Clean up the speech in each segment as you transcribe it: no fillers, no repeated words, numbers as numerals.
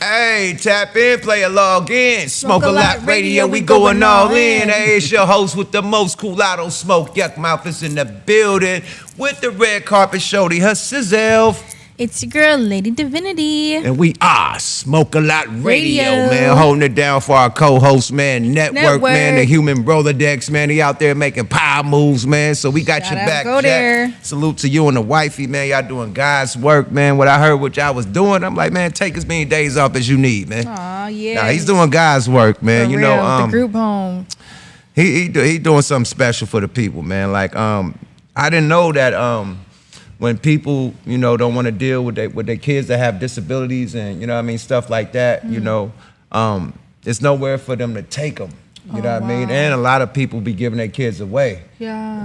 Hey, tap in, play a log in. Smoke a lot radio, we going all in. Hey, it's your host with the most cool auto smoke. YUKMOUTH is in the building with the red carpet shorty, her sizzle. It's your girl, Lady Divinity. And we are Smoke a Lot Radio, man. Holding it down for our co-host, man. Network, man. The human Rolodex, man. He out there making power moves, man. So we got your back, Jack. Salute to you and the wifey, man. Y'all doing God's work, man. What I heard what y'all was doing, I'm like, man, take as many days off as you need, man. Aw, yeah. Nah, he's doing God's work, man. For you real, know, the group home. He doing something special for the people, man. Like, I didn't know that when people, you know, don't want to deal with their kids that have disabilities and, you know what I mean, stuff like that, you know, there's nowhere for them to take them, you know what I mean? And a lot of people be giving their kids away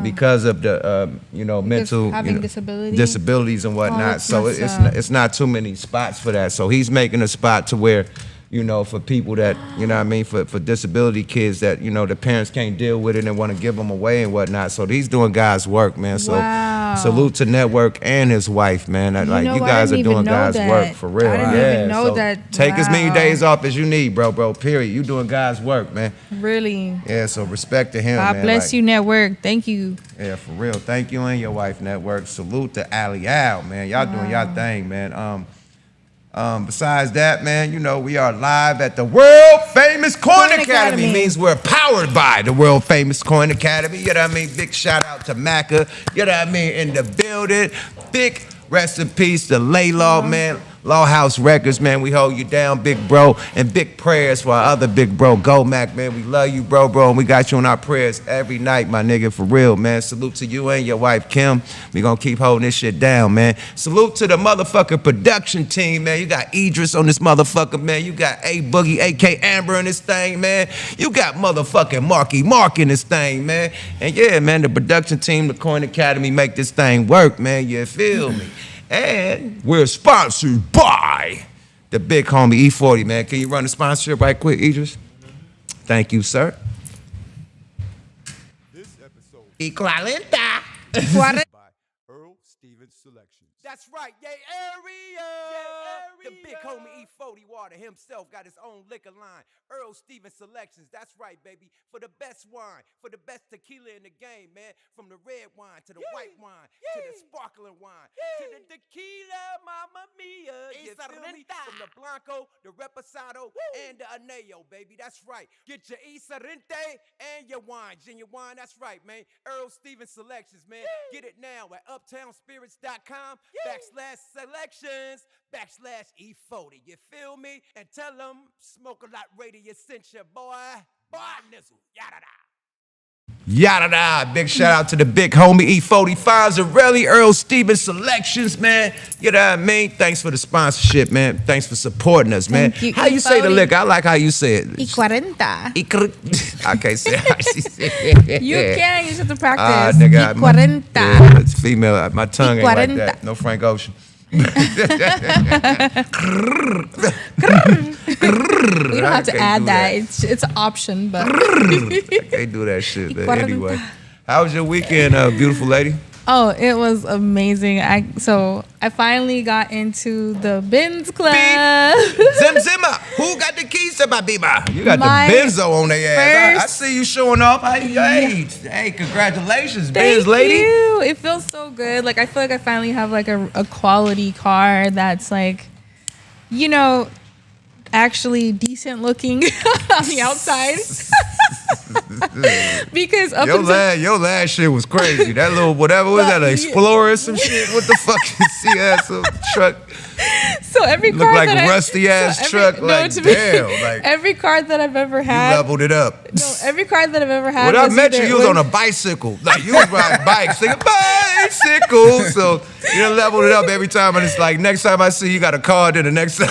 because of the, you know, mental having disabilities and whatnot. So it's not too many spots for that. So he's making a spot to where, you know, for people that, you know what I mean, for disability kids that, you know, the parents can't deal with it and want to give them away and whatnot. So he's doing God's work, man. So salute to Network and his wife, man. You guys are doing God's work for real. I didn't even know that. Take as many days off as you need, bro, period. You doing God's work, man. Really? Yeah, so respect to him, God man. bless you, Network. Thank you. Yeah, for real. Thank you and your wife, Network. Salute to Ali Al, man. Y'all doing y'all thing, man. Besides that, man, you know, we are live at the world famous Coin Academy. Means we're powered by the world famous Coin Academy. You know what I mean? Big shout out to Macca. You know what I mean? In the building. Big rest in peace to Laylaw, man. Lawhouse Records, man. We hold you down, big bro. And big prayers for our other big bro, Go Mac, man. We love you, bro. And we got you in our prayers every night, my nigga, for real, man. Salute to you and your wife, Kim. We gonna keep holding this shit down, man. Salute to the motherfucking production team, man. You got Idris on this motherfucker, man. You got A Boogie, A.K. Amber in this thing, man. You got motherfucking Marky Mark in this thing, man. And yeah, man, the production team, the Coin Academy make this thing work, man. You feel me? And we're sponsored by the big homie E40, man. Can you run the sponsorship right quick, Idris? Thank you, sir. This episode Equalenta. by Earl Stevens Selections. That's right, yay area. The big homie E40 Water himself got his own liquor line. Earl Stevens Selections, that's right, baby. For the best wine, for the best tequila in the game, man. From the red wine to the white wine to the sparkling wine to the tequila, mamma mia. You feel me? From the Blanco, the Reposado, and the Anello, baby. That's right. Get your Isarente and your wine, genuine wine. That's right, man. Earl Stevens Selections, man. Get it now at uptownspirits.com /selections/E40. You feel me? And tell them Smoke a Lot Radio sent you, boy. Boy, nizzle. Yada da. Big shout out to the big homie E40 Zarelli, Earl Stevens Selections, man. You know what I mean? Thanks for the sponsorship, man. Thanks for supporting us, man. Thank you, how you say the liquor? I like how you say it. Y40. I can't say how she said it. You can. You just have to practice. Nigga, Y40. Yeah, it's female. My tongue ain't like that. No Frank Ocean. We don't have to add that. It's an option, but I can't do that shit. But anyway, how was your weekend, beautiful lady? Oh, it was amazing. I finally got into the Benz Club. Zimzima, who got the keys to my bima? You got the Benzo on their ass. I see you showing off. Hey, congratulations, Benz lady. Thank you. It feels so good. Like, I feel like I finally have like a quality car that's like, you know, actually decent looking on the outside. Because your last shit was crazy. That little whatever was that, an Explorer or some shit? What the fuck is he had some truck? So every car looked like a rusty ass truck. Every car that I've ever had, you leveled it up. No, every car that I've ever had. When I met you, you was on a bicycle. Like you was riding bikes, singing bicycle. So you done leveled it up every time, and it's like next time I see you got a car, then the next time,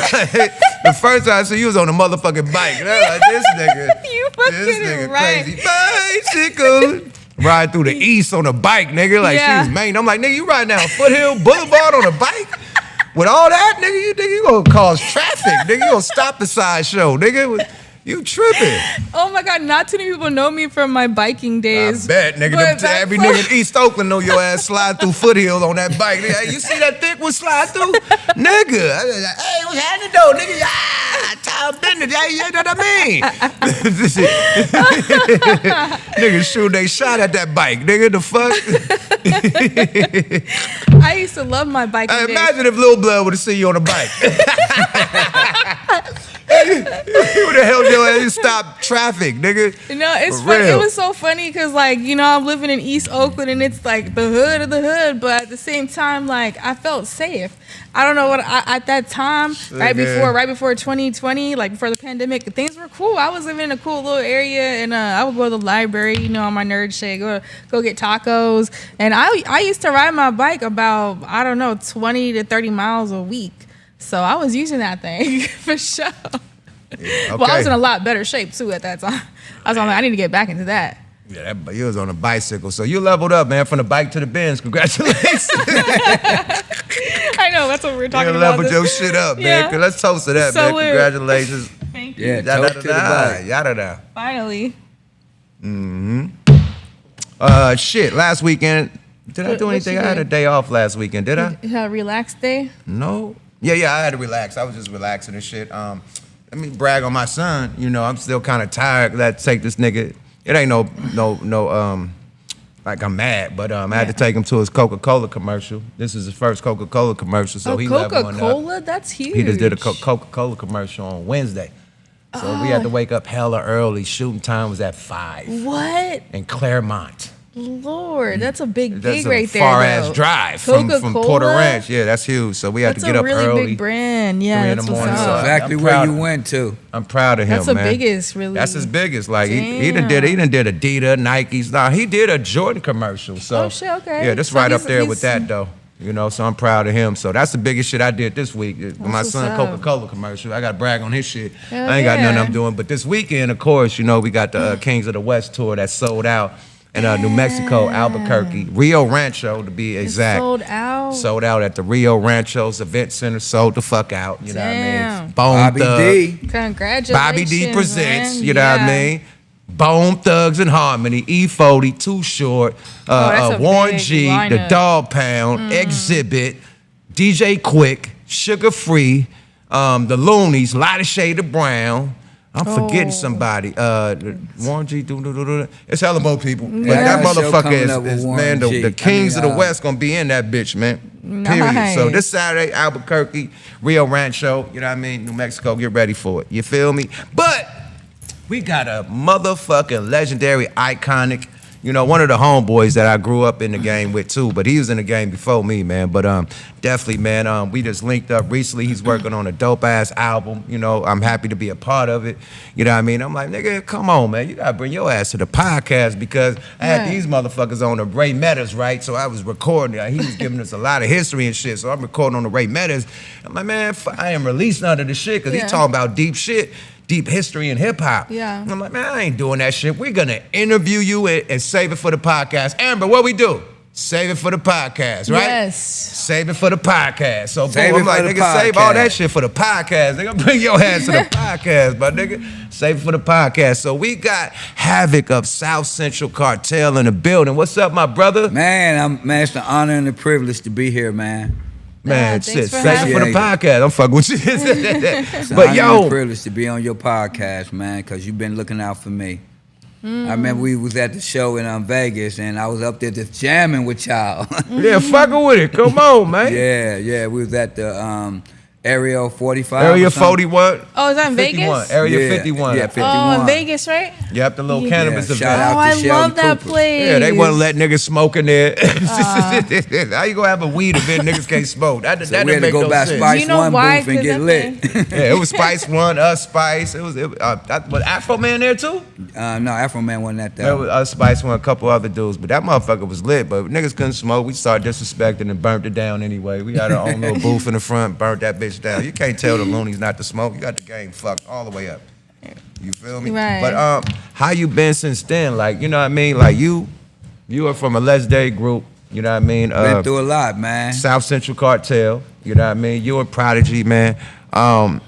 the first time I see you was on a motherfucking bike. And I was like, this nigga crazy bicycle. Ride through the east on a bike, nigga. Like she was Maine. I'm like, nigga, you riding down Foothill Boulevard on a bike? With all that, nigga, you gonna cause traffic. Nigga, you gonna stop the sideshow, nigga. You tripping. Oh my God, not too many people know me from my biking days. I bet, nigga. But that's Every so- nigga in East Oakland know your ass slide through foothills on that bike. Nigga, hey, you see that thick one slide through? Nigga. Hey, what's happening though? Nigga, time business. You know what I mean? Niggas shoot they shot at that bike. Nigga, the fuck? I used to love my biking Hey, days. imagine if Lil Blood would have seen you on a bike. You would have held your ass and stopped traffic, nigga. You know, it's For funny. real. It was so funny because, like, you know, I'm living in East Oakland and it's like the hood of the hood, but at the same time, like, I felt safe. I don't know what at that time, right before 2020, like before the pandemic, things were cool. I was living in a cool little area, and I would go to the library, you know, on my nerd shit, go get tacos, and I used to ride my bike about 20 to 30 miles a week. So I was using that thing for sure. Yeah, Well, I was in a lot better shape too at that time. I was like, I need to get back into that. Yeah, you was on a bicycle, so you leveled up, man, from the bike to the Benz. Congratulations. I know, that's what we were talking You about. leveled your shit up, Yeah. man. Let's toast to that, So man. lit. Congratulations. Thank you. Yeah, toast to the bike. Yada. Finally. Shit, last weekend, did I do What anything? you I had do? a day off last weekend, did I? You had a relaxed day? No. Yeah, I had to relax. I was just relaxing and shit. Let me brag on my son. You know, I'm still kind of tired. That take this nigga. It ain't no, like I'm mad, but I had to take him to his Coca-Cola commercial. This is his first Coca-Cola commercial, so he leveling up. Coca-Cola? That's huge. He just did a Coca-Cola commercial on Wednesday. So we had to wake up hella early. Shooting time was at 5 What? in Claremont. Lord, that's a big That's gig a right there. far-ass though. drive from Coca-Cola? Porter Ranch. Yeah, that's huge. So we had That's to get a up really early. big brand. Yeah, 3 in that's the what's morning, so up. Exactly I'm where proud you of- went to. I'm proud of him, That's the man. biggest, really. That's his biggest. Like he done did Adidas, Nikes. Nah, he did a Jordan commercial. So Oh, shit, okay. Yeah, this So right up he's- there with he's- that though. You know, so I'm proud of him. So that's the biggest shit I did this week. With my what's son up. Coca-Cola commercial. I got to brag on his shit. Hell I ain't got nothing yeah. I'm doing. But this weekend, of course, you know, we got the Kings of the West tour that sold out in New Mexico, Albuquerque, Rio Rancho to be It's exact. sold out. Sold out at the Rio Rancho's event center. Sold the fuck out. You know what I Damn. mean? Bone Bobby Thug. D. Congratulations. Bobby D presents, man. you know what I Yeah. mean? Bone Thugs and Harmony, E40, Too Short, that's a Warren big G, The lineup. Dog Pound, Exhibit, DJ Quick, Sugar Free, The Loonies, Lighter Shade of Brown. I'm forgetting somebody. Warren G, it's hella more people. But Yeah, that I got a show motherfucker coming up with is Warren man, G. the Kings I of mean, the West gonna be in that bitch, man. Period. So Nice. this Saturday, Albuquerque, Rio Rancho, you know what I mean? New Mexico, get ready for it. You feel me? But we got a motherfucking legendary, iconic, you know, one of the homeboys that I grew up in the game with too, but he was in the game before me, man. But definitely, man, we just linked up recently. He's working on a dope ass album. You know, I'm happy to be a part of it. You know what I mean? I'm like, nigga, come on, man. You gotta bring your ass to the podcast because I had Yeah. these motherfuckers on the Ray Metas, right? So I was recording. He was giving us a lot of history and shit. So I'm recording on the Ray Metas. I'm like, man, I am released none of the shit because Yeah. he's talking about deep shit. Deep history in hip hop. Yeah. I'm like, man, I ain't doing that shit. We're gonna interview you and save it for the podcast. Amber, what we do? Save it for the podcast, right? Yes. Save it for the podcast. So Save boom, it I'm like, for the nigga, save all that podcast. shit for the podcast. They gonna bring your ass to the podcast, but nigga, save it for the podcast. So we got Havoc of South Central Cartel in the building. What's up, my brother? Man, it's an honor and a privilege to be here, man. Man, thanks shit, for save it having for the me. podcast. I'm fucking with you. It's an But honor and yo, a privilege to be on your podcast, man, because you've been looking out for me. I remember we was at the show in Vegas, and I was up there just jamming with y'all. yeah, fucking with it. Come on, man. yeah, we was at the Area 45. Area or something. 41. Oh, is that in 51. Vegas? Area Yeah, 51. yeah, I think. 51. Oh, in Vegas, right? Yep, the little Yeah. cannabis Yeah, event. shout out Oh, to I Shelby love that Cooper. place. Yeah, they wouldn't let niggas smoke in there. How you gonna have a weed event niggas can't smoke? That So didn't we had to make go no by sense. Spice You know One why? booth and 'Cause get that lit. Yeah, it was Spice One, us Spice. It was Afro Man there too? No, Afro Man wasn't at There that. was us Spice One, a couple other dudes, but that motherfucker was lit. But niggas couldn't smoke. We started disrespecting and burnt it down anyway. We had our own little booth in the front, burnt that bitch down. You can't tell the loonies not to smoke. You got the game fucked all the way up. You feel me? Right. But how you been since then? Like, you know what I mean? Like you are from a legendary group. You know what I mean? Been through a lot, man. South Central Cartel. You know what I mean? You and Prodigy, man. And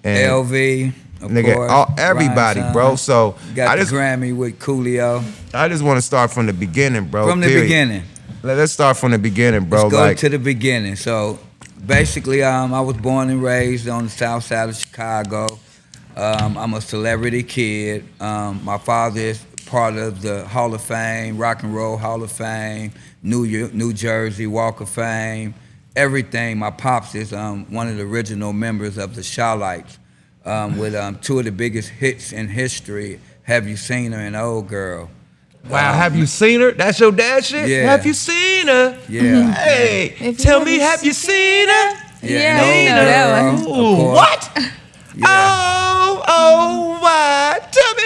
LV, nigga, course. everybody, Ryan's bro. son. So Got the Grammy with Coolio. I just want to start from the beginning, bro. From the beginning. Let's start from the beginning, bro. Let's go to the beginning. So basically, I was born and raised on the south side of Chicago. I'm a celebrity kid. My father is part of the Hall of Fame, Rock and Roll Hall of Fame, New Jersey Walk of Fame, everything. My pops is one of the original members of the Shawlights with two of the biggest hits in history, Have You Seen Her and Old Girl. Wow, have you seen her? That's your dad shit? Yeah. Have you seen her? Yeah. Hey, tell me, have you seen her? Yeah, we know that one. Ooh, what? Yeah. Oh, what? Tell me,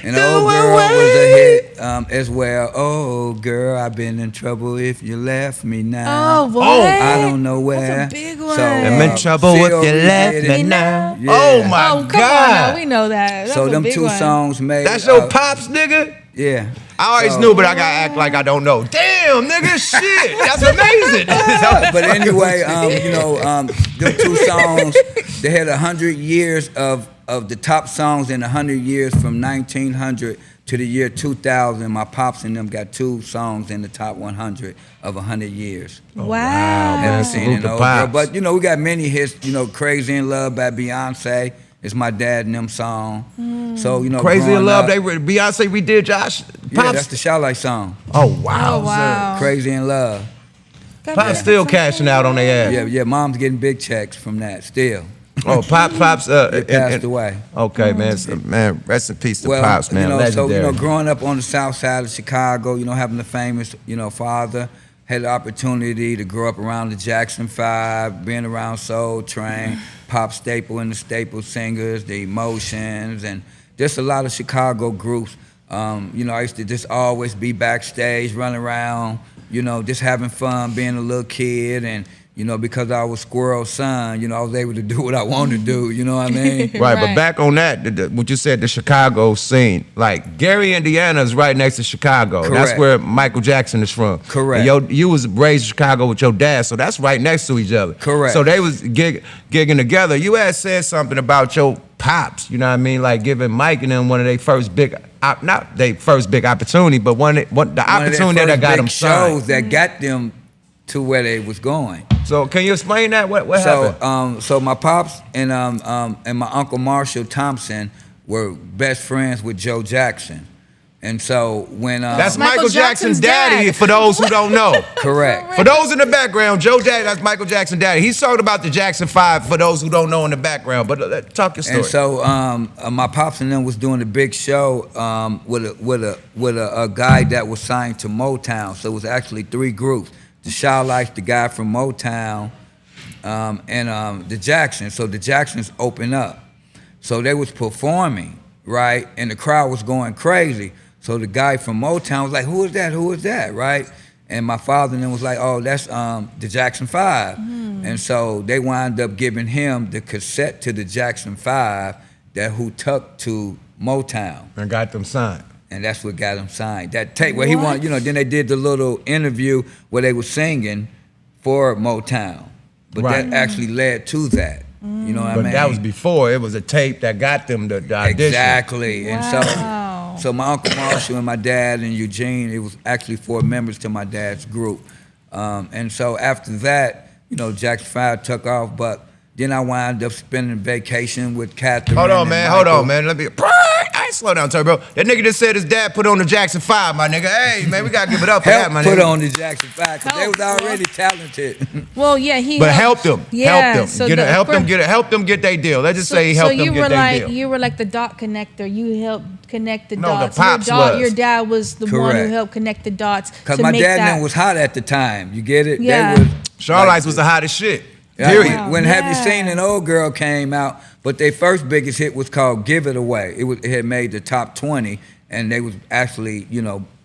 And Old Girl was a hit as well. Oh, girl, I've been in trouble if you left me now. Oh, what? I don't know where. That's a big one. So, I'm in trouble if you left me now. Yeah. Oh, my Oh, come on now. God. We know that. That's So a them big two one. songs made. That's your pops, nigga? Yeah. I always So- knew, but I gotta act like I don't know. Damn, nigga, shit. That's amazing. But anyway, them two songs, they had 100 years of the top songs in 100 years from 1900 to the year 2000. My pops and them got two songs in the top 100 of 100 years. Wow. man. Haven't seen Salute it the over. pops. But we got many hits. Crazy in Love by Beyonce. It's my dad and them song. So Crazy in growing Love, up- Beyonce redid Josh. Yeah, Pops. that's the Shawlight song. Oh, wow. Oh, wow. Crazy in Love. Pops still cashing out on their ass. Yeah, mom's getting big checks from that still. Oh, Pops. They passed away. Okay, man. So, man, rest in peace to Pops, man. So Legendary. growing up on the south side of Chicago, having a famous, father, had the opportunity to grow up around the Jackson 5, being around Soul Train, Pop Staple and the Staple Singers, the Emotions, and just a lot of Chicago groups. I used to just always be backstage, running around, just having fun, being a little kid, and because I was Squirrel's son, I was able to do what I wanted to do, you know what I mean? Right, but Right. back on that, what you said, the Chicago scene. Like, Gary, Indiana is right next to Chicago. That's Correct. where Michael Jackson is from. Correct. And you was raised in Chicago with your dad, so that's right next to each other. Correct. So they was gigging together. You had said something about your pops, you know what I mean? Like giving Mike and them one of their first big, not their first big opportunity, but the opportunity that got them signed. shows that got them to where they was going. So can you explain that? What happened? So my pops and my uncle Marshall Thompson were best friends with Joe Jackson, and so when That's Michael Michael Jackson's Jackson's daddy, dad. for those who don't know. correct. For those in the background, Joe Daddy, that's Michael Jackson's daddy. He's talking about the Jackson 5 for those who don't know in the background. But talk your story. And so my pops and them was doing a big show with a guy that was signed to Motown. So it was actually three groups: the Shawlights, the guy from Motown, and the Jacksons. So the Jacksons opened up. So they was performing, right? And the crowd was going crazy. So the guy from Motown was like, who is that? Who is that? Right? And my father then was like, oh, that's the Jackson 5. And so they wound up giving him the cassette to the Jackson 5 who took to Motown. And got them signed. And that's what got him signed. That tape where he wanted, then they did the little interview where they were singing for Motown. But Right. that actually led to that. You know what I But mean? that was before. It was a tape that got them the audition. Exactly. Wow. And so my Uncle Marshall and my dad and Eugene, it was actually 4 members to my dad's group. And so after that, Jackson 5 took off, but then I wound up spending vacation with Catherine. Hold on, and man. Michael. Hold on, man. Let me. I ain't slow down, Turbo. That nigga just said his dad put on the Jackson 5, my nigga. Hey, man, we gotta give it up for that, Help my put nigga. on the Jackson 5 because they was already talented. Well, yeah, he. But help them. Yeah, Help them. so help them get their deal. Let's just say he helped them get their deal. You were like the dot connector. You helped connect the No, the dots. pops was. Your dad was the one who Correct. helped connect the dots. Because to my make dad that. and them was hot at the time. You get it? Yeah. They was, Starlights was the hottest shit. Yeah, Period. When Have You Yeah. Seen an Old Girl came out, but their first biggest hit was called Give It Away. It had made the top 20, and they was actually,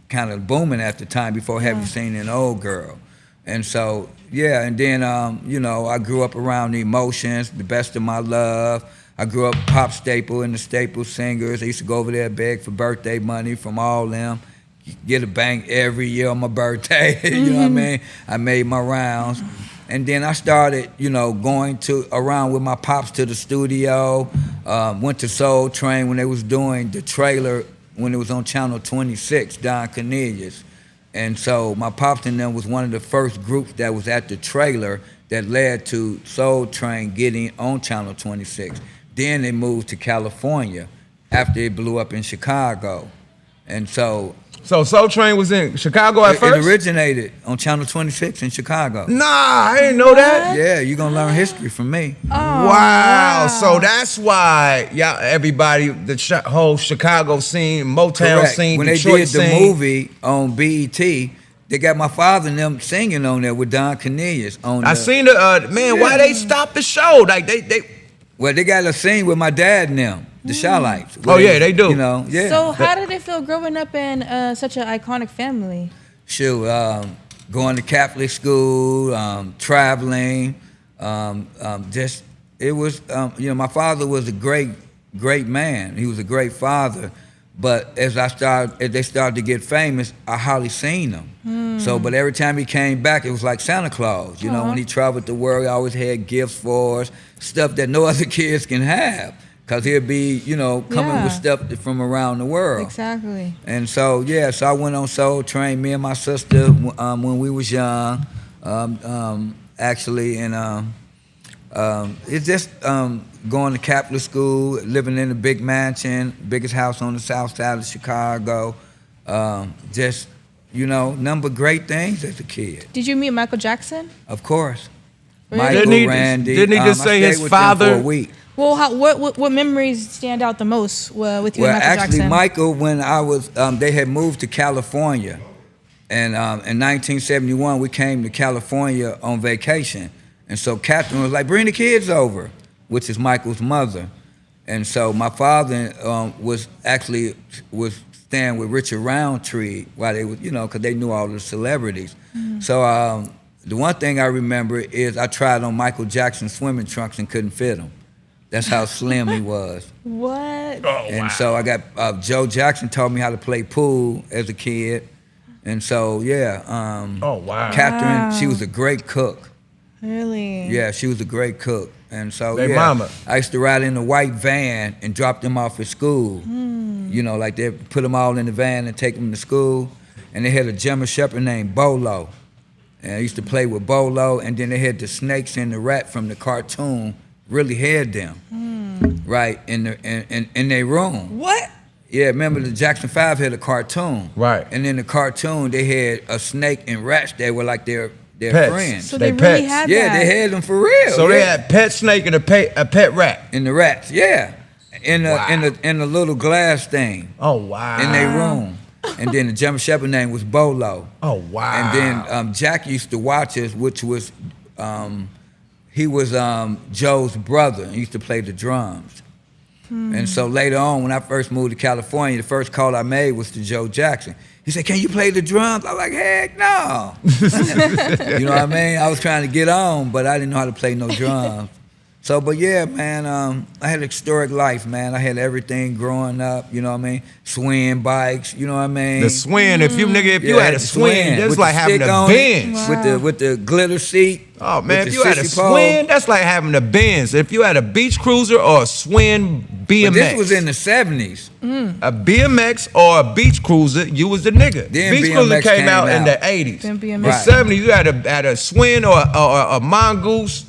kind of booming at the time before Have You Seen an Old Girl. And so, yeah, and then, I grew up around the Emotions, The Best of My Love. I grew up Pop Staple and the Staple Singers. I used to go over there and beg for birthday money from all them. Get a bank every year on my birthday. You know what I mean? I made my rounds. And then I started, going around with my pops to the studio. Went to Soul Train when they was doing the trailer when it was on Channel 26, Don Cornelius. And so my pops and them was one of the first groups that was at the trailer that led to Soul Train getting on Channel 26. Then they moved to California after it blew up in Chicago. And so Soul Train was in Chicago at first? It originated on Channel 26 in Chicago. Nah, I didn't know that. Yeah, you're going to learn history from me. Oh, Wow. So that's why everybody, the whole Chicago scene, Motown Correct. scene, When Detroit they did scene. the movie on BET, they got my father and them singing on there with Don Cornelius. I seen the, why they stopped the show? Like, Well, they got a scene with my dad and them, the Shawlights. Oh, yeah, they do. Yeah. So how did it feel growing up in such an iconic family? Shoot, going to Catholic school, traveling, just, it was, my father was a great man. He was a great father. But as they started to get famous, I hardly seen them. So, but every time he came back, it was like Santa Claus. When he traveled the world, he always had gifts for us, stuff that no other kids can have. Because he'll be, coming with stuff from around the world. Exactly. And so, so I went on Soul Train, me and my sister, when we was young, actually. And it's just going to Catholic school, living in a big mansion, biggest house on the south side of Chicago. Just, number of great things as a kid. Did you meet Michael Jackson? Of course. Really? Michael, Randy. Didn't he just say I his stayed with them father? for a week. Well, what memories stand out the most with you and Michael Actually, Jackson? Michael, when I was, they had moved to California. And in 1971, we came to California on vacation. And so Catherine was like, bring the kids over, which is Michael's mother. And so my father was staying with Richard Roundtree while they was, because they knew all the celebrities. So the one thing I remember is I tried on Michael Jackson's swimming trunks and couldn't fit them. That's how slim he was. What? And so I got, Joe Jackson taught me how to play pool as a kid. And so, Catherine, she was a great cook. Really? Yeah, she was a great cook. And so, mama. I used to ride in a white van and drop them off at school. Like they put them all in the van and take them to school. And they had a German Shepherd named Bolo. And I used to play with Bolo. And then they had the snakes and the rat from the cartoon really had them, right, in their room. What? Yeah, remember the Jackson 5 had a cartoon. Right. And in the cartoon, they had a snake and rats that were like their Pets. friends. So they They really pets. had Yeah, that. they had them for real. So they had pet snake and a pet rat. And the rats, yeah. In the little glass thing. Oh, wow. In their room. And then the German Shepherd name was Bolo. Oh, wow. And then Jack used to watch us, which was, he was Joe's brother. He used to play the drums. And so later on, when I first moved to California, the first call I made was to Joe Jackson. He said, can you play the drums? I was like, heck no. You know what I mean? I was trying to get on, but I didn't know how to play no drums. So, but yeah, man, I had an historic life, man. I had everything growing up, you know what I mean? Swing bikes, you know what I mean? The swing, if you Yeah, had a the swing, that's with like the having stick a on it, Benz. with the glitter seat. Oh man, with if the you had a sissy pole. swing, that's like having a Benz. If you had a beach cruiser or a swing BMX, But this was in the 70s. a BMX or a beach cruiser, you was the nigga. Then Beach cruiser BMX came out in came the out. 80s. Then BMX. The 70s, you had a swing or a mongoose.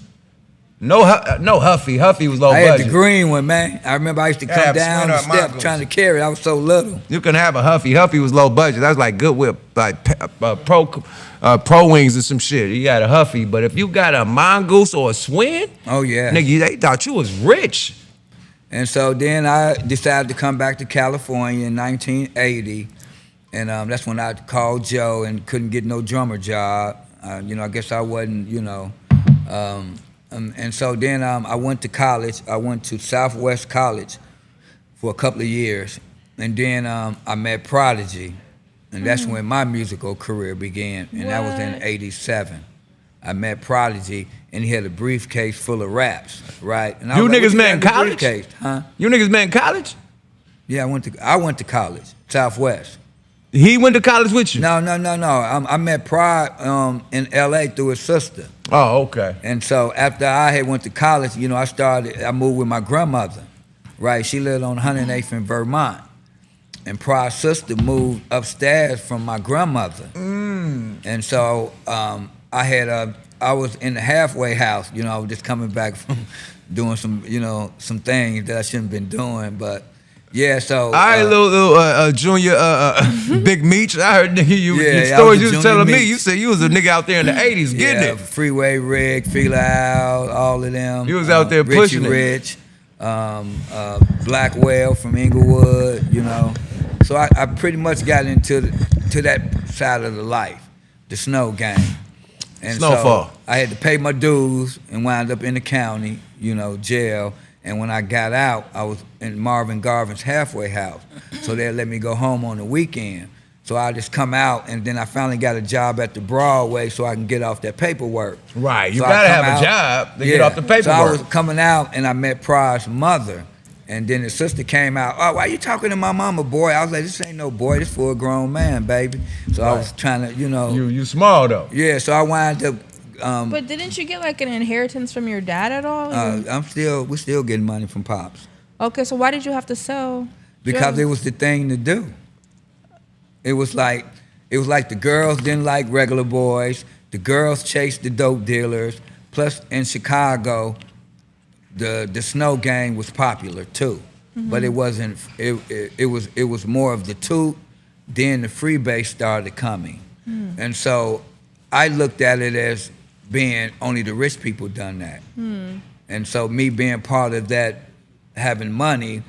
No Huffy. Huffy was low I had budget. the green one, man. I remember I used to Yeah, come have down the Swin or step Mongoose. trying to carry it. I was so little. You can have a Huffy. Huffy was low budget. That was like Goodwill, like Pro Wings or some shit. You had a Huffy, but if you got a mongoose or a swing, Oh, yeah. nigga, they thought you was rich. And so then I decided to come back to California in 1980. And that's when I called Joe and couldn't get no drummer job. I guess I wasn't, and so then I went to college. I went to Southwest College for a couple of years. And then I met Prodigy. And that's when my musical career began. And that was in What? 87. I met Prodigy, and he had a briefcase full of raps, right? And I You was like, niggas "What met got in the college? briefcase?" Huh? You niggas met in college? Yeah, I went to college, Southwest. He went to college with you? No. I met Pride in L.A. through his sister. Oh, okay. And so after I had went to college, you know, I moved with my grandmother, right? She lived on 108th in Vermont. And Pride's sister moved upstairs from my grandmother. And so I was in the halfway house, you know, I was just coming back from doing some things that I shouldn't have been doing, but yeah, so. All right, little junior Big Meech. I heard the stories you was telling me. You said you was a nigga out there in the 80s getting it. Freeway Rick, Fela Out, all of them. You was out there pushing Rich, Blackwell from Inglewood, you know. So I pretty much got into that side of the life, the snow game. And Snowfall. So I had to pay my dues and wound up in the county, you know, jail. And when I got out, I was in Marvin Garvin's halfway house. So they let me go home on the weekend. So I just come out, and then I finally got a job at the Broadway so I can get off that paperwork. Right, you so gotta have a job to get off the paperwork. So I was coming out, and I met Pride's mother. And then his sister came out, oh, why you talking to my mama, boy? I was like, this ain't no boy, this for a grown man, baby. So I was trying to, you know. You small, though. Yeah, so I wound up. But didn't you get like an inheritance from your dad at all? We're still getting money from Pops. Okay, so why did you have to sell? Because it was the thing to do. It was like the girls didn't like regular boys. The girls chased the dope dealers. Plus, in Chicago, the snow gang was popular too, but it wasn't. It was more of the two. Then the freebase started coming, and so I looked at it as being only the rich people done that, and so me being part of that, having money,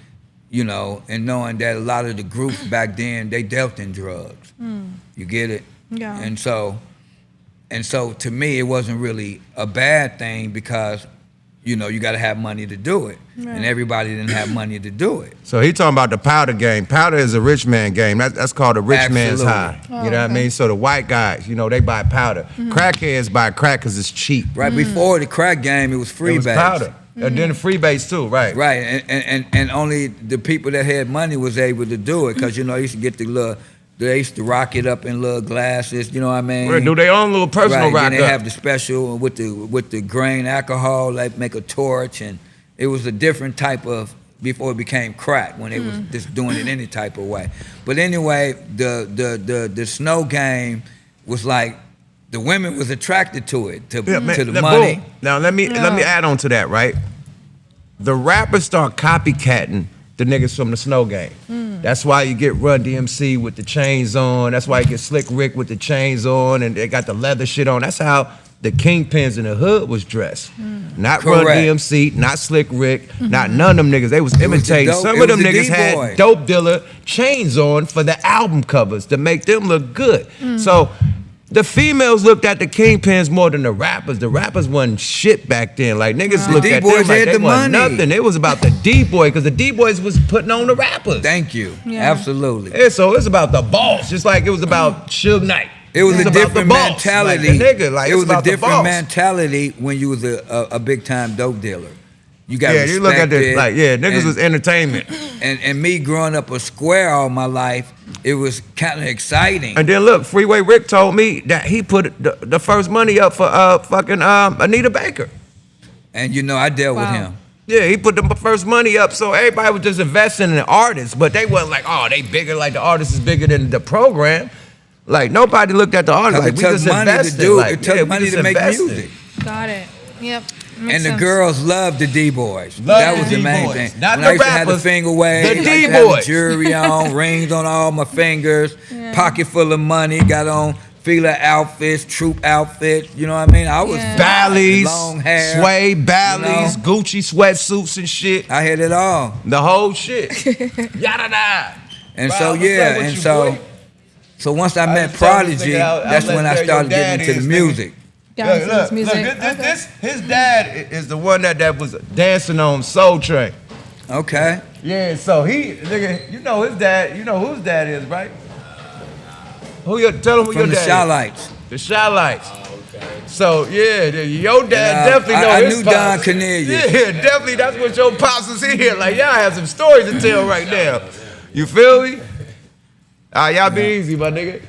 you know, and knowing that a lot of the groups back then they dealt in drugs. You get it? Yeah. And so to me, it wasn't really a bad thing because, you know, you got to have money to do it. Right. And everybody didn't have money to do it. So he talking about the powder game. Powder is a rich man game. That's called a rich man's high. You know what I mean? So the white guys, you know, they buy powder. Crackheads buy crack because it's cheap. Right, before the crack game, it was freebase. It was powder. And then the freebase too, right. Right, and only the people that had money was able to do it because, you know, you used to get they used to rock it up in little glasses, you know what I mean? Right, do their own little personal rock then they up. have the special with the grain alcohol, like make a torch, and it was a different type of, before it became crack, when they was just doing it any type of way. But anyway, the snow game was like, the women was attracted to it, to the money. Boom. Now let me add on to that, right? The rappers start copycatting the niggas from the snow game. That's why you get Run DMC with the chains on. That's why you get Slick Rick with the chains on, and they got the leather shit on. That's how the kingpins in the hood was dressed. Not Correct. Run DMC, not Slick Rick, not none of them niggas. They was imitating. Some of them niggas had dope dealer chains on for the album covers to make them look good. So the females looked at the kingpins more than the rappers. The rappers wasn't shit back then. Like, niggas looked at them like they wasn't nothing. It was about the D-boy, because the D-boys was putting on the rappers. Thank you. Yeah. Absolutely. Yeah, so it's about the boss, just like it was about Suge Knight. It was a different mentality. Like the nigga, like, it was a different boss. mentality when you was a big-time dope dealer. You got you look at this, like, niggas was entertainment. And me growing up a square all my life, it was kind of exciting. And then look, Freeway Rick told me that he put the first money up for fucking Anita Baker. And you know, I dealt with him. Yeah, he put the first money up, so everybody was just investing in the artists, but they wasn't like, oh, they bigger, like the artist is bigger than the program. Like, nobody looked at the artist like, we just invested. It took money to make music. Got it. Yep. And the girls loved the D-boys. That was the main thing. Not when the I used rappers, to have the finger wave, the I used to have D-boys. jewelry on, rings on all my fingers, pocket full of money, got on Fela outfits, troop outfits, you know what I mean? I was Bally's, long hair, Sway, Bally's, you know? Gucci sweatsuits and shit. I had it all. The whole shit. Yada-da. And so, so once I met Prodigy, that's when I started getting into the music. Look, his dad is the one that was dancing on Soul Train. Okay. Yeah, so nigga, you know his dad, you know whose dad is, right? Tell him who your dad is. From the Shy-Lights. The Shy-Lights. Oh, okay. So, your dad definitely know I his knew pops. Don Cornelius. Yeah, definitely, that's what your pops was in here. Like, y'all have some stories to tell right now. You feel me? Y'all be easy, my nigga.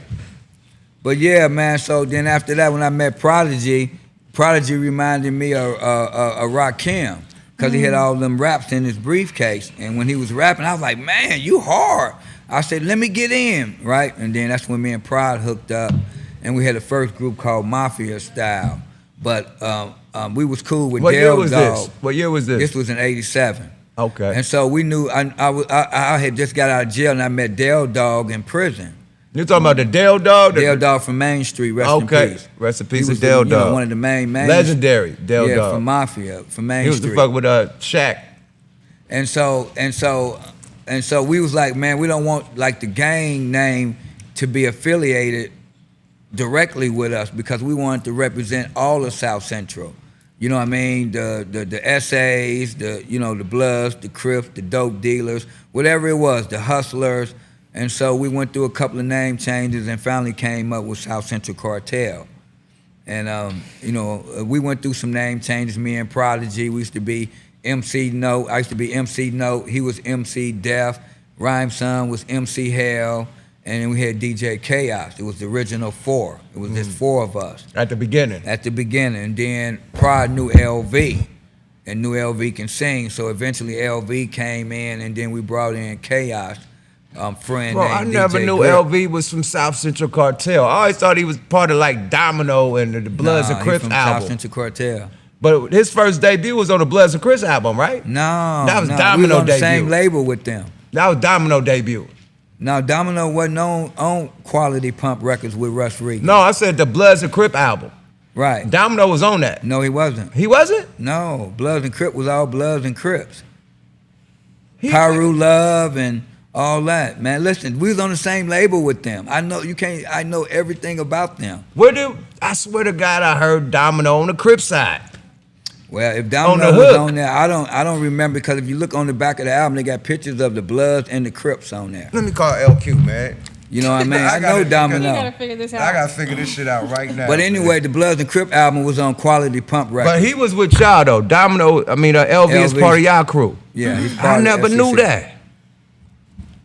But yeah, man. So then after that, when I met Prodigy reminded me of Rakim because he had all them raps in his briefcase. And when he was rapping, I was like, man, you hard. I said, let me get in, right? And then that's when me and Prod hooked up, and we had the first group called Mafia Style. But we was cool with What Del year was Dog. this? What year was this? This was in '87. Okay. And so we knew I had just got out of jail, and I met Del Dog in prison. You talking about the Del Dog? Del Dog from Main Street, rest in peace. Rest in He peace was of Del the, Dog. one of the main Legendary Del yeah, Dog. from Mafia, from Main He was Street. the fuck with Shaq. And so we was like, man, we don't want like the gang name to be affiliated directly with us because we wanted to represent all of South Central. You know what I mean? The essays, the Bloods, the Crips, the dope dealers, whatever it was, the hustlers. And so we went through a couple of name changes and finally came up with South Central Cartel. And we went through some name changes. Me and Prodigy, we used to be MC Note. I used to be MC Note. He was MC Def. Rhyme Son was MC Hell. And then we had DJ Chaos. It was the original four. It was just four of us. At the beginning. At the beginning. And then Prod knew LV. And knew LV can sing. So eventually LV came in, and then we brought in Chaos. Friend Bro, named I never DJ knew Grip. LV was from South Central Cartel. I always thought he was part of like Domino and the Bloods and Nah, he Crips from South album. Central Cartel. But his first debut was on the Bloods and Crips album, right? No, That was no, Domino we was on the debut. same label with them. That was Domino debut. Now Domino wasn't on Quality Pump Records with Russ Regan. No, I said the Bloods and Crip album. Right. Domino was on that. No, he wasn't. He wasn't? No, Bloods and Crips was all Bloods and Crips. He- Pyru Love and all that. Man, listen, we was on the same label with them. I know everything about them. I swear to God, I heard Domino on the Crip side. Well, if On Domino the was hook. on there, I don't remember, because if you look on the back of the album, they got pictures of the Bloods and the Crips on there. Let me call LQ, man. You know what I mean? I know You gotta Domino. figure this out. I gotta figure this shit out right now. But anyway, the Bloods and Crip album was on Quality Pump Records. But he was with y'all though. LV is LV. part of y'all crew. Yeah, he's part I of never S.C.C. knew that.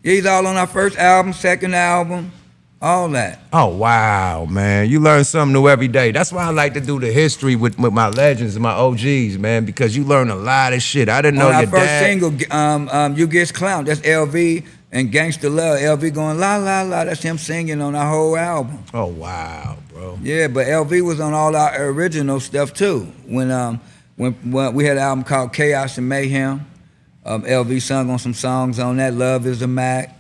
Yeah, he's all on our first album, second album, all that. Oh wow, man! You learn something new every day. That's why I like to do the history with my legends and my OGs, man, because you learn a lot of shit. I didn't know On our your first dad. single, You Gets Clown, that's LV and Gangsta Love. LV going la la la, that's him singing on our whole album. Oh wow, bro. Yeah, but LV was on all our original stuff too. When we had an album called Chaos and Mayhem, LV sung on some songs on that. Love Is a Mac.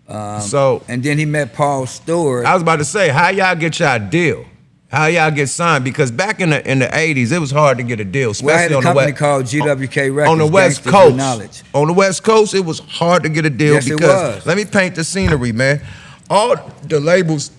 And then he met Paul Stewart. I was about to say, how y'all get y'all deal? How y'all get signed? Because back in the 80s, it was hard to get a deal, especially Well, I had a on the company West called GWK Records. on the West Gangsters with Coast. Knowledge. On the West Coast, it was hard to get a deal Yes, it because was. let me paint the scenery, man. All the labels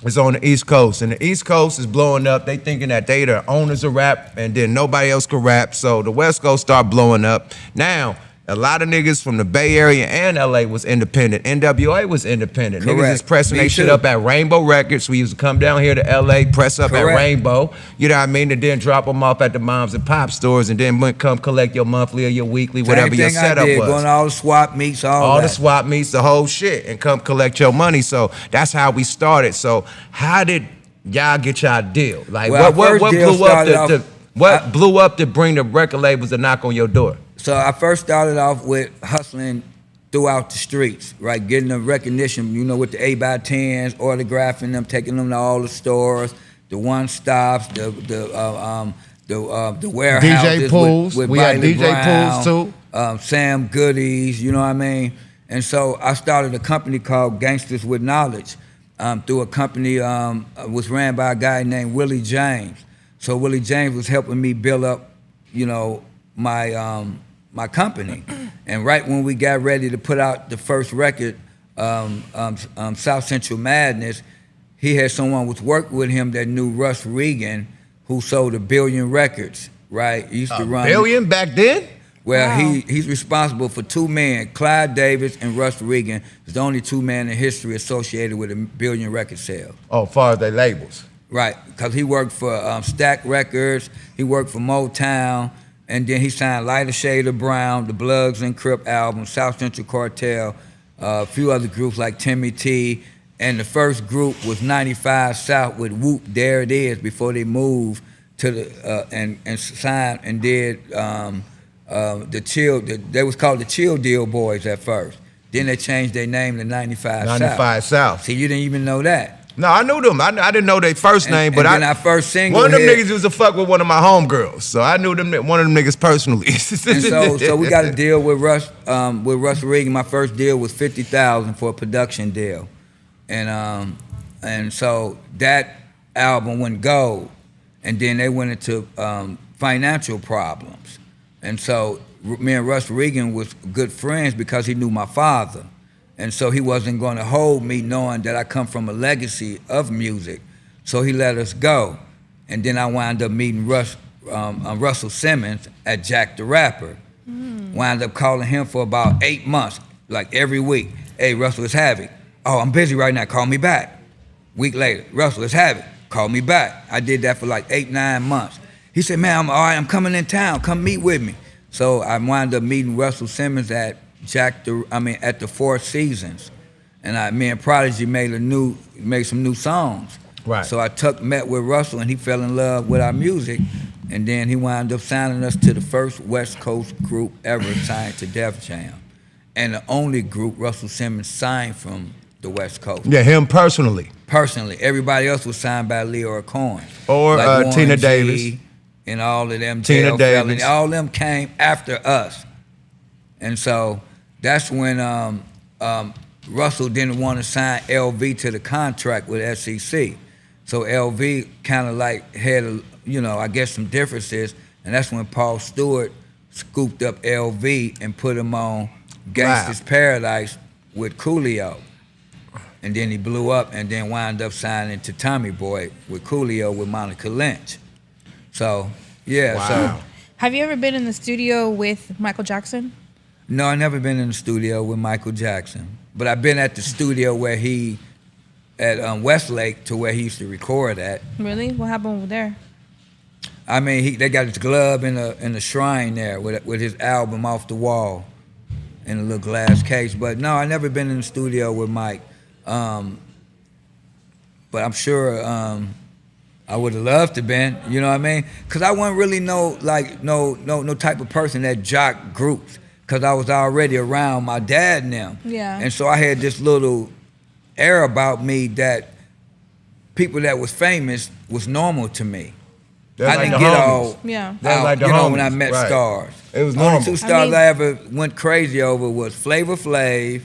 is on the East Coast, and the East Coast is blowing up. They thinking that they the owners of rap, and then nobody else can rap. So the West Coast start blowing up. Now, a lot of niggas from the Bay Area and LA was independent. NWA was independent. Niggas Correct. is pressing Me their shit too. up at Rainbow Records. We used to come down here to LA, press up at Correct. Rainbow. You know what I mean? And then drop them off at the moms and pop stores, and then come collect your monthly or your weekly, whatever Same your thing setup I did, was. going to all the swap meets, all All that. the swap meets, the whole shit, and come collect your money. So that's how we started. So how did y'all get y'all deal? Like Well, what our first deal blew up started off- what blew up to bring the record labels to knock on your door? So I first started off with hustling throughout the streets, right? Getting the recognition, with the 8x10s, autographing them, taking them to all the stores, the one stops, the warehouses pools. with We had Violet DJ Brown, pools, too. Sam Goodies, you know what I mean? And so I started a company called Gangsters with Knowledge through a company was ran by a guy named Willie James. So Willie James was helping me build up, my company. And right when we got ready to put out the first record, South Central Madness, he had someone was working with him that knew Russ Regan, who sold 1 billion records, right? He used to run Billion back then? Well, Wow. he's responsible for 2 men, Clyde Davis and Russ Regan. Is the only 2 men in history associated with 1 billion record sales. Oh, as far as they labels. Right, because he worked for Stack Records, he worked for Motown, and then he signed Lighter Shade of Brown, the Bloods and Crip album, South Central Cartel, a few other groups like Timmy T, and the first group was 95 South with Whoop, There It Is, before they moved to the and signed and did the Chill. They was called the Chill Deal Boys at first. Then they changed their name to 95 South. 95 South. See, you didn't even know that. No, I knew them. I didn't know their first name, but then our first single one of them hit- niggas used to fuck with one of my homegirls, so I knew them. One of them niggas personally. And so we got a deal with Russ Regan. My first deal was $50,000 for a production deal, and so that album went gold, and then they went into financial problems, and so me and Russ Regan was good friends because he knew my father. And so he wasn't going to hold me knowing that I come from a legacy of music. So he let us go. And then I wound up meeting Russell Simmons at Jack the Rapper. Wound up calling him for about 8 months, like every week. Hey, Russell, it's Havoc. Oh, I'm busy right now, call me back. Week later, Russell, it's Havoc, call me back. I did that for like 8, 9 months. He said, man, all right, I'm coming in town, come meet with me. So I wound up meeting Russell Simmons at at the Four Seasons, and me and Prodigy made some new songs. Right. So I met with Russell, and he fell in love with our music, and then he wound up signing us to the first West Coast group ever signed to Def Jam, and the only group Russell Simmons signed from the West Coast. Yeah, him personally. Personally, everybody else was signed by Leora Cohen Or Warren Tina G Davis. and all of them. Tina Jail Davis. Felony, all them came after us, and so. That's when Russell didn't want to sign LV to the contract with S.C.C. So LV kind of like had, I guess some differences, and that's when Paul Stewart scooped up LV and put him on Gangsta's Paradise with Coolio. And then he blew up and then wound up signing to Tommy Boy with Coolio with Monica Lynch. So, yeah. Wow. So, Have you ever been in the studio with Michael Jackson? no, I never been in the studio with Michael Jackson, but I've been at the studio where at Westlake, to where he used to record at. Really? What happened over there? I mean, they got his glove in the shrine there with his album Off the Wall in a little glass case. But no, I never been in the studio with Mike. But I'm sure I would have loved to been. You know what I mean? Because I wasn't really no type of person that jock groups. Because I was already around my dad and them. Yeah. And so I had this little air about me that people that was famous was normal to me. They're I like didn't the get homies. all Yeah. They're out, like the when I homies, met right. stars. It was Only normal. 2 stars mean- I ever went crazy over was Flavor Flav,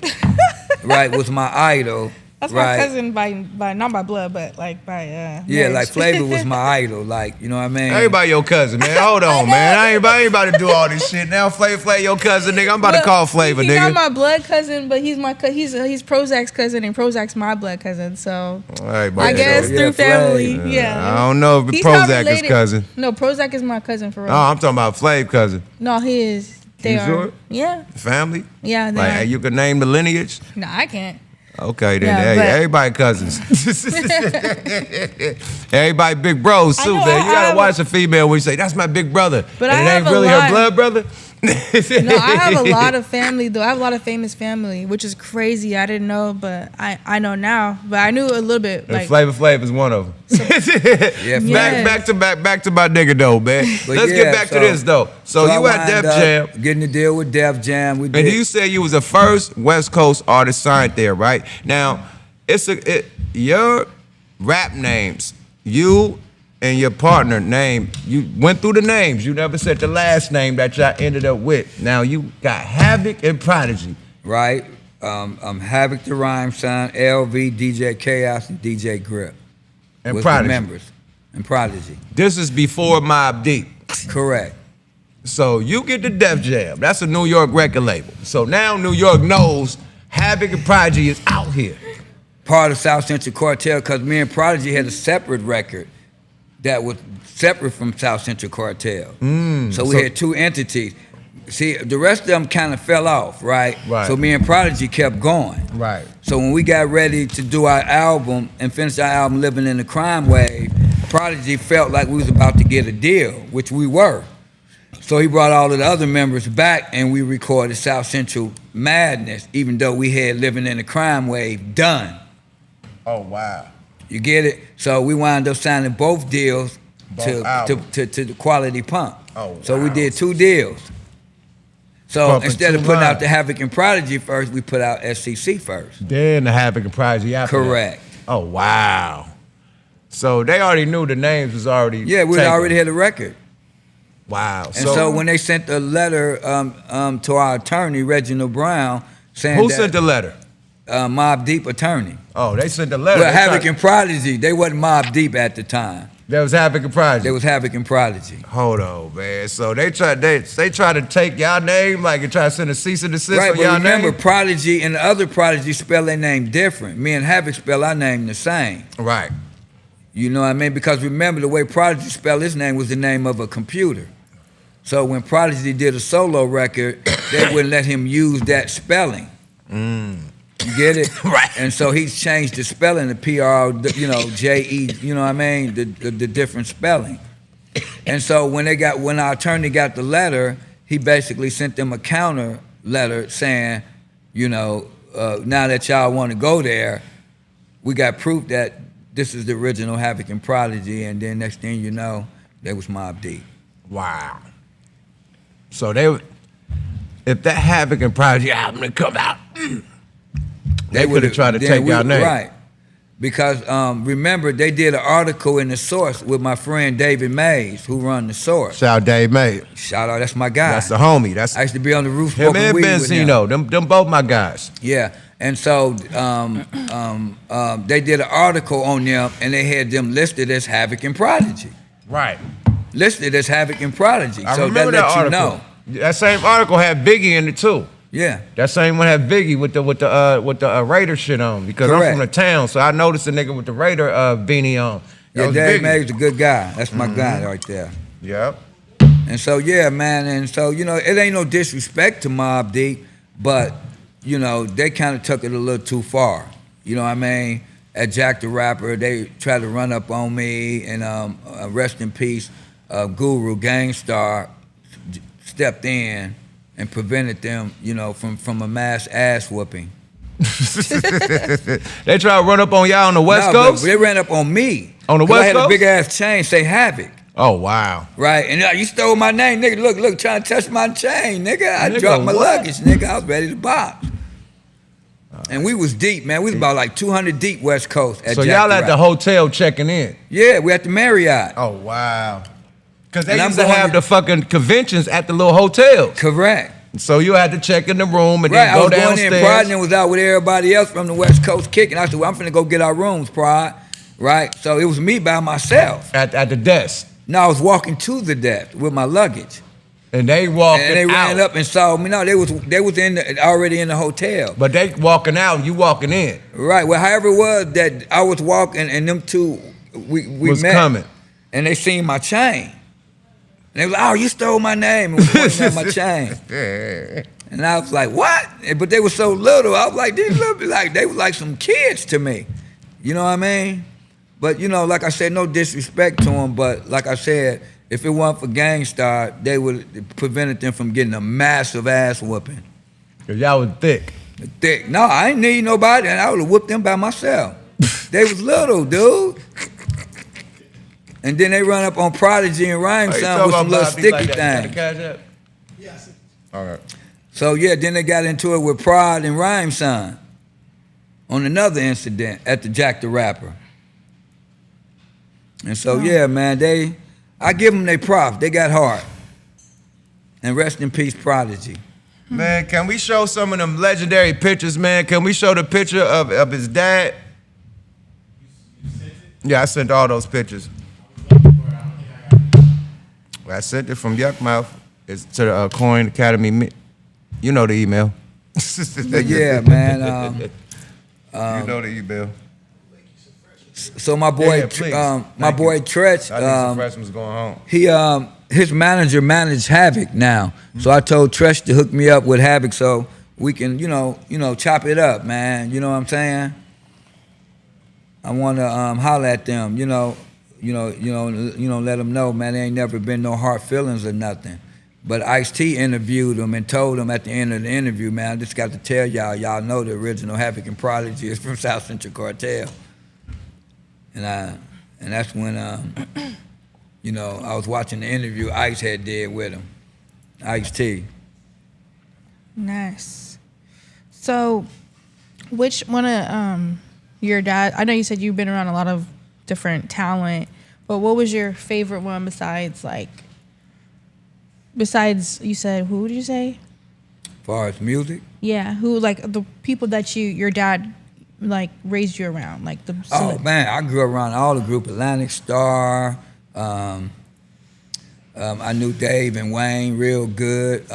right, was my idol. That's right? my cousin by not by blood, but like by Yeah, marriage. like Flavor was my idol, like, you know what I mean? Everybody your cousin, man. Hold on, man. I ain't about to do all this shit. Now Flavor your cousin, nigga. I'm about to call Flavor, He's nigga. not my blood cousin, but he's he's Prozac's cousin, and Prozac's my blood cousin. So All right, I guess yeah, through family, Flav. yeah. I don't know if He's not Prozac is related. cousin. No, Prozac is my cousin for real. Oh, I'm talking about Flav cousin. No, he is. They You are. sure? Yeah, Family? yeah. They Like, are. hey, you can name the lineage? No, I can't. Okay, then. Yeah, Hey, but- everybody cousins. Everybody big bros, I too, know, man. You I gotta have watch a female when you say, that's my big brother. But and I it ain't have a really her lot. blood brother? No, I have a lot of family though. I have a lot of famous family, which is crazy. I didn't know, but I know now. But I knew a little bit. And Like Flavor Flav is one of them. Yeah, Yes. Back to my nigga though, man. But Let's yeah, get back to so- this though. So I you at wound Def up Jam, getting a deal with Def Jam. We and did. you said you was the first West Coast artist signed there, right? Now, your rap names, you and your partner name, you went through the names. You never said the last name that y'all ended up with. Now you got Havoc and Prodigy. Right? Havoc the Rhyme Son, LV, DJ Chaos, and DJ Grip. And was Prodigy. the members. And Prodigy. This is before Mobb Deep. Correct. So you get the Def Jam. That's a New York record label. So now New York knows Havoc and Prodigy is out here. Part of South Central Cartel, because me and Prodigy had a separate record that was separate from South Central Cartel. So we had 2 entities. See, the rest of them kind of fell off, right? Right. So me and Prodigy kept going. Right. So when we got ready to do our album and finish our album, Living in the Crime Wave, Prodigy felt like we was about to get a deal, which we were. So he brought all of the other members back, and we recorded South Central Madness, even though we had Living in the Crime Wave done. Oh, wow. You get it? So we wound up signing both deals to the Quality Pump. Oh, wow. So we did 2 deals. So Pumping instead of 2 putting out lines. the Havoc and Prodigy first, we put out S.C.C. first. Then the Havoc and Prodigy after that. Correct. Oh, wow. So they already knew the names was already Yeah, we taken. already had a record. Wow. And so when they sent the letter to our attorney, Reginald Brown, saying who that, sent the letter? Mobb Deep attorney. Oh, they sent the letter. Well, They Havoc tried- and Prodigy, they wasn't Mobb Deep at the time. There was Havoc and Prodigy. They was Havoc and Prodigy. Hold on, man. So they tried to take y'all name, like, and try to send a cease and desist Right, on but y'all remember, name. Prodigy and the other Prodigy spell their name different. Me and Havoc spell our name the same. Right. You know what I mean? Because remember, the way Prodigy spelled his name was the name of a computer. So when Prodigy did a solo record, they wouldn't let him use that spelling. You get it? Right. And so he's changed the spelling to PR, J-E, you know what I mean? The different spelling. And so when our attorney got the letter, he basically sent them a counter letter saying, now that y'all want to go there, we got proof that this is the original Havoc and Prodigy, and then next thing you know, there was Mobb Deep. Wow. So if that Havoc and Prodigy album had come out, they would have tried to take y'all name. Right. Because remember, they did an article in The Source with my friend David Mays, who run The Source. Shout out Dave May. Shout out, that's my guy. That's the homie. That's I used to be on the roof him smoking and weed with him. Benzino. Them both my guys. Yeah, and so they did an article on them, and they had them listed as Havoc and Prodigy. Right. Listed as Havoc and Prodigy. I So remember that that lets article. you know. That same article had Biggie in it too. Yeah. That same one had Biggie with the Raider shit on, because I'm Correct. from the town, so I noticed the nigga with the Raider beanie on. That Yeah, was Dave Biggie. Mays is a good guy. That's my guy right there. Yep. And so, yeah, man, and so, it ain't no disrespect to Mobb Deep, but, they kind of took it a little too far. You know what I mean? At Jack the Rapper, they tried to run up on me, and rest in peace, Guru Gangstar stepped in and prevented them, from a mass ass whooping. They try to run up on y'all on the West No, Coast? but they ran up on me. On the 'Cause West I had Coast? a big ass chain, say Havoc. Oh, wow. Right, and you stole my name, nigga. Look, trying to touch my chain, nigga. I Nigga, dropped my what? luggage, nigga. I was ready to box. And we was deep, man. We was about like 200 deep West Coast at So Jack y'all the at the Rapper. hotel checking in? Yeah, we at the Marriott. Oh, wow. Because they And I'm used to going have to- the fucking conventions at the little hotels. Correct. So you had to check in the room and Right, then I go was going downstairs. in, Pride and was out with everybody else from the West Coast kicking. I said, well, I'm finna go get our rooms, Pride. Right? So it was me by myself. At the desk. No, I was walking to the desk with my luggage. And they walking And they out. ran up and saw me. No, they was already in the hotel. But they walking out and you walking in. Right. Well, however it was that I was walking and them two we Was met, coming. and they seen my chain. And they was like, "Oh, you stole my name," and was pointing at my chain. And I was like, "What?" But they were so little. I was like, "These little like they were like some kids to me." You know what I mean? But like I said, no disrespect to them. But like I said, if it weren't for Gangstar, they would have prevented them from getting a massive ass whooping. Cause y'all was thick. Thick. No, I ain't need nobody, and I would have whooped them by myself. They was little, dude. And then they run up on Prodigy and Rhyme Son with some little sticky thing. Yes. All right. So yeah, then they got into it with Prod and Rhyme Son on another incident at the Jack the Rapper. And so yeah, man, I give them their props. They got heart. And rest in peace, Prodigy. Man, can we show some of them legendary pictures, man? Can we show the picture of his dad? Yeah, I sent all those pictures. I sent it from YUKMOUTH. It's to the Coin Academy. You know the email. But yeah, man. You know the email. So my boy, Yeah, please. my Thank boy you. Tretch, I think some freshmen going home. his manager managed Havoc now. So I told Tretch to hook me up with Havoc so we can, chop it up, man. You know what I'm saying? I want to holler at them, let them know, man. There ain't never been no hard feelings or nothing. But Ice-T interviewed him and told him at the end of the interview, man, I just got to tell y'all know the original Havoc and Prodigy is from South Central Cartel. And that's when, you know, I was watching the interview Ice had did with him, Ice-T. Nice. So, which one of your dad? I know you said you've been around a lot of different talent, but what was your favorite one besides you said who did you say? As far as music? Yeah, who like the people that your dad like raised you around, like the. Oh man, I grew around all the group, Atlantic Star. I knew Dave and Wayne real good.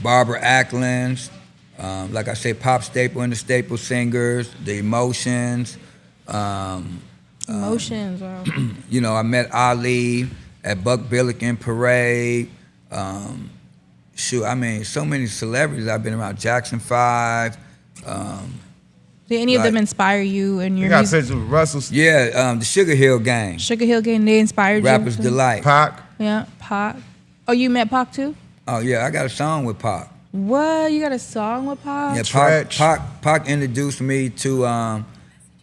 Barbara Acklands, like I said, Pop Staple and the Staple Singers, the Emotions. Emotions, wow. You know, I met Ali at Buck Billiken Parade. I mean, so many celebrities I've been around. Jackson 5. Did any of them inspire you in your You got music? pictures with Russell. Yeah, the Sugar Hill Gang. Sugar Hill Gang, they inspired Rapper's you? Delight. Pac. Yeah, Pac. Oh, you met Pac too? Oh yeah, I got a song with Pac. What? You got a song with Pac? Yeah, Stretch. Pac introduced me to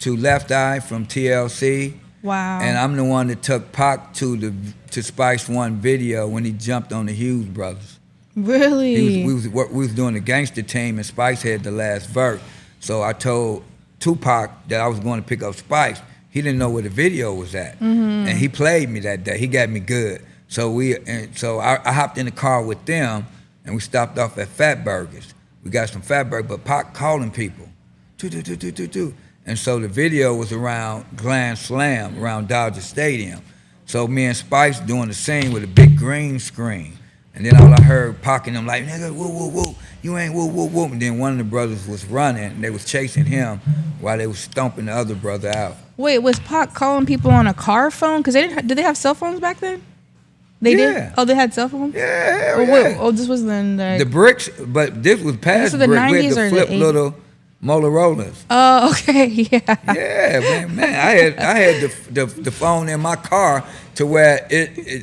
Left Eye from TLC. Wow. And I'm the one that took Pac to Spice One video when he jumped on the Hughes brothers. Really? We was doing the gangster team, and Spice had the last verse. So I told Tupac that I was going to pick up Spice. He didn't know where the video was at, and he played me that day. He got me good. So I hopped in the car with them, and we stopped off at Fat Burgers. We got some Fat Burgers, but Pac calling people, do. And so the video was around Grand Slam, around Dodger Stadium. So me and Spice doing the scene with a big green screen. And then all I heard Pac and them like, nigga, woo, woo, woo, you ain't woo, woo, woo. And then one of the brothers was running, and they was chasing him while they was stomping the other brother out. Wait, was Pac calling people on a car phone? Because did they have cell phones back then? They did? Oh, they had cell phones? Yeah, hell Wait, yeah. oh, this was then The bricks, but this was past This was the brick. We 90s had the or the flip 80s? little Motorola's. Oh, okay, yeah. Yeah, man, I had the phone in my car to where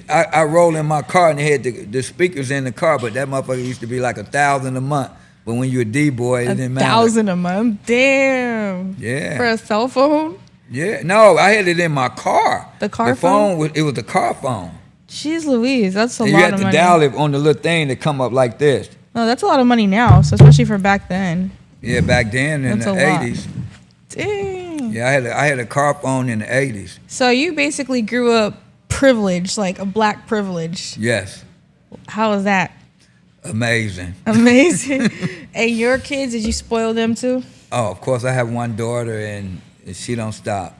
I roll in my car and they had the speakers in the car, but that motherfucker used to be like $1,000 a month. But when you're a D-boy, it didn't matter. $1,000 a month? Damn. Yeah. For a cell phone? Yeah, no, I had it in my car. The car the phone? It was the car phone. Jeez Louise, that's a And lot you of had to money. dial it on the little thing that come up like this. No, that's a lot of money now, so especially for back then. Yeah, back then in That's the a lot. 80s. Dang. Yeah, I had a car phone in the 80s. So you basically grew up privileged, like a black privilege. Yes. How was that? Amazing. Amazing. And your kids, did you spoil them too? Oh, of course, I have one daughter, and she don't stop.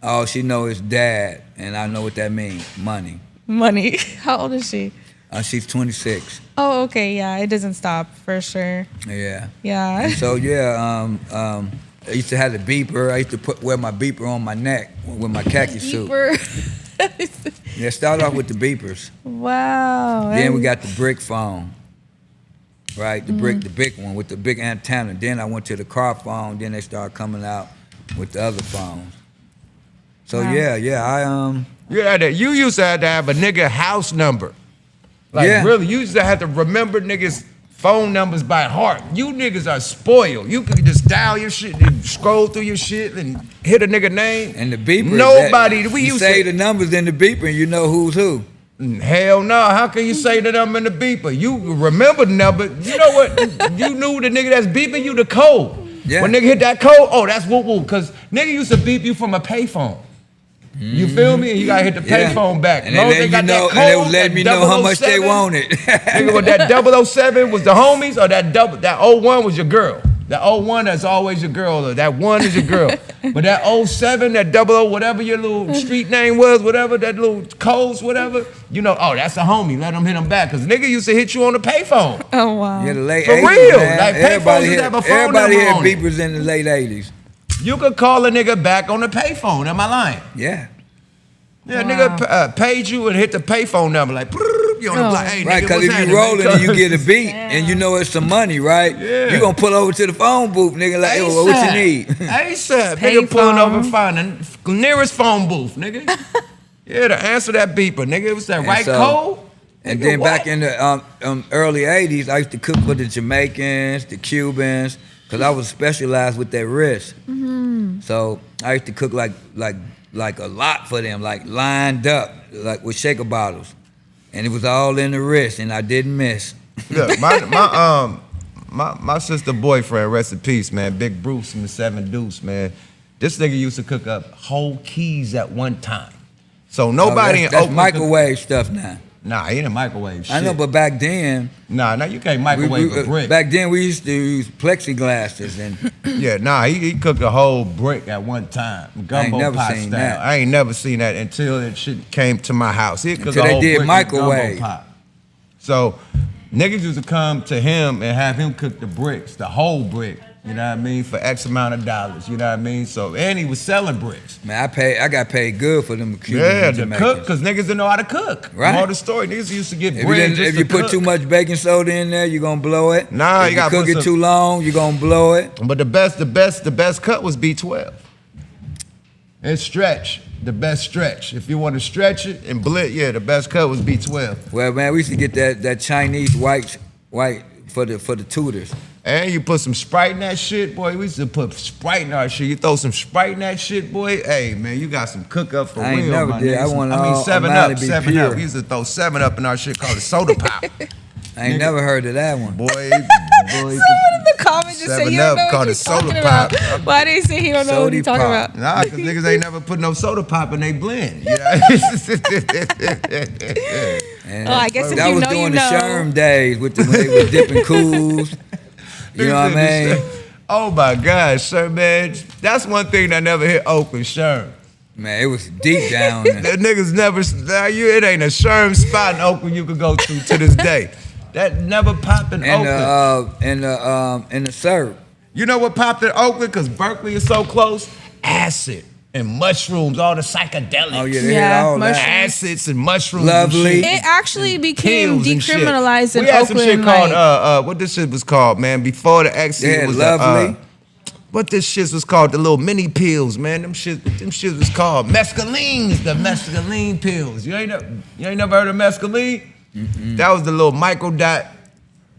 All she know is dad, and I know what that means, money. Money. How old is she? She's 26. Oh, okay, yeah, it doesn't stop for sure. Yeah. Yeah. So yeah, I used to have the beeper. I used to wear my beeper on my neck with my khaki suit. Beeper. Yeah, start off with the beepers. Wow. Then we got the brick phone, right? The brick, the big one with the big antenna. Then I went to the car phone. Then they started coming out with the other phones. So Wow. You used to have to have a nigga house number. Like really, you used to have to remember niggas' phone numbers by heart. You niggas are spoiled. You could just dial your shit and scroll through your shit and hit a nigga name. And the beeper. Nobody. We you used say to the numbers in the beeper and you know who's who. Hell no. How can you say the number in the beeper? You remember the number. You know what? You knew the nigga that's beeping you the code. Yeah. When nigga hit that code, oh, that's woo woo. Because nigga used to beep you from a payphone. You feel me? And you gotta hit the payphone back. And they let you know, and they was letting me know how much they 007, wanted. Nigga, what that 007 was the homies, or that 01 was your girl? That 01 that's always your girl, or that 1 is your girl. But that 07, that 00, whatever your little street name was, whatever, that little codes, whatever, you know, oh, that's a homie. Let him hit him back. Because nigga used to hit you on the payphone. Oh, wow. Yeah, the late For 80s, real. man. Like, payphones used to have a phone Everybody number had on it. beepers in the late 80s. You could call a nigga back on the payphone. Am I lying? Yeah. Yeah, Wow. nigga paid you and hit the payphone number like, you on the block. Hey, Right, nigga, because what's if happening, you rolling man? and you get a beat and you know it's some money, right? Yeah. You gonna pull over to the phone booth, nigga, like, hey, what you need? ASAP. Pay Nigga pulling phone. over and find the nearest phone booth, nigga. Yeah, to answer that beeper, nigga. It was that And right so- code. And Nigga, then what? back in the early 80s, I used to cook for the Jamaicans, the Cubans, because I was specialized with their wrist. So I used to cook like a lot for them, like lined up, like with shaker bottles. And it was all in the wrist, and I didn't miss. Look, my sister boyfriend, rest in peace, man. Big Bruce from the 7 Deuce, man. This nigga used to cook up whole keys at one time. So nobody in that's Oakland microwave stuff now. Nah, he didn't microwave shit. I know, but back then, Nah, you can't microwave a brick. back then we used to use plexiglasses and Yeah, nah, he cooked a whole brick at one time. Gumbo never pot seen style. that. I ain't never seen that until that shit came to my house. He cooked Until a they whole did brick microwave. in gumbo pot. So niggas used to come to him and have him cook the bricks, the whole brick. You know what I mean? For X amount of dollars. You know what I mean? So, and he was selling bricks. man, I got paid good for them Cubans Yeah, and to Jamaicans. cook, because niggas didn't know how to cook. Right. All the story, niggas used to get If bread just if you to put cook. too much baking soda in there, you're gonna blow it. Nah, if you gotta cook put it some- too long, you're gonna blow it. But the best cut was B12. It's stretch, the best stretch. If you want to stretch it and blit, yeah, the best cut was B12. Well, man, we used to get that Chinese white for the tutors. And you put some Sprite in that shit, boy. We used to put Sprite in our shit. You throw some Sprite in that shit, boy. Hey, man, you got some cook up for I ain't real, never my did. I niggas. want I mean, all 7 mine Up, to be 7 pure. Up. We used to throw 7 Up in our shit called a soda pop. I ain't never heard of that one. Boy, Someone in the comments just said 7 you don't Up know called what a you're soda talking pop. about. Why they say he don't know what he's Sody talking pop. about? nah, because niggas ain't never put no soda pop in they blend. You know? And Oh, I guess if that you was know, you during know. the Sherm days when they was dipping cools. You know what I mean? Oh my gosh, sir, man. That's one thing that never hit Oakland, Sherm. Man, it was deep down there. That niggas never, it ain't a Sherm spot in Oakland you could go to this day. That never popped in Oakland. In the syrup. You know what popped in Oakland? Because Berkeley is so close? Acid and mushrooms, all the psychedelics. Oh yeah, they Yeah, had all mushrooms. that. Acids and mushrooms. Lovely. And shit. It actually became Pills and shit. decriminalized in We had some Oakland. shit called, like, what this shit was called, man? Before the ecstasy, They it had was Lovely. what this shit was called? The little mini pills, man. Them shit was called mescalines, the mescaline pills. You ain't never heard of mescaline? That was the little micro dot.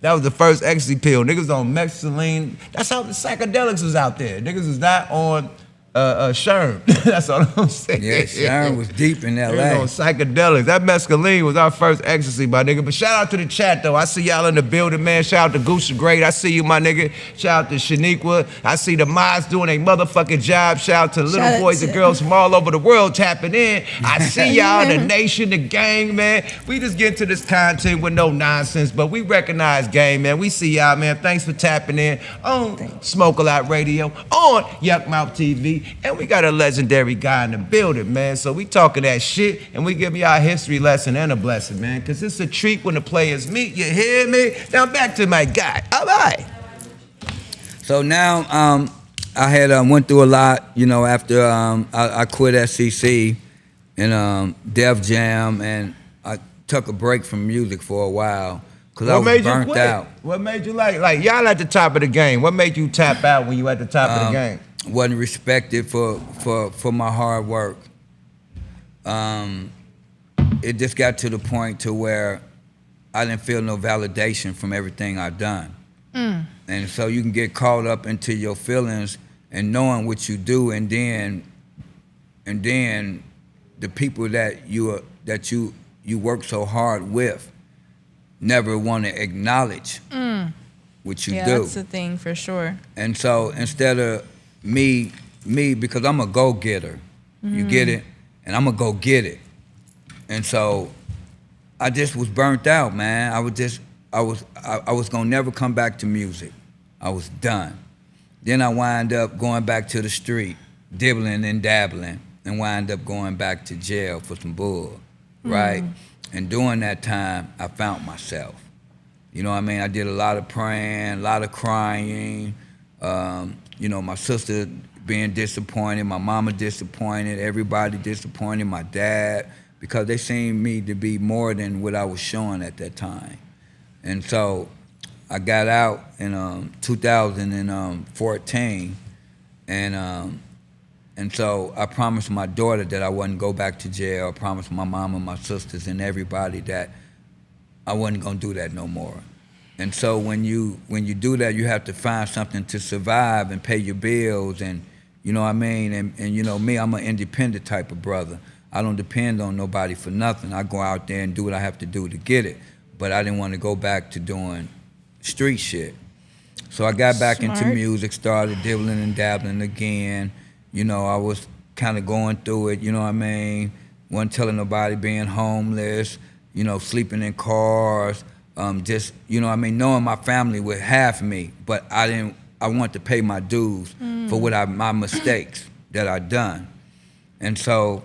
That was the first ecstasy pill. Niggas on mescaline. That's how the psychedelics was out there. Niggas was not on Sherm. That's all I'm saying. Yeah, Sherm was deep in Niggas L.A. on psychedelics. That mescaline was our first ecstasy, my nigga. But shout out to the chat, though. I see y'all in the building, man. Shout out to Goose Great. I see you, my nigga. Shout out to Shaniqua. I see the mods doing a motherfucking job. Shout out to little Shout out boys and to- girls from all over the world tapping in. I see y'all, the nation, the gang, man. We just get to this content with no nonsense, but we recognize game, man. We see y'all, man. Thanks for tapping in on Smoke A Lot Radio, on YUKMOUTH TV, and we got a legendary guy in the building, man. So we talking that shit, and we give you our history lesson and a blessing, man, because it's a treat when the players meet. You hear me? Now back to my guy. All right. So now I had went through a lot, you know, after I quit S.C.C. and Def Jam, and I took a break from music for a while because I was burnt out. What made you like y'all at the top of the game? What made you tap out when you at the top of the game? Wasn't respected for my hard work. It just got to the point to where I didn't feel no validation from everything I've done. And so you can get caught up into your feelings and knowing what you do, and then the people that you work so hard with never want to acknowledge what you yeah, do. that's the thing for sure. And so instead of me, because I'm a go-getter, you get it? And I'm a go-get it. And so I just was burnt out, man. I was gonna never come back to music. I was done. Then I wind up going back to the street, dibbling and dabbling, and wind up going back to jail for some bull, right? And during that time, I found myself. You know what I mean? I did a lot of praying, a lot of crying. You know, my sister being disappointed, my mama disappointed, everybody disappointed, my dad, because they seen me to be more than what I was showing at that time. And so I got out in 2014, and And so I promised my daughter that I wouldn't go back to jail. I promised my mom and my sisters and everybody that I wasn't gonna do that no more. And so when you do that, you have to find something to survive and pay your bills, and you know what I mean? And you know me, I'm an independent type of brother. I don't depend on nobody for nothing. I go out there and do what I have to do to get it. But I didn't want to go back to doing street shit. So I got back into music, started dibbling and dabbling again. You know, I was kind of going through it, you know what I mean? Wasn't telling nobody, being homeless, you know, sleeping in cars, just, you know what I mean, knowing my family would have me, but I wanted to pay my dues for my mistakes that I done. And so,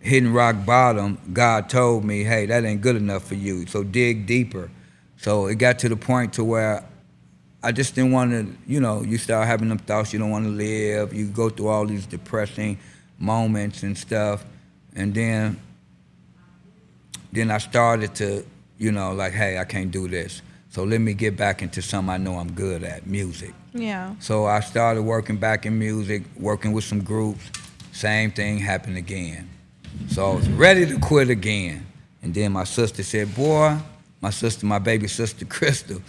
hitting rock bottom, God told me, hey, that ain't good enough for you, so dig deeper. So it got to the point to where I just didn't want to, you know, you start having them thoughts you don't want to live, you go through all these depressing moments and stuff, and then I started to, you know, like, hey, I can't do this, so let me get back into something I know I'm good at, music. Yeah. So I started working back in music, working with some groups, same thing happened again. So I was ready to quit again. And then my sister said, boy, my baby sister, Crystal,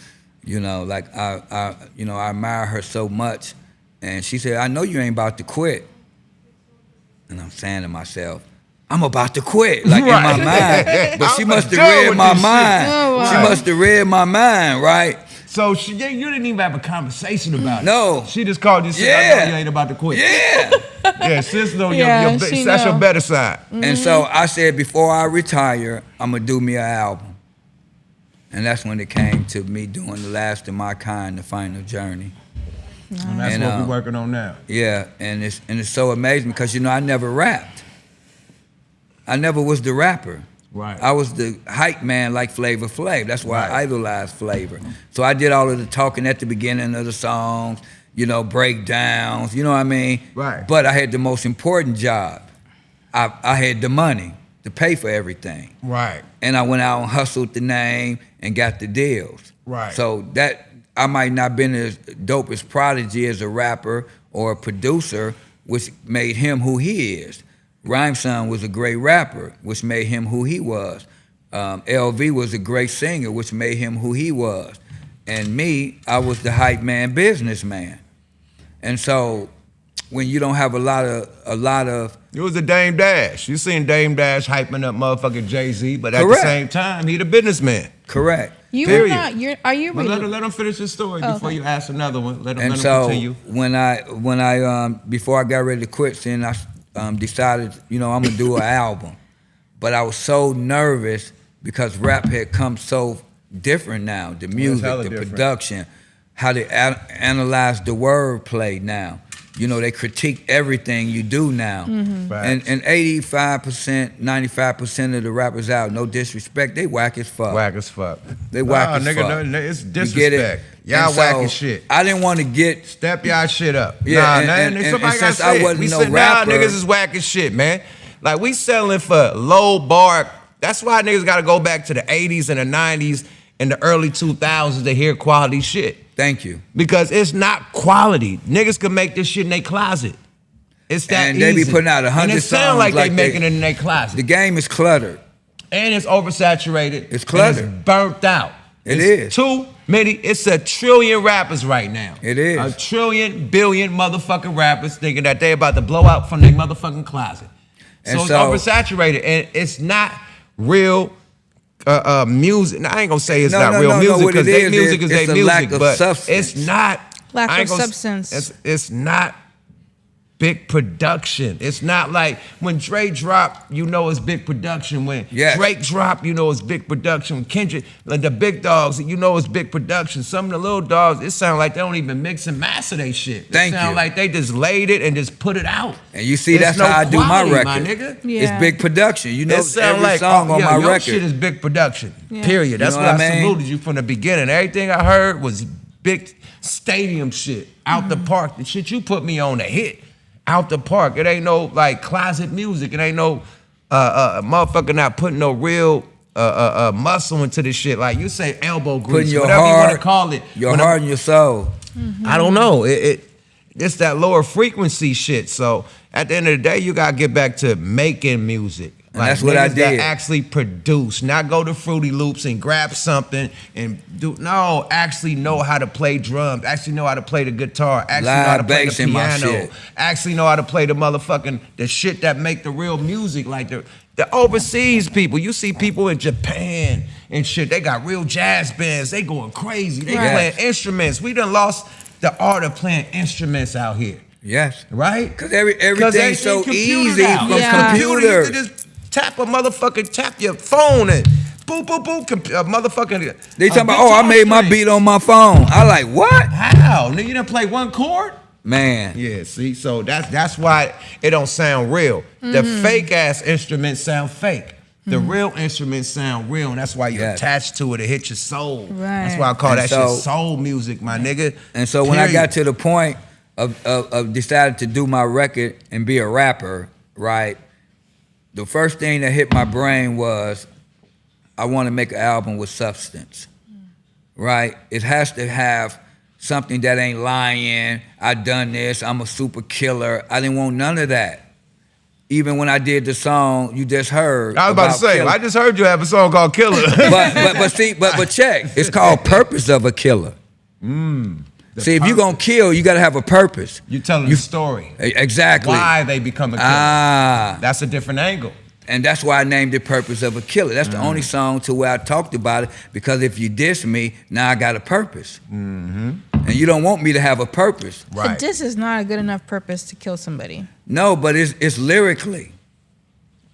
you know, like I admire her so much. And she said, I know you ain't about to quit. And I'm saying to myself, I'm about to quit, like in my mind. But she must have read my mind. Oh, wow. She must have read my mind, right? So you didn't even have a conversation about it. No. She just called you and said, I know you ain't about to quit. Yeah. Yeah, sister, Yeah, that's your better side. And so I said, before I retire, I'm going to do me an album. And that's when it came to me doing The Last of My Kind, The Final Journey. And that's what we're working on now. Yeah, and it's so amazing because, you know, I never rapped. I never was the rapper. Right. I was the hype man like Flavor Flav. That's why I idolized Flavor. So I did all of the talking at the beginning of the songs, you know, breakdowns, you know what I mean? Right. But I had the most important job. I had the money to pay for everything. Right. And I went out and hustled the name and got the deals. Right. So that I might not been as dope as Prodigy as a rapper or a producer, which made him who he is. Rhymeson was a great rapper, which made him who he was. LV was a great singer, which made him who he was. And me, I was the hype man, businessman. And so when you don't have a lot of it was a Dame Dash. You seen Dame Dash hyping up motherfucking Jay-Z, but at Correct. the same time, he the businessman. Correct. You Period. were not. Are you? But let him finish his story before you ask another one. Let him And so continue. when I before I got ready to quit, then I decided, you know, I'm gonna do an album. But I was so nervous because rap had come so different now. The music, the different. production, how they analyze the wordplay now. You know, they critique everything you do now. Facts. And 85%, 95% of the rappers out, no disrespect, they whack as fuck. Whack as fuck. They whack as nigga, fuck. no, it's You get disrespect. it? Y'all And whack so as shit. I didn't want to get Step y'all shit up. Yeah, nah, and- man. and Somebody got since I said, wasn't we no said, rapper- nah, niggas is whack as shit, man. Like, we selling for low bar. That's why niggas got to go back to the 80s and the 90s and the early 2000s to hear quality shit. Thank you. Because it's not quality. Niggas can make this shit in their closet. It's that And easy. they be putting out 100 And it sound songs like they like making it in their closet. The game is cluttered. And it's oversaturated. It's and cluttered. it's burnt out. It It's is. too many. It's a trillion rappers right now. It is. A trillion, billion motherfucking rappers thinking that they about to blow out from their motherfucking closet. So And it's so- oversaturated. And it's not real music. Now, I ain't gonna say it's No, not no, real no, no. music What because it their is, music is it's their a music. lack of but substance. it's not. Lack I ain't of gonna- substance. It's not big production. It's not like when Dre drop, you know it's big production. When Yes. Drake drop, you know it's big production. When Kendrick, like the big dogs, you know it's big production. Some of the little dogs, it sound like they don't even mix and master they shit. Thank it sound you. like they just laid it and just put it out. And you see, It's that's no how I do my quality, record. my nigga. Yeah. It's big production. You know, It sound every like song on my your record. shit is big production. Yeah. Period. That's know why what I I mean? saluted you from the beginning. Everything I heard was big stadium shit out the park. The shit you put me on a hit out the park. It ain't no like closet music. It ain't no motherfucker not putting no real muscle into this shit. Like you say, elbow grease, Putting your whatever you want to heart, call it. your When heart and your soul. I don't know. It's that lower frequency shit. So at the end of the day, you gotta get back to making music. And that's what I niggas that did. actually produce, not go to Fruity Loops and grab something and do. No, actually know how to play drums. Actually know how to play the guitar. Actually know how to play the bass in my piano. shit. Actually know how to play the motherfucking the shit that make the real music. Like the overseas people, you see people in Japan and shit. They got real jazz bands. They going crazy. They Right. playing instruments. We done lost the art of playing instruments out here. Yes. Right? Because everything's so easy from Yeah. Computer, you computers. can just tap your phone and boop, boop, boop, motherfucking. They talking about, oh, I made my beat on my phone. I like, what? How? Nigga, you didn't play one chord? Man. Yeah, see, so that's why it don't sound real. The fake ass instruments sound fake. The real instruments sound real, and that's why you're attached to it. It hits your soul. That's Right. why I call And that so- shit soul music, my nigga. And so when I got Period. to the point of decided to do my record and be a rapper, right, the first thing that hit my brain was I want to make an album with substance, right? It has to have something that ain't lying. I done this. I'm a super killer. I didn't want none of that. Even when I did the song you just heard. I was about to say, Killer. I just heard you have a song called Killer. but check. It's called Purpose of a Killer. See, if you're gonna kill, you gotta have a purpose. You telling the story. Exactly. Why they become a killer. That's a different angle. And that's why I named it Purpose of a Killer. That's the only song to where I talked about it, because if you diss me, now I got a purpose. And you don't want me to have a purpose. Right. But this is not a good enough purpose to kill somebody. No, but it's lyrically.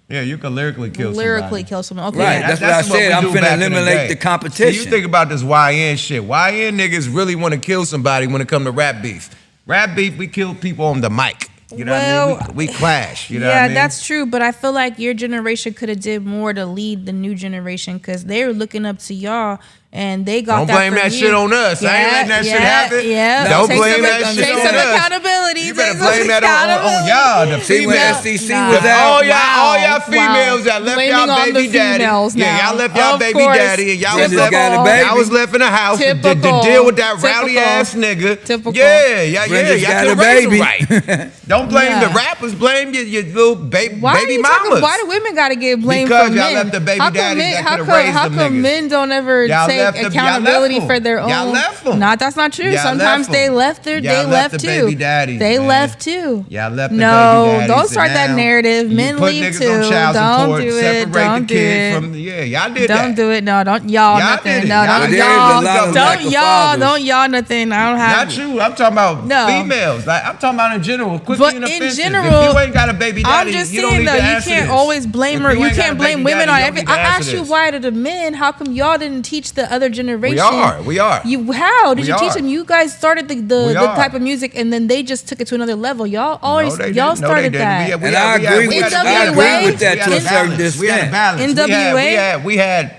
Yeah, you can lyrically kill Lyrically somebody. kill someone. Okay. Right, that's what I said. we I'm do finna back in the eliminate day. the competition. See, you think about this YN shit. YN niggas really want to kill somebody when it come to rap beef. Rap beef, we kill people on the mic. You know what I mean? We clash. You know what I mean? That's true. But I feel like your generation could have did more to lead the new generation, because they were looking up to y'all. And they got Don't that blame from that you. shit on us. I ain't letting that shit happen. Yeah. Don't Take blame some, that shit take on some us. accountability. You better Take some blame that on y'all, the See, when females. S.C.C. Nah. was out, All y'all females that left Blaming y'all on baby the daddy. females Yeah, now. y'all left y'all Of baby course. daddy, and y'all was Typical. left. Got a baby. Y'all was left in the house to Typical. deal with that rowdy Typical. ass nigga. Typical. Yeah, Brenda's y'all got a couldn't raise baby. them right. Don't blame Yeah. the rappers. Blame your little baby Why baby are you mamas. talking? Why do women got to get blamed Because for y'all men? left the baby How come daddies men- that how coulda come- raised How them come niggas. men don't ever Y'all take left them- y'all accountability left for them. their own? Y'all left them. Nah, that's not true. Y'all Sometimes left they them. left their. Y'all They left left the too. baby daddies, They man. left too. Y'all left the No, baby daddies. don't start that Now, narrative. you Men put leave niggas too. on child Don't support, do it. separate Don't the do kid it. from y'all did that. Don't do it. No, don't y'all Y'all nothing. did it. No, Y'all don't did it. y'all. There's a lot of Don't lack of y'all. fathers. Don't y'all nothing. I don't have. Not you. I'm talking about No. females. Like I'm talking about in general. Quit But being in offensive. general, if you ain't got a baby daddy, I'm just you don't saying need though, to you answer can't this. always blame If her. you You ain't got can't a blame baby women daddy, on you don't every. need to I answer asked you this. why to the men. How come y'all didn't teach the other generation? We are. You how did We you teach are. them? You guys started We the are. type of music, and then they just took it to another level. Y'all always No, they y'all didn't. No, started they that. didn't. And I agree with that to a certain We had a extent. balance. NWA?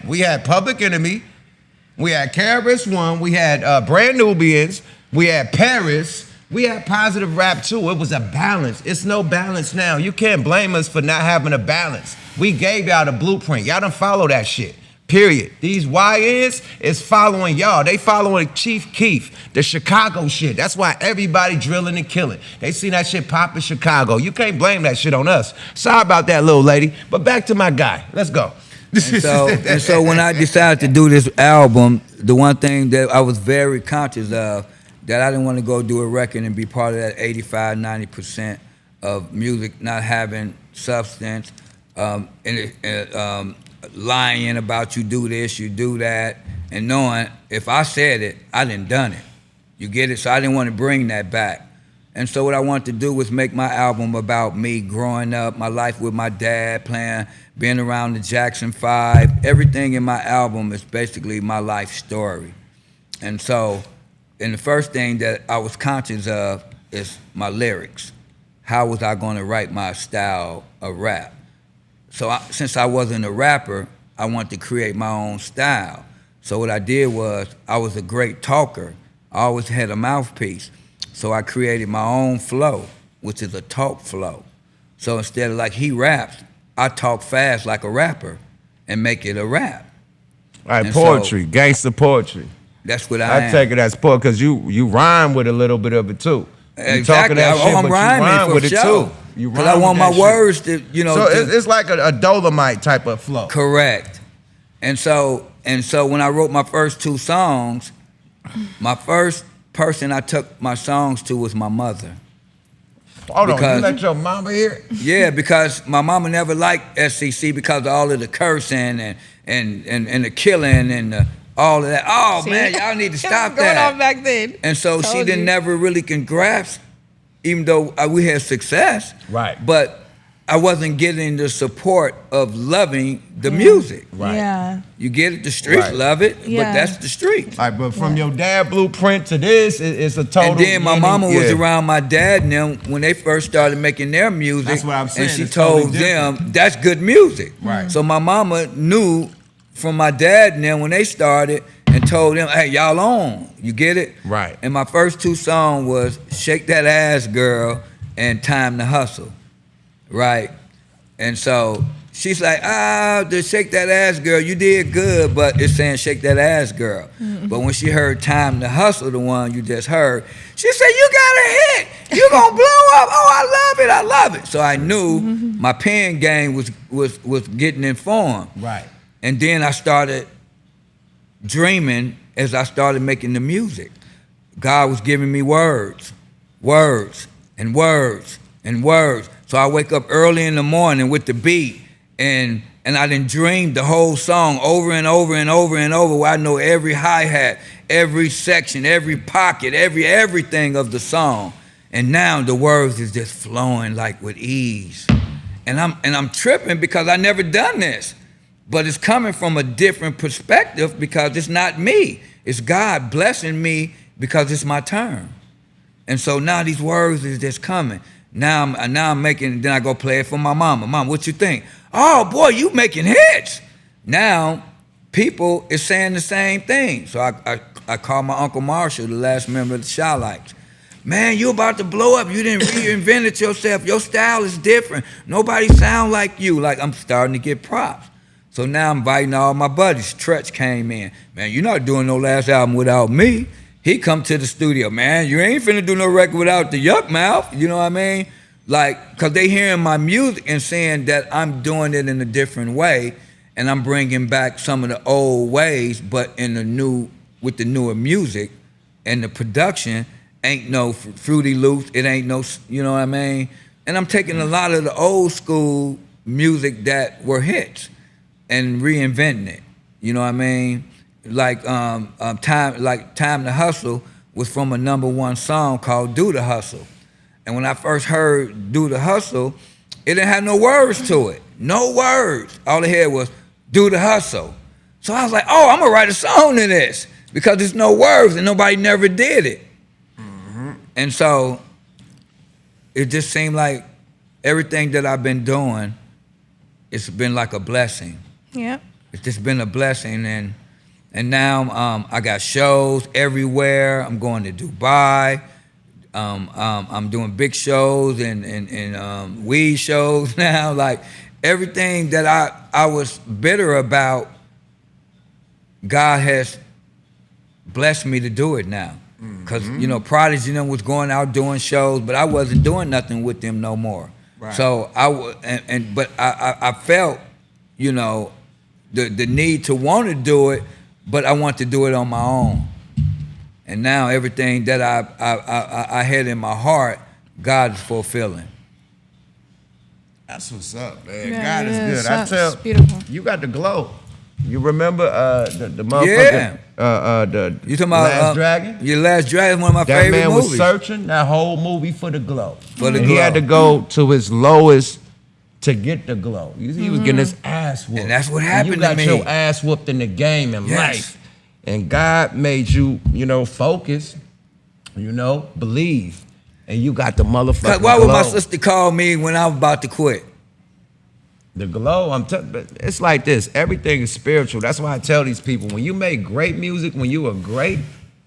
We had Public Enemy. We had Karis One. We had Brand Nubians. We had Paris. We had positive rap too. It was a balance. It's no balance now. You can't blame us for not having a balance. We gave y'all the blueprint. Y'all don't follow that shit. Period. These YNs is following y'all. They following Chief Keef, the Chicago shit. That's why everybody drilling and killing. They seen that shit pop in Chicago. You can't blame that shit on us. Sorry about that, little lady. But back to my guy. Let's go. And so when I decided to do this album, the one thing that I was very conscious of, that I didn't want to go do a record and be part of that 85, 90% of music not having substance, lying about you do this, you do that, and knowing if I said it, I done done it. You get it? So I didn't want to bring that back. And so what I wanted to do was make my album about me growing up, my life with my dad, being around the Jackson 5. Everything in my album is basically my life story. And so, and the first thing that I was conscious of is my lyrics. How was I going to write my style of rap? So since I wasn't a rapper, I wanted to create my own style. So what I did was, I was a great talker. I always had a mouthpiece. So I created my own flow, which is a talk flow. So instead of like he raps, I talk fast like a rapper and make it a rap. All right, And poetry, gangster poetry. That's what I am. I take it as poetry because you rhyme with a little bit of it too. Exactly. that shit, I'm but you rhyming rhyme for with it sure. too. You Because rhyme I want with my that shit. words to, you know. So to, it's like a Dolomite type of flow. correct. And so when I wrote my first 2 songs, my first person I took my songs to was my mother. Hold on, you Because- let your mama hear it? Yeah, because my mama never liked S.C.C. because of all of the cursing and the killing and all of that. Oh See? man, y'all need to It was stop going that. on back then. And so she Told didn't you. never really can grasp, even though we had success. Right. But I wasn't getting the support of loving the music. Right. Yeah. You get it, the streets Right. love it, Yeah. but that's the streets. Like, but from your dad blueprint to this, it's a total. And then my meaning- mama was yeah. around my dad and them when they first started making their music. That's what I'm saying, And she it's totally told different. them that's good music. Right. So my mama knew from my dad and them when they started and told them, hey, y'all on. You get it? Right. And my first 2 songs was Shake That Ass Girl and Time to Hustle. Right? And so she's like, the Shake That Ass Girl, you did good, but it's saying Shake That Ass Girl. But when she heard Time to Hustle, the one you just heard, she said, you got a hit. You gonna blow up. Oh, I love it. So I knew my pen game was getting informed. Right. And then I started dreaming as I started making the music. God was giving me words, and words, and words. So I wake up early in the morning with the beat, and I done dreamed the whole song over and over and over and over, where I know every hi-hat, every section, every pocket, everything of the song. And now the words is just flowing like with ease. And I'm tripping because I never done this. But it's coming from a different perspective because it's not me. It's God blessing me because it's my turn. And so now these words is just coming. Now I'm making, then I go play it for my mama. Mom, what you think? Oh boy, you making hits. Now people is saying the same thing. So I call my Uncle Marshall, the last member of the Shy-Lights. Man, you about to blow up. You didn't reinvent it yourself. Your style is different. Nobody sound like you. Like, I'm starting to get props. So now I'm inviting all my buddies. Tretch came in. Man, you're not doing no last album without me. He come to the studio. Man, you ain't finna do no record without the YUKMOUTH. You know what I mean? Like, because they hearing my music and saying that I'm doing it in a different way, and I'm bringing back some of the old ways, but in the new, with the newer music and the production. Ain't no Fruity Loops, it ain't no, you know what I mean? And I'm taking a lot of the old school music that were hits and reinventing it, you know what I mean? Like Time to Hustle was from a #1 song called Do the Hustle. And when I first heard Do the Hustle, it didn't have no words to it, no words. All it had was Do the Hustle. So I was like, oh, I'm gonna write a song to this because there's no words and nobody never did it. And so it just seemed like everything that I've been doing, it's been like a blessing. Yeah. It's just been a blessing. And now I got shows everywhere. I'm going to Dubai. I'm doing big shows and weed shows now. Like everything that I was bitter about, God has blessed me to do it now. Because, you know, Prodigy and them was going out doing shows, but I wasn't doing nothing with them no more. Right. So but I felt, you know, the need to want to do it, but I want to do it on my own. And now everything that I had in my heart, God is fulfilling. That's what's up, man. Yeah, God is it good. is. I It's tell beautiful. you got the glow. You remember the motherfucker? The You talking about Last Dragon? Your Last Dragon, one of my That favorite man movies. was searching that whole movie for the glow. For the And glow. He had to go to his lowest to get the glow. He was getting his ass whooped. And that's what And happened you got to me. your ass whooped in the game in Yes. life. And God made you, you know, focus, you know, believe. And you got the motherfucking Why would my glow. sister call me when I was about to quit? The glow, it's like this. Everything is spiritual. That's why I tell these people, when you make great music, when you are great,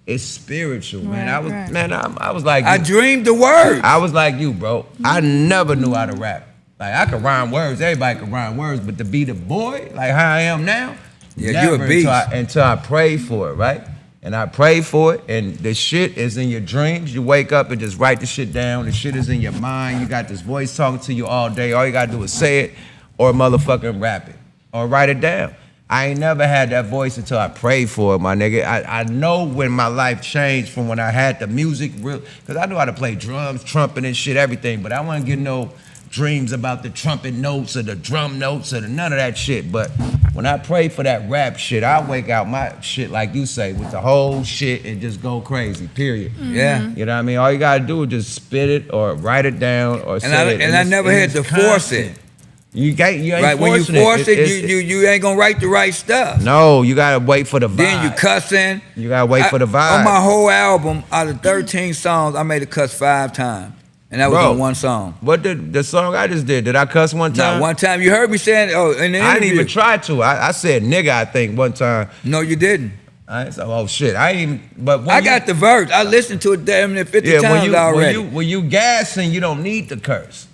it's spiritual, man. I was like, I you. dreamed the words. I was like you, bro. I never knew how to rap. Like I could rhyme words. Everybody could rhyme words, but to be the boy, like how I am now, Yeah, never you a beast. until I prayed for it, right? And I pray for it, and the shit is in your dreams. You wake up and just write the shit down. The shit is in your mind. You got this voice talking to you all day. All you gotta do is say it or motherfucking rap it or write it down. I ain't never had that voice until I prayed for it, my nigga. I know when my life changed from when I had the music real, because I knew how to play drums, trumpet and shit, everything, but I wasn't getting no dreams about the trumpet notes or the drum notes or none of that shit. But when I pray for that rap shit, I wake out my shit, like you say, with the whole shit and just go crazy, period. Yeah. You know what I mean? All you gotta do is just spit it or write it down or say it. And I never had to force it. You ain't right, when you forcing force it, you ain't gonna write the right stuff. No, you gotta wait for the vibe. Then you cussing. You gotta wait for the vibe. On my whole album, out of 13 songs, I made a cuss 5 times. And that was on one song. What did the song I just did I cuss one time? No, one time. You heard me saying, in the interview. I didn't even try to. I said nigga, I think, one time. No, you didn't. Oh shit, I ain't even, but when I got the verse. I listened to it damn near 50 times already. When you gassing, you don't need to curse.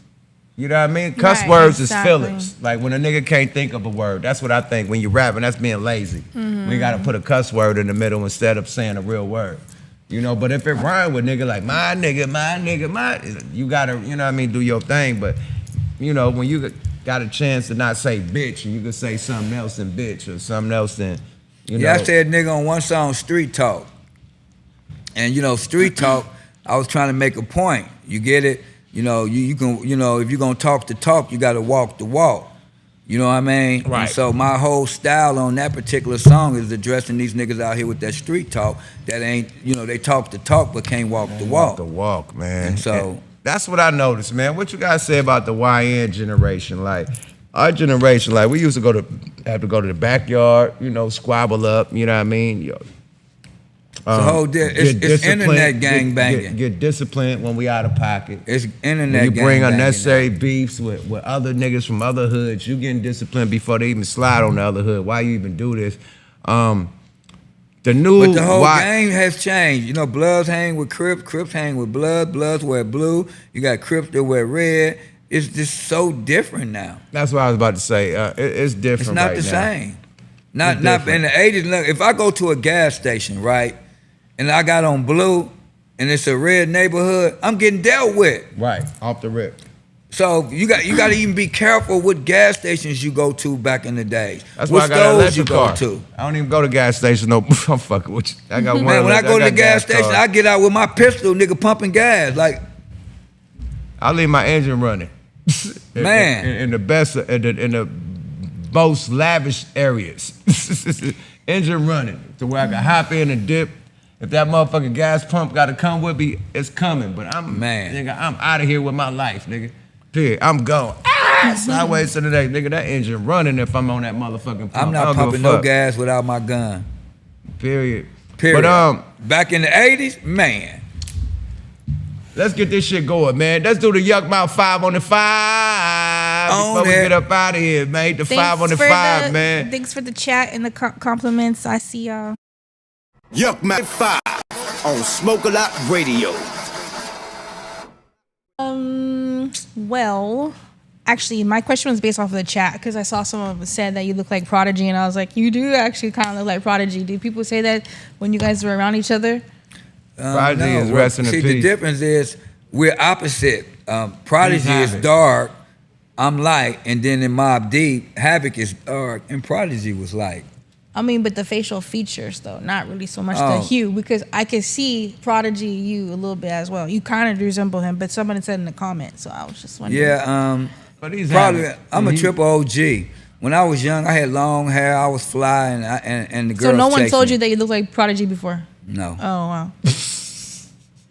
You know what I mean? Cuss Right, words exactly. is fillers. Like when a nigga can't think of a word, that's what I think. When you rapping, that's being lazy. We gotta put a cuss word in the middle instead of saying a real word. You know, but if it rhyme with nigga like my nigga, you gotta, you know what I mean, do your thing. But, you know, when you got a chance to not say bitch, and you can say something else than bitch or something else than, you know. Yeah, I said nigga on one song, Street Talk. And, you know, Street Talk, I was trying to make a point. You get it? You know, you can, you know, if you're gonna talk the talk, you gotta walk the walk. You know what I mean? Right. And so my whole style on that particular song is addressing these niggas out here with that street talk that ain't, you know, they talk the talk but can't walk the walk. The walk, man. And so that's what I noticed, man. What you guys say about the YN generation? Like our generation, like we used to have to go to the backyard, you know, squabble up, you know what I mean? it's internet gang banging. Get disciplined when we out of pocket. It's internet when you gang bring banging unnecessary now. beefs with other niggas from other hoods, you getting disciplined before they even slide on the other hood. Why you even do this? The new But the whole game has changed. You know, Bloods hang with Crips, Crips hang with Bloods, Bloods wear blue. You got Crips that wear red. It's just so different now. That's what I was about to say. It's different. It's not right the now. same. Not in the 80s. Look, if I go to a gas station, right, and I got on blue, and it's a red neighborhood, I'm getting dealt with. Right, off the rip. So you got to even be careful what gas stations you go to back in the days. That's what why I got an stores you electric go car. to. I don't even go to gas station. No, I'm fucking with you. I got one. Man, when I go to the gas station, cars. I get out with my pistol, nigga, pumping gas. Like, I leave my engine running. Man. in the best, in the most lavish areas. Engine running to where I can hop in and dip. If that motherfucking gas pump got to come with me, it's coming. But nigga, I'm out of here with my life, nigga. Period. I'm gone. Sideways to the next, nigga. That engine running if I'm on that motherfucking pump. I'm not pumping no gas without my gun. Period. But back in the 80s, man. Let's get this shit going, man. Let's do the YUKMOUTH 5 on the 5 before we get up out of here, man. The 5 on the 5, man. Thanks for the chat and the compliments. I see y'all. YUKMOUTH 5 on Smoke A Lot Radio. Well, actually, my question was based off of the chat because I saw someone said that you look like Prodigy, and I was like, you do actually kind of look like Prodigy. Do people say that when you guys were around each other? Prodigy is resting in peace. See, the difference is we're opposite. Prodigy is dark, I'm light, and then in Mobb Deep, Havoc is dark, and Prodigy was light. I mean, but the facial features, though, not really so much the hue, because I could see Prodigy you a little bit as well. You kind of resemble him, but someone said in the comments, so I was just wondering. Yeah, but he's probably. I'm a triple OG. When I was young, I had long hair, I was fly, and the girls. So no one chased told me. you that you looked like Prodigy before? No. Oh, wow.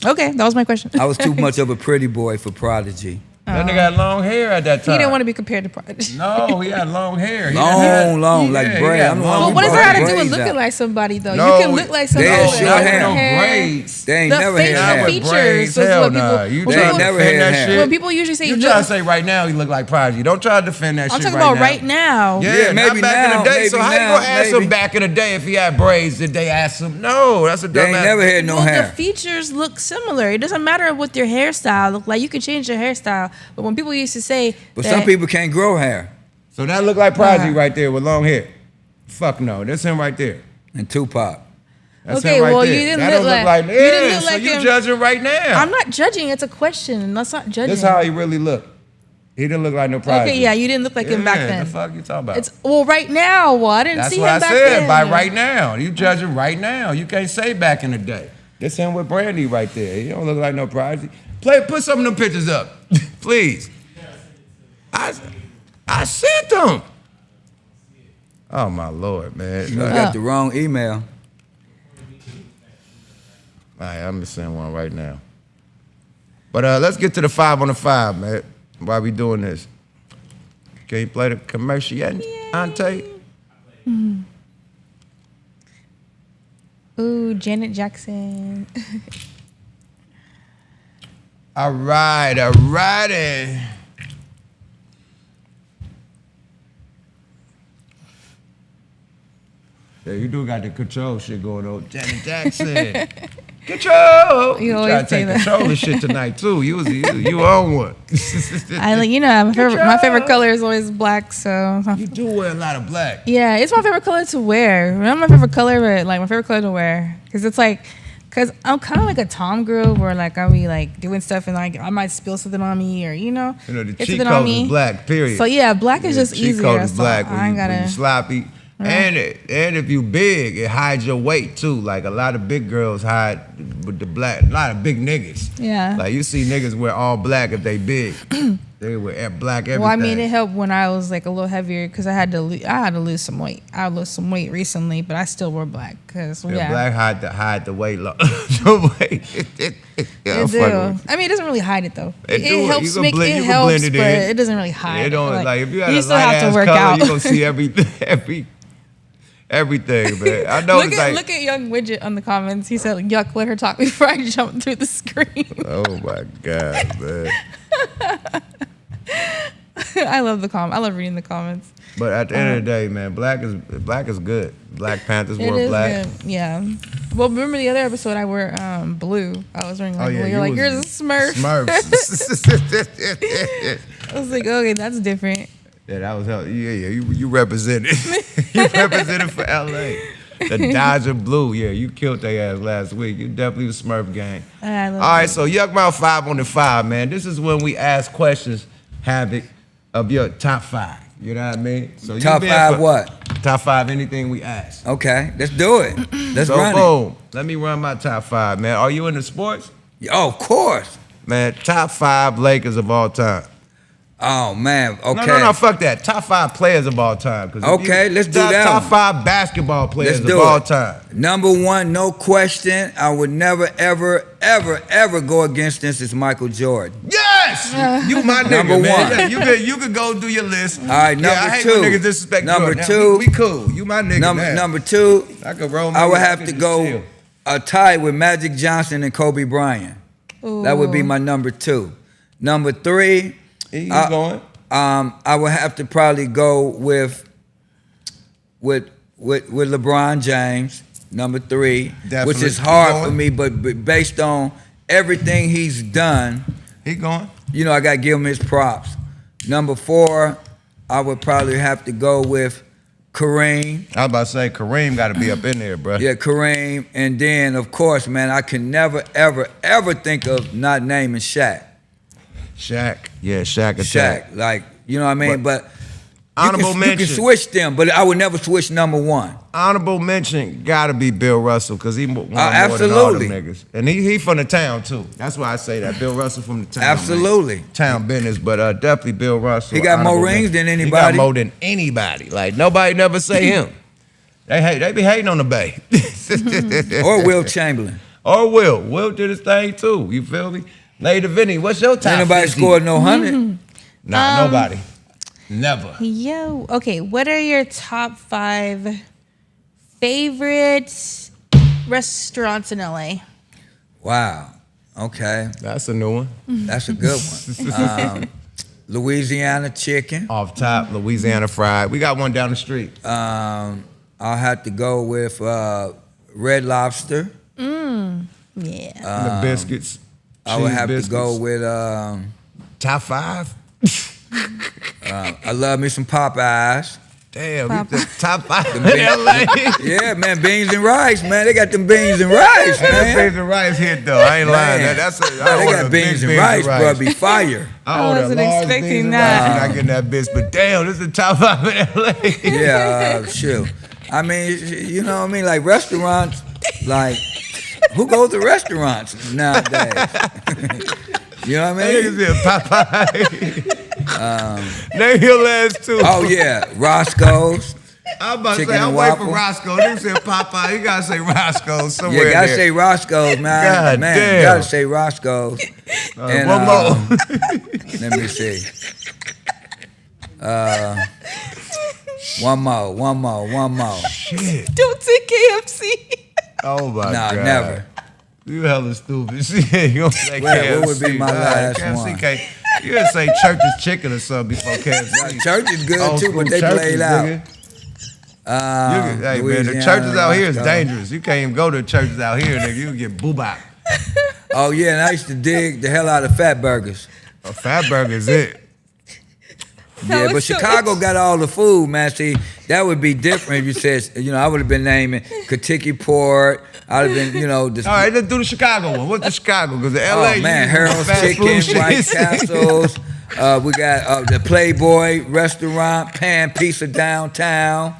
Okay, that was my question. I was too much of a pretty boy for Prodigy. That nigga had long hair at that time. He didn't want to be compared to Prodigy. No, he had long hair. Long, like braids. Well, what does that have to do with looking like somebody, though? No, you can look like somebody they had with short long hair. No hair. braids. They ain't The never had facial hair. features Braids, was hell what nah. people. You when trying people- to never defend had that hair. shit? When people usually say You try to say right now he look like Prodigy. Don't try to defend that I'm shit talking right about now. right now. Yeah, maybe not back now, in the day. So maybe how you now, gonna ask maybe. him back in the day if he had braids? Did they ask him? No, that's a They dumb ain't ass. never had no Well, hair. the features look similar. It doesn't matter what your hairstyle look like. You can change your hairstyle. But when people used to say But that, some people can't grow hair. So that look like Prodigy right there with long hair. Fuck no, that's him right there. And Tupac. That's Okay, him right well, there. you didn't that look don't like- look like you didn't yeah, look so like you him. judging right now. I'm not judging. It's a question. That's not judging. This how he really look. He didn't look like no prodigy. Okay, yeah, you didn't look like him back then. The fuck you talking about? It's well, right now. Well, I didn't That's see what him I back said. then. By right now, you judging right now. You can't say back in the day. This him with Brandy right there. He don't look like no prodigy. Put some of them pictures up, please. I sent them. Oh my Lord, man. You got the wrong email. All right, I'm just sending one right now. But let's get to the 5 on the 5, man. While we doing this, can you play the commercial yet, Ante? Ooh, Janet Jackson. All righty. Yeah, you do got the control shit going on. Janet Jackson. Control. You try always to say take that. control of shit tonight too. You own one. I like, you know, my favorite color is always black. So You do wear a lot of black. yeah, it's my favorite color to wear. Not my favorite color, but like my favorite color to wear, because it's like, because I'm kind of like a Tom girl, where like I'll be like doing stuff and like I might spill something on me, or You know, the get cheat something on code me. is black, period. So yeah, black is just cheat easier. code is so black I ain't when you gotta. sloppy. And if you big, it hides your weight too. Like a lot of big girls hide with the black. A lot of big niggas. Yeah. Like you see niggas wear all black if they big. They wear black everything. Well, I mean, it helped when I was like a little heavier because I had to lose some weight. I lost some weight recently, but I still wore black because Yeah, black hide the weight. It do. I mean, it doesn't really hide it though. It do. It helps You can make blend- it you can helps, blend it but in. it doesn't really hide. It don't like if you had you a still light have to ass work color, out. you gonna see everything, man. I know Look it's at like. look at Young Widget on the comments. He said, "Yuck, let her talk before I jump through the screen." Oh my God, man. I love the I love reading the comments. But at the end of the day, man, black is good. Black Panthers It wore is black. good. Yeah. Well, remember the other episode I wore blue. I was wearing like blue. You're like, you're a Smurf. Smurfs. I was like, okay, that's different. Yeah, that was hell. Yeah, you represented. You represented for LA. The Dodger Blue. Yeah, you killed their ass last week. You definitely was Smurf gang. I love All right, it. so YUKMOUTH 5 on the 5, man. This is when we ask questions, Havoc, of your top 5. You know what I mean? So Top you 5 what? Top 5 anything we ask. Okay, let's do it. Let's So run boom, let me run my top 5, man. Are you into sports? it. Oh, of course. Man, top 5 Lakers of all time. Oh man. Okay. No, fuck that. Top 5 players of all time. 'Cause if Okay, let's do that Top one. 5 basketball players Let's do of all it. time. Number 1, no question. I would never, ever go against this. Is Michael Jordan. Yes! You my nigga, Number man. one. Yeah, you could go do your list. All right, number I hate two. when niggas disrespect Number Jordan. two. We cool. You my nigga, man. Number 2, I could roll my I would niggas have to just go chill. a tie with Magic Johnson and Kobe Bryant. That would be my number 2. Number 3, You going? I would have to probably go with LeBron James, number 3, which Definitely. is hard Going. for me, but based on everything he's done, He going? you know, I gotta give him his props. Number 4, I would probably have to go with Kareem. I was about to say, Kareem got to be up in there, bro. Yeah, Kareem. And then, of course, man, I can never, ever think of not naming Shaq. Shaq. Yeah, Shaq attack. Shaq, like, you know what I mean? But Honorable you mention. can switch them, but I would never switch number 1. Honorable mention got to be Bill Russell because he won more than all absolutely. them niggas. And he from the town, too. That's why I say that. Bill Russell from the town. Absolutely. Man. Town business, but definitely Bill Russell. He got more honorable rings mention. than He got anybody. more than anybody. Like, nobody never say him. They be hating on the Bay. Or Will Chamberlain. Or Will. Will did his thing, too. You feel me? Lady Vinny, what's your top Ain't nobody 50? scored no 100. Nah, nobody. Never. Yo, okay. What are your top 5 favorite restaurants in LA? Wow. Okay. That's a new one. That's a good one. Louisiana chicken. Off top, Louisiana fried. We got one down the street. I'll have to go with Red Lobster. Yeah. The biscuits. I would cheese have biscuits. to go with Top 5? I love me some Popeyes. Damn, the top 5 in Beans- LA. Yeah, man, beans and rice, man. They got them beans and rice, man. Beans and rice hit though. I ain't lying. Man. That's They got beans and rice, bro. Be fire. I ordered wasn't a large expecting beans and that. rice. You're not getting that bitch, but damn, this is the top 5 in LA. Yeah, shoot. I mean, you know what I mean? Like restaurants, like who goes to restaurants nowadays? You know what I mean? Niggas here, Popeye. Name your last two. Oh yeah, Roscoe's. I'm about to Chicken say, I'm and waiting for waffle. Roscoe. Niggas said Popeye. You gotta say Roscoe somewhere. Yeah, gotta there. say Roscoe's, man. God Man, damn. gotta say Roscoe's. And, one more. Let me see. One more. Shit. Don't take KFC. Oh my Nah, god. never. You hella stupid. Shit, you don't say What KFC. would be my last KFC one? Can't, you gotta say Church's Chicken or something before KFC. Church is good Old too, school but they Church's, played out. nigga. Hey man, the Louisiana, churches out here is Roscoe. dangerous. You can't even go to churches out here, nigga. You get boobop. Oh yeah, and I used to dig the hell out of Fat Burgers. A fat burger is it. Yeah, but it's so Chicago got all the food, man. See, that would be different if you said, you know, I would have been naming Kentucky Port. I'd have been, you know, this. All right, let's do the Chicago one. What's the Chicago? Because the LA, Oh man, you Harold's fast food Chicken, shit. White Castles. We got the Playboy Restaurant, Pan Pizza downtown.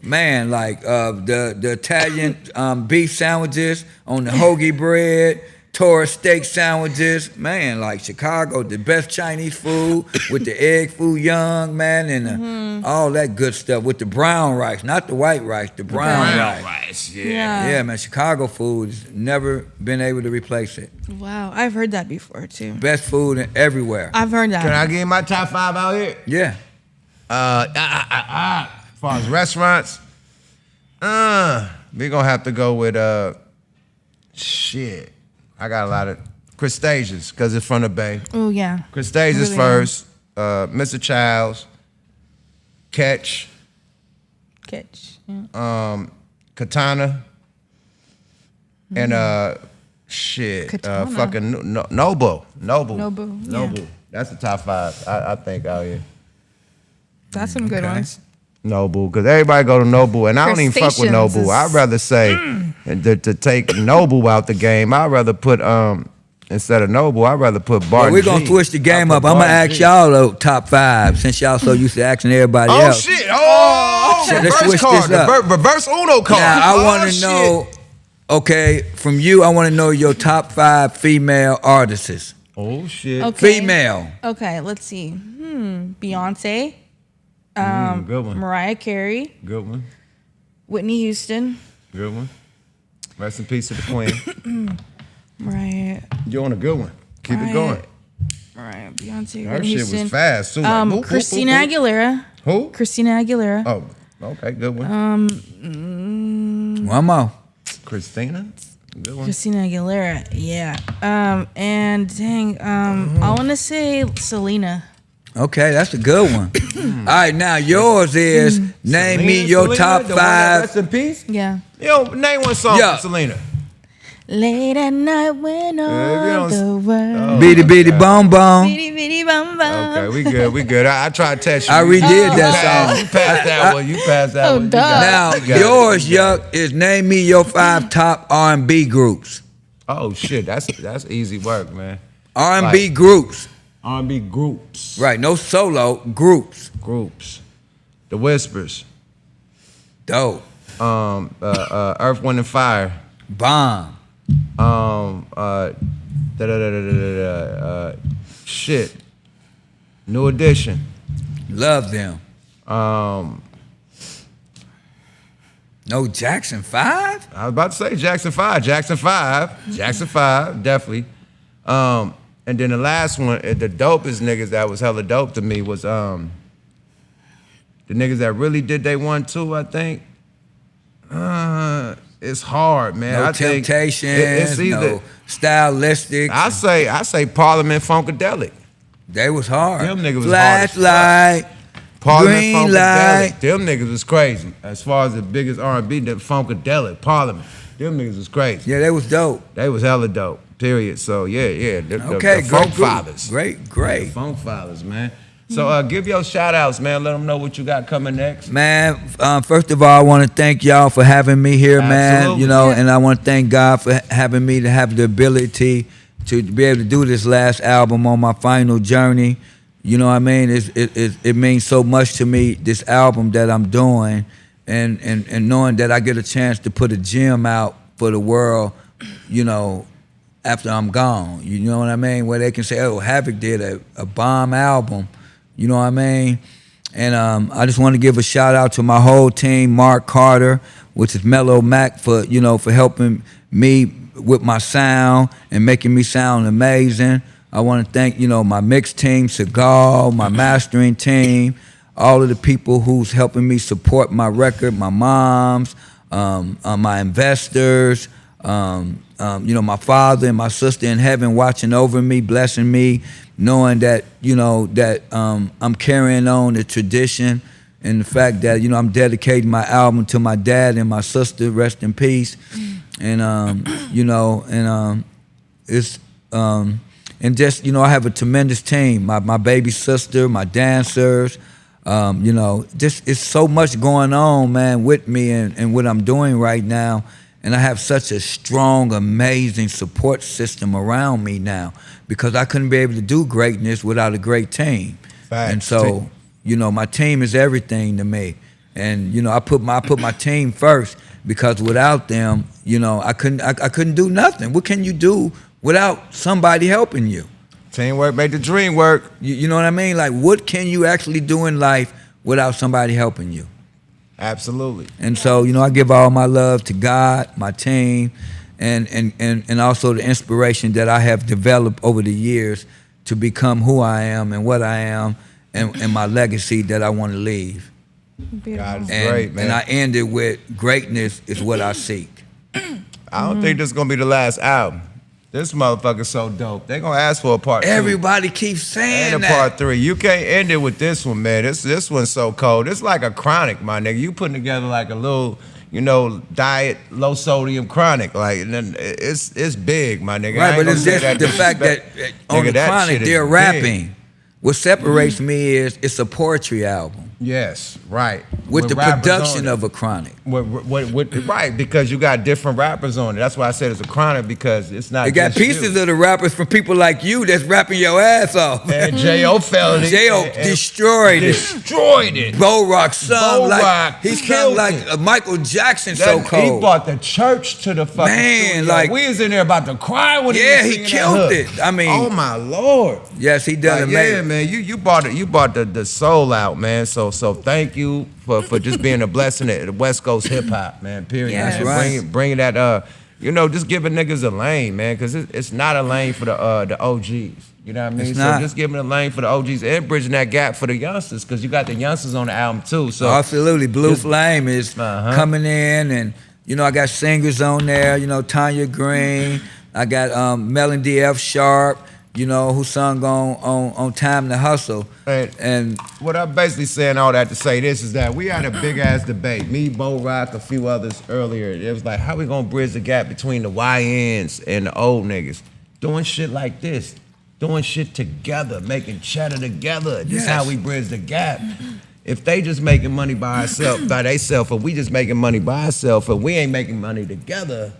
Man, like the Italian beef sandwiches on the hoagie bread, Taurus steak sandwiches. Man, like Chicago, the best Chinese food with the egg foo young, man, and all that good stuff with the brown rice, not the white rice, the brown rice. Yeah, man, Chicago food has never been able to replace it. Wow, I've heard that before too. Best food everywhere. I've heard that. Can I give you my top 5 out here? Yeah. As far as restaurants, we gonna have to go with shit. I got a lot of Crustasians because it's from the Bay. Oh yeah. Crustasians Really first. Mr. Childs, Catch, Yeah. Katana, and shit. Katana. Fucking Noble. Nobu, yeah. That's the top 5 I think out here. That's some good ones. Noble, because everybody go to Noble, and I don't even fuck with Crustaceans Noble. is- I'd rather say to take Noble out the game. I'd rather put instead of Noble, I'd rather put Bar. Well, we're gonna switch the game up. I'm gonna ask y'all the top 5 since y'all so used to asking everybody Oh else. shit! Oh, Shit, let's reverse switch card, this up. reverse Uno card. Now I want to shit. know. Okay, from you, I want to know your top 5 female artists. Oh shit! Okay. Female. Okay, let's see. Beyonce, Good one. Mariah Carey, Good one. Whitney Houston, Good one. Rest in peace to the queen. Mariah, You're on a good one. Keep it Right. going. Beyonce, Her Whitney shit Houston. was fast too. Like, boop, boop, Christina boop, boop. Aguilera. Who? Christina Aguilera. Oh, okay, good one. One more. Christina. Good one. Christina Aguilera. Yeah. And dang, I want to say Selena. Okay, that's a good one. All right, now yours is name me your Selena, top the one that Rest 5. in peace. Yeah. Yo, name one song Yeah. for Selena. Late at night when you all don't- the world. Bitty bitty bum bum. Bitty bitty bum bum. Okay, we good. We good. I tried to test you. I redid You that passed- song. You passed that one. You passed that Oh, one. You duh. got it. Now You got it. yours, You got Yuck, is name me your 5 top R&B groups. it. Oh shit, that's easy work, man. R&B Like- groups. R&B groups. Right, no solo groups. Groups. The Whispers. Dope. Earth, Wind and Fire. Bomb. Shit. New Edition. Love them. Um, No Jackson 5? I was about to say Jackson 5. Jackson 5, definitely. And then the last one, the dopest niggas that was hella dope to me was the niggas that really did they 1-2, I think. It's hard, man. No I think Temptations, it's either no Stylistics. I say Parliament Funkadelic. They was hard. Them niggas was hard as fuck. Flashlight. Parliament Green Funkadelic. Light. Them niggas was crazy. As far as the biggest R&B, the Funkadelic, Parliament. Them niggas was crazy. Yeah, they was dope. They was hella dope. Period. So yeah. The Okay, Funk great group. Fathers. Great. The Funk Fathers, man. So give your shout outs, man. Let them know what you got coming next. Man, first of all, I want to thank y'all for having me here, man. You know, and I want to thank God for having me to have the ability to be able to do this last album on my final journey. You know what I mean? It means so much to me, this album that I'm doing, and knowing that I get a chance to put a gem out for the world, you know, after I'm gone. You know what I mean? Where they can say, oh, Havoc did a bomb album. You know what I mean? And I just want to give a shout out to my whole team, Mark Carter, which is Mellow Mac, for, you know, for helping me with my sound and making me sound amazing. I want to thank, you know, my mix team, Seagal, my mastering team, all of the people who's helping me support my record, my moms, my investors, you know, my father and my sister in heaven watching over me, blessing me, knowing that, you know, that I'm carrying on the tradition and the fact that, you know, I'm dedicating my album to my dad and my sister, rest in peace. And, you know, and it's, and just, you know, I have a tremendous team, my baby sister, my dancers, you know, just, it's so much going on, man, with me and what I'm doing right now. And I have such a strong, amazing support system around me now because I couldn't be able to do greatness without a great team. Facts. And so, you know, my team is everything to me. And, you know, I put my team first because without them, you know, I couldn't do nothing. What can you do without somebody helping you? Teamwork make the dream work. You know what I mean? Like, what can you actually do in life without somebody helping you? Absolutely. And so, you know, I give all my love to God, my team, and also the inspiration that I have developed over the years to become who I am and what I am and my legacy that I want to leave. God is great, man. And I ended with greatness is what I seek. I don't think this is going to be the last album. This motherfucker's so dope. They gonna ask for a part 2. Everybody keeps saying and a part 3. You can't end it with this one, man. This one's so cold. It's like a chronic, my nigga. You putting together like a little, you know, diet, low sodium chronic. Like, and then it's big, my nigga. Right, but it's just the fact that on the chronic they're rapping. Big. What separates me is it's a poetry album. Yes, right. With the production of a chronic. Right, because you got different rappers on it. That's why I said it's a chronic, because it's not. It got pieces of the rappers from people like you that's rapping your ass off. And J.O. Felony. J.O. destroyed it. Destroyed it. Bo Rock sung like he's kind of like it. Michael Jackson, so cold. He brought the church to the fucking studio. Like we was in there about to cry when he was singing. He killed it. I mean, oh my Lord. Yes, he done amazing. Yeah, man, you brought the soul out, man. So thank you for just being a blessing at the West Coast hip hop, man. Period. Yes, right. Bringing that you know, just giving niggas a lane, man, because it's not a lane for the OGs. You know what I mean? It's not. Just giving a lane for the OGs and bridging that gap for the youngsters, because you got the youngsters on the album too. So absolutely, Blue Flame is coming in, and you know I got singers on there. You know, Tanya Green. I got Melody F. Sharp. You know, who sung on Time to Hustle. And what I'm basically saying all that to say this is that we had a big ass debate. Me, Bo Rock, a few others earlier. It was like, how we gonna bridge the gap between the YNs and the old niggas? Doing shit like this. Doing shit together, making cheddar together. This is how we bridge the gap. If they just making money by themselves, or we just making money by ourselves, or we ain't making money together,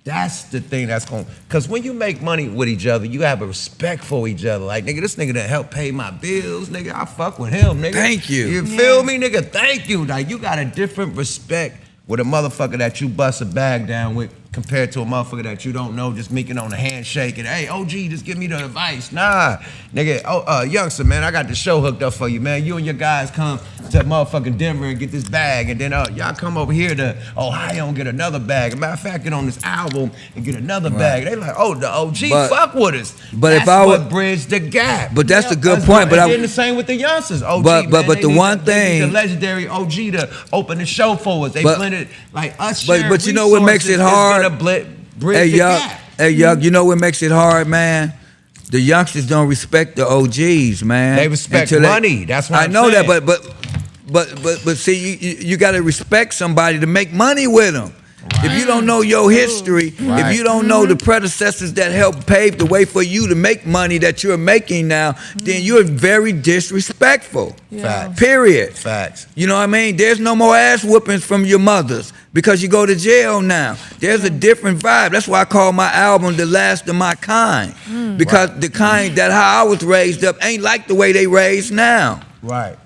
that's the thing that's going, because when you make money with each other, you have a respect for each other. Like, nigga, this nigga done help pay my bills, nigga. I fuck with him, nigga. Thank you. You feel me, nigga? Thank you. Like, you got a different respect with a motherfucker that you bust a bag down with compared to a motherfucker that you don't know, just making on a handshake and, hey, OG, just give me the advice. Nah, nigga, youngster, man, I got the show hooked up for you, man. You and your guys come to motherfucking Denver and get this bag, and then y'all come over here to Ohio and get another bag. As a matter of fact, get on this album and get another bag. They like, oh, the OG fuck with us. But that's if I what bridged the gap. But that's a good point. But I did the same with the youngsters. OG, but the one thing, the legendary OG to open the show for us. They blended like us. But you know what makes it hard? Hey, Yuck, you know what makes it hard, man? The youngsters don't respect the OGs, man. They respect money. That's what I know that, but see, you got to respect somebody to make money with them. If you don't know your history, if you don't know the predecessors that helped pave the way for you to make money that you're making now, then you're very disrespectful. Yeah. Period. Facts. You know what I mean? There's no more ass whoopings from your mothers because you go to jail now. There's a different vibe. That's why I call my album The Last of My Kind. Because the kind that how I was raised up ain't like the way they raised now. Right.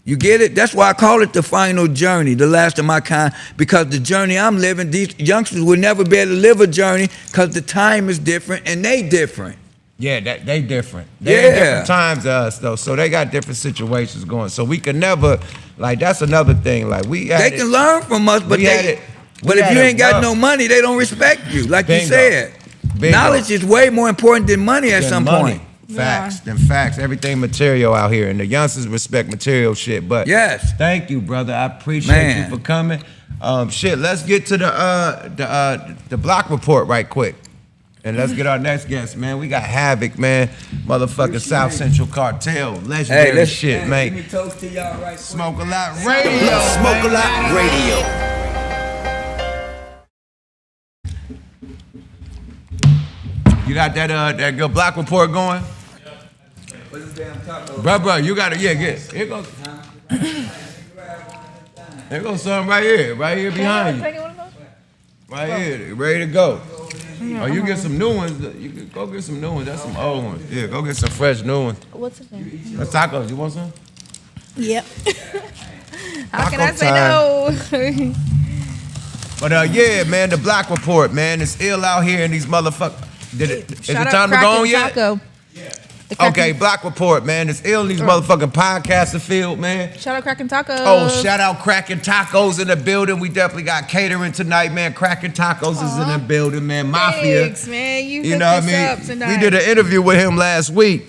You get it? That's why I call it the final journey, the last of my kind, because the journey I'm living, these youngsters will never be able to live a journey because the time is different and they different. Yeah, they different. They in different times to us though, so they got different situations going. So we can never, like, that's another thing. Like they can learn from us, but if you ain't got no money, they don't respect you. Like you said, knowledge is way more important than money at some point. Facts, them facts. Everything material out here, and the youngsters respect material shit. But yes, thank you, brother. I appreciate you for coming. Shit, let's get to the block report right quick, and let's get our next guest, man. We got Havoc, man, motherfucking South Central Cartel, legendary shit, man. Let me toast to y'all right quick. Smoke a lot radio. Smoke a lot radio. You got that good block report going? Bro, you got it. Yeah, get here goes. There goes something right here behind you. Right here, ready to go. Oh, you get some new ones. You can go get some new ones. That's some old ones. Yeah, go get some fresh new ones. What's his name? That's tacos. You want some? Yep. How can I say no? But yeah, man, the block report, man, it's ill out here in these motherfuckers. Is it time to go on yet? Taco. Okay, block report, man. It's ill in these motherfucking podcasting field, man. Shout out Crackin' Tacos. Oh, shout out Crackin' Tacos in the building. We definitely got catering tonight, man. Crackin' Tacos is in the building, man. Mafia. Thanks, man. You know what I mean? We did an interview with him last week.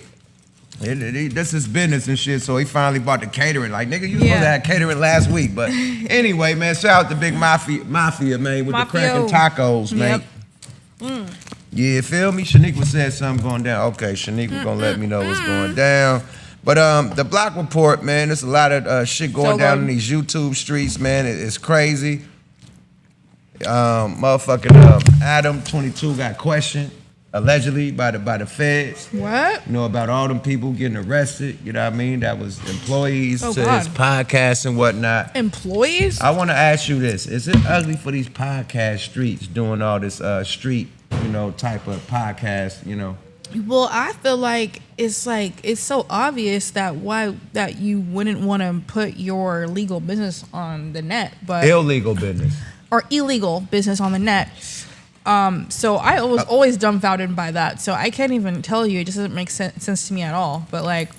This is business and shit, so he finally bought the catering. Like, nigga, you supposed to have catering last week. But anyway, man, shout out to Big Mafia, man, with the Crackin' Tacos, man. Yep. Yeah, feel me? Shaniqua said something going down. Okay, Shaniqua gonna let me know what's going down. But the block report, man, there's a lot of shit going down in these YouTube streets, man. It's crazy. Motherfucking Adam 22 got questioned allegedly by the feds. What? You know, about all them people getting arrested. You know what I mean? That was employees to his podcast and whatnot. Employees? I want to ask you this: is it ugly for these podcast streets doing all this street, type of podcast, Well, I feel like it's so obvious that you wouldn't want to put your legal business on the net, but illegal business or illegal business on the net. So I was always dumbfounded by that. So I can't even tell you. It just doesn't make sense to me at all. But like,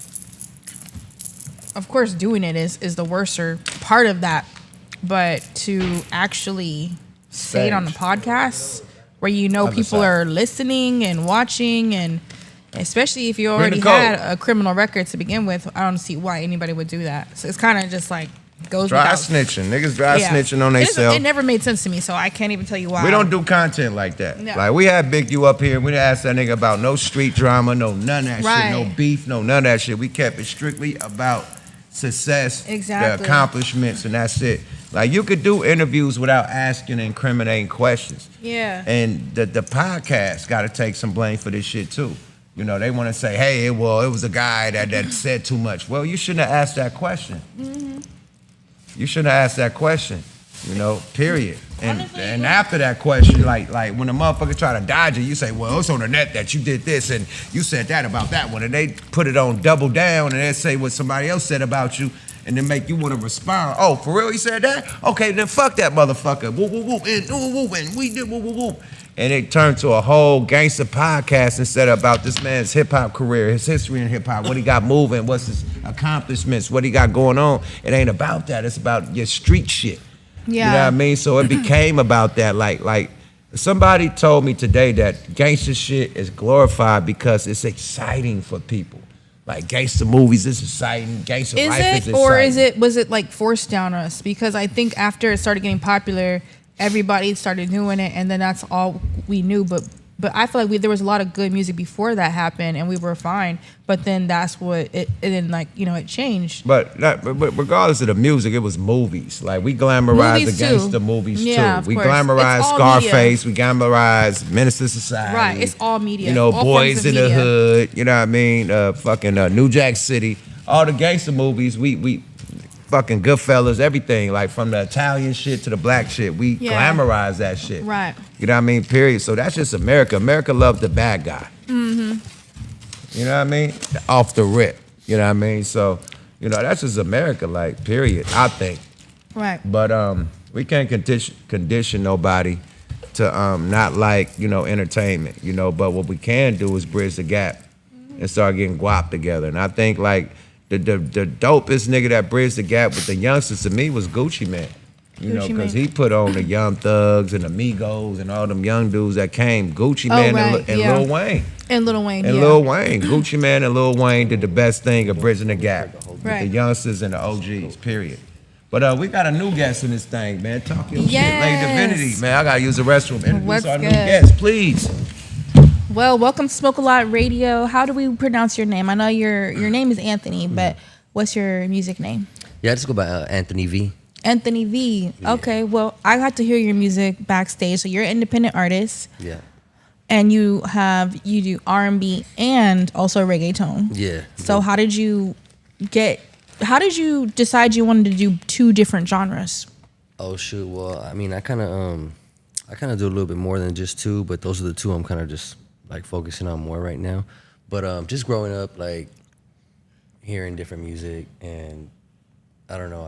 of course, doing it is the worser part of that. But to actually say it on the podcast, where people are listening and watching, and especially if you already had a criminal record to begin with, I don't see why anybody would do that. So it's kind of just like goes dry without snitching. Niggas dry snitching on themselves. It never made sense to me, so I can't even tell you why. We don't do content like that. No. Like, we had Big U up here, we didn't ask that nigga about no street drama, none of that shit, no beef, none of that shit. We kept it strictly about success, the accomplishments, and that's it. Like, you could do interviews without asking incriminating questions. Yeah. And the podcast got to take some blame for this shit too. They want to say, hey, it was a guy that said too much. Well, you shouldn't have asked that question. Mm-hmm. You shouldn't have asked that question, period. And after that question, like when a motherfucker try to dodge it, you say, well, it's on the net that you did this and you said that about that one. And they put it on double down and they say what somebody else said about you. And then make you want to respond. Oh, for real? He said that? Okay, then fuck that motherfucker. Whoop, whoop, whoop, and we did whoop, whoop, whoop. And it turned to a whole gangster podcast instead of about this man's hip-hop career, his history in hip-hop, what he got moving, what's his accomplishments, what he got going on. It ain't about that. It's about your street shit. Yeah. You know what I mean? So it became about that. Like somebody told me today that gangster shit is glorified because it's exciting for people. Like, gangster movies is exciting, gangster life is exciting. Or was it like forced down us? Because I think after it started getting popular, everybody started doing it, and then that's all we knew. But But I feel like there was a lot of good music before that happened, and we were fine. But then that's what it, and then like it changed. But regardless of the music, it was movies. Like we glamorized Movies the too. gangster movies Yeah, too. of We course. glamorized It's all Scarface. We glamorized Menace to Society. Right, it's all media. You know, All Boys forms in of the media. Hood. You know what I mean? Fucking New Jack City. All the gangster movies. We fucking Goodfellas. Everything like from the Italian shit to the black shit. We glamorized that shit. Right. You know what I mean? Period. So that's just America. America loved the bad guy. Mm-hmm. You know what I mean? Off the rip. You know what I mean? So, you know, that's just America, like, period, I think. Right. But we can't condition nobody to not like, you know, entertainment, you know. But what we can do is bridge the gap and start getting guap together. And I think, like, the dopest nigga that bridged the gap with the youngsters to me was Gucci Mane. You know, because he put on the Young Thugs and the Migos and all them young dudes that came. Gucci Mane and Lil Wayne. And Lil Wayne, And Lil Wayne. Gucci Mane and Lil Wayne did the best thing of bridging the gap. With the youngsters and the OGs, period. But we got a new guest in this thing, man. Talk your shit. Lady Divinity, man. I got to use the restroom. Introduce our new guest, please. Well, welcome to Smoke a Lot Radio. How do we pronounce your name? I know your name is Anthony, but what's your music name? Yeah, I just go by Anthony V. Anthony V. Yeah. Okay, well, I got to hear your music backstage. So you're an independent artist. Yeah. And you do R&B and also reggaeton. Yeah. So how did you decide you wanted to do two different genres? Oh shoot. Well, I mean, I kind of do a little bit more than just two, but those are the two I'm kind of just like focusing on more right now. But just growing up, like hearing different music, and I don't know,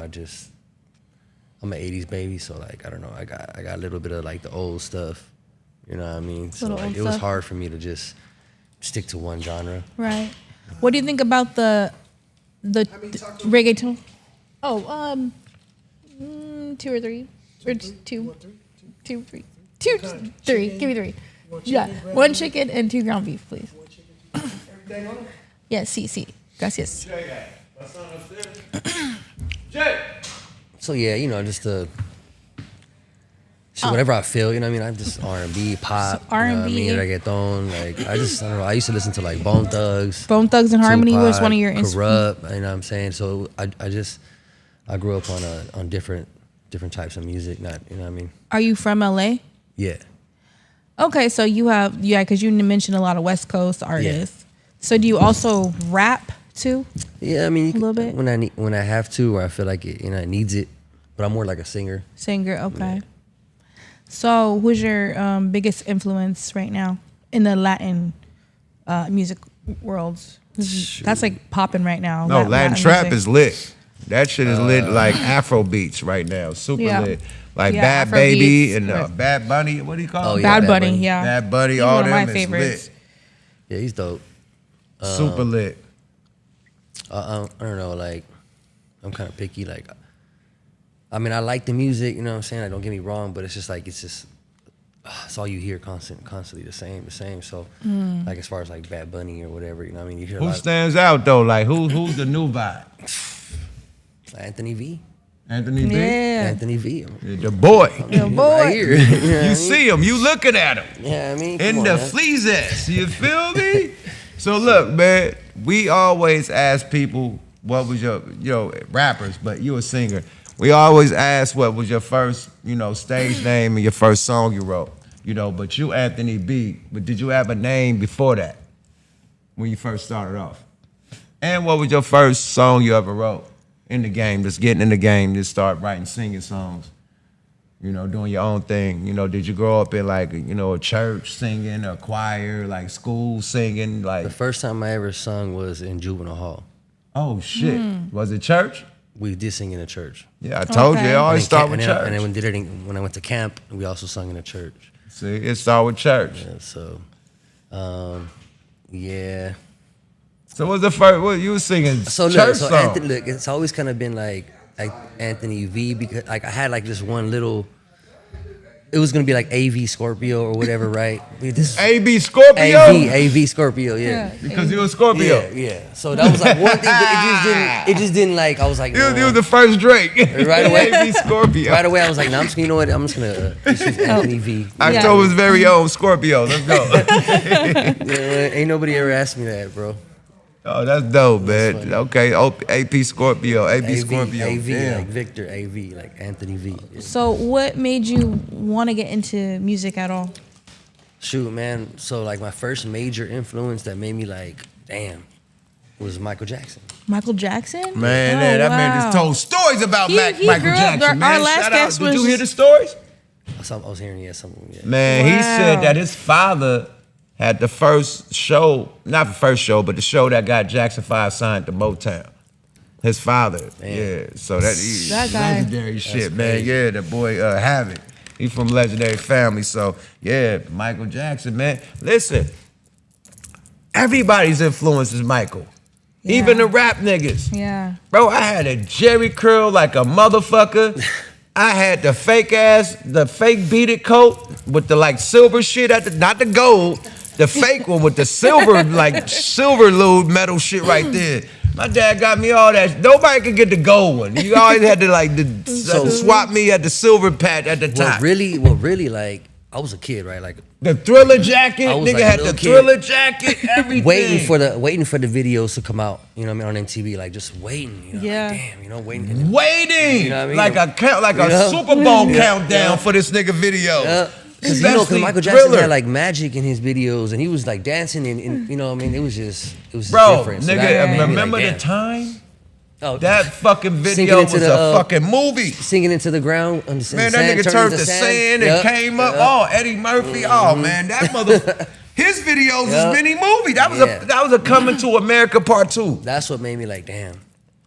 I'm an 80s baby, so like I don't know, I got a little bit of like the old stuff, you know what I mean? So like it was hard for me to just stick to one genre. Right. What do you think about the reggaeton? Oh, 2 or 3 or 2, 2, 3, 2, 3. Give me 3. Yeah, 1 chicken and 2 ground beef, please. Yes, sí. Gracias. So yeah, you know, just whatever I feel, you know what I mean? I'm just R&B, pop, R&B, you know what I mean? Reggaeton, like I don't know. I used to listen to like Bone Thugs. Bone Thugs and Harmony Tupac, was one of your Corrupt, you know what I'm saying? So I grew up on different types of music, not, you know what I mean? Are you from LA? Yeah. Okay, so you have, because you mentioned a lot of West Coast artists. Yeah. So do you also rap too? Yeah, I mean, a little bit when I have to, or I feel like it, you know, it needs it. But I'm more like a singer. Okay. Yeah. So who's your biggest influence right now in the Latin music world? That's like popping right now. No, Latin trap music is lit. That shit is lit like Afro beats right now. Super lit. Like Bad Afro Baby beats. And Bad Bunny. What do you call it? Bad Bunny, yeah. Bad Bunny, he's all one of them my is favorites. lit. Yeah, he's dope. Super lit. I don't know, like, I'm kind of picky. Like, I mean, I like the music, you know what I'm saying? Like, don't get me wrong, but it's just like, it's all you hear constantly the same. So, like, as far as like Bad Bunny or whatever, you know what I mean? You hear who stands out though? Like, who's the new vibe? Anthony V. Anthony V? Yeah. Anthony V. The boy. The boy. Right here. You see him, you looking at him. Yeah, I mean, in the fleas, you feel me? So look, man, we always ask people what was your rappers, but you a singer. We always ask what was your first, stage name and your first song you wrote, but you Anthony B, but did you have a name before that when you first started off? And what was your first song you ever wrote in the game, just getting in the game, just start writing, singing songs, doing your own thing? Did you grow up in like, a church singing, a choir, like school singing? Like the first time I ever sung was in juvenile hall. Oh shit! Was it church? We did sing in a church. Yeah, I told you. It always start with church. And then when I went to camp, we also sung in a church. See, it started with church. Yeah, so, yeah. So what's the first? What you were singing? So church look, song. Anthony, look, it's always kind of been like Anthony V, because like I had like this one little it was gonna be like AV Scorpio or whatever, right? This AB Scorpio? AV Scorpio, yeah. Because you was Scorpio. Yeah. So that was like one thing, but it just didn't like. I was like, You was the first Drake. Right away. AB Scorpio. Right away, I was like, nah, you know what? I'm just gonna choose Anthony V. October's very own Scorpio. Let's go. Ain't nobody ever asked me that, bro. Oh, that's dope, man. Okay, AP Scorpio, AB Scorpio. AV, Damn. like Victor, AV, like Anthony V. So what made you want to get into music at all? Shoot, man. So like my first major influence that made me like, damn, was Michael Jackson. Michael Jackson? Man, Oh, that man wow. just told stories about He Michael grew up- Jackson, man. our last Shout guest out. Did you was- hear the stories? I was hearing, some of them, yeah. Man, he Wow. said that his father had the first show, not the first show, but the show that got Jackson 5 signed to Motown. His father, yeah. So that guy. legendary shit, man. crazy. Yeah, the boy Havoc. He from legendary family. So yeah, Michael Jackson, man. Listen, everybody's influence is Michael. Yeah. Even the rap niggas. Yeah. Bro, I had a Jerry curl like a motherfucker. I had the fake beaded coat with the like silver shit at the, not the gold, the fake one with the silver, like silver lube metal shit right there. My dad got me all that. Nobody could get the gold one. You always had to like swap me at the silver patch at the top. What really, like, I was a kid, right? Like The Thriller jacket, I was nigga like a had the little kid. Thriller jacket, everything. waiting for the videos to come out. You know what I mean, on MTV, like just waiting. You know, Yeah. like, damn, you know, waiting. Waiting, You know what I mean? like a You know? Super Bowl Yeah. countdown Yeah. for this nigga video. Because Especially Michael Jackson Thriller. had like magic in his videos, and he was like dancing, and you know what I mean. It was just Bro, different. So nigga, that made me, remember like, the damn. time? Oh, That fucking Sinking video into was the, a fucking movie. sinking into the ground. On the Man, that sand, nigga turning turned into to sand and Yup. came up. Yup. Oh, Eddie Murphy. Oh man, that mother. His videos is Yup. mini movie. That was Yeah. that was a Coming to America Part 2. That's what made me like, damn.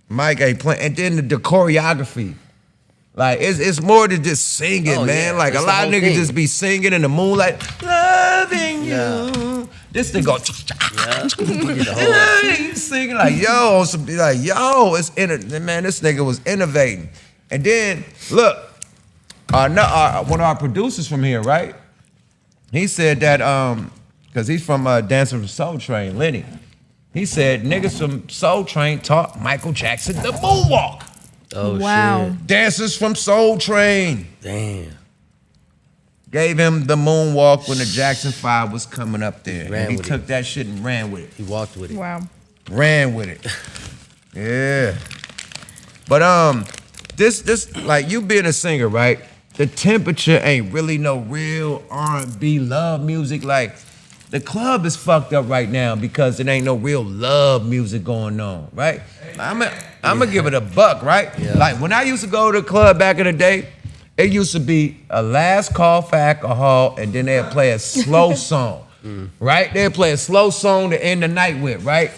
Mike ain't playing, and then the choreography. Like it's more than just singing, Oh, man. yeah. Like That's a the lot of whole niggas thing. just be singing in the moonlight, loving you. Yeah. This thing go. Yeah. He did the whole- He's singing like yo, on some like yo. Man, this nigga was innovating. And then look, one of our producers from here, right? He said that because he's from Dancing from Soul Train, Lenny. He said niggas from Soul Train taught Michael Jackson the moonwalk. Oh Wow. shit. Dancers from Soul Train Damn. gave him the moonwalk when the Jackson 5 was coming up there. Ran And he with took it. that shit and ran with it. He walked with it. Wow. Ran with it. Yeah. But this like you being a singer, right? The temperature ain't really no real R&B love music. Like the club is fucked up right now because it ain't no real love music going on, right? I'm gonna give it a buck, right? Yeah. Like when I used to go to the club back in the day, it used to be a last call for alcohol, and then they'd play a slow song, right? They'd play a slow song to end the night with, right?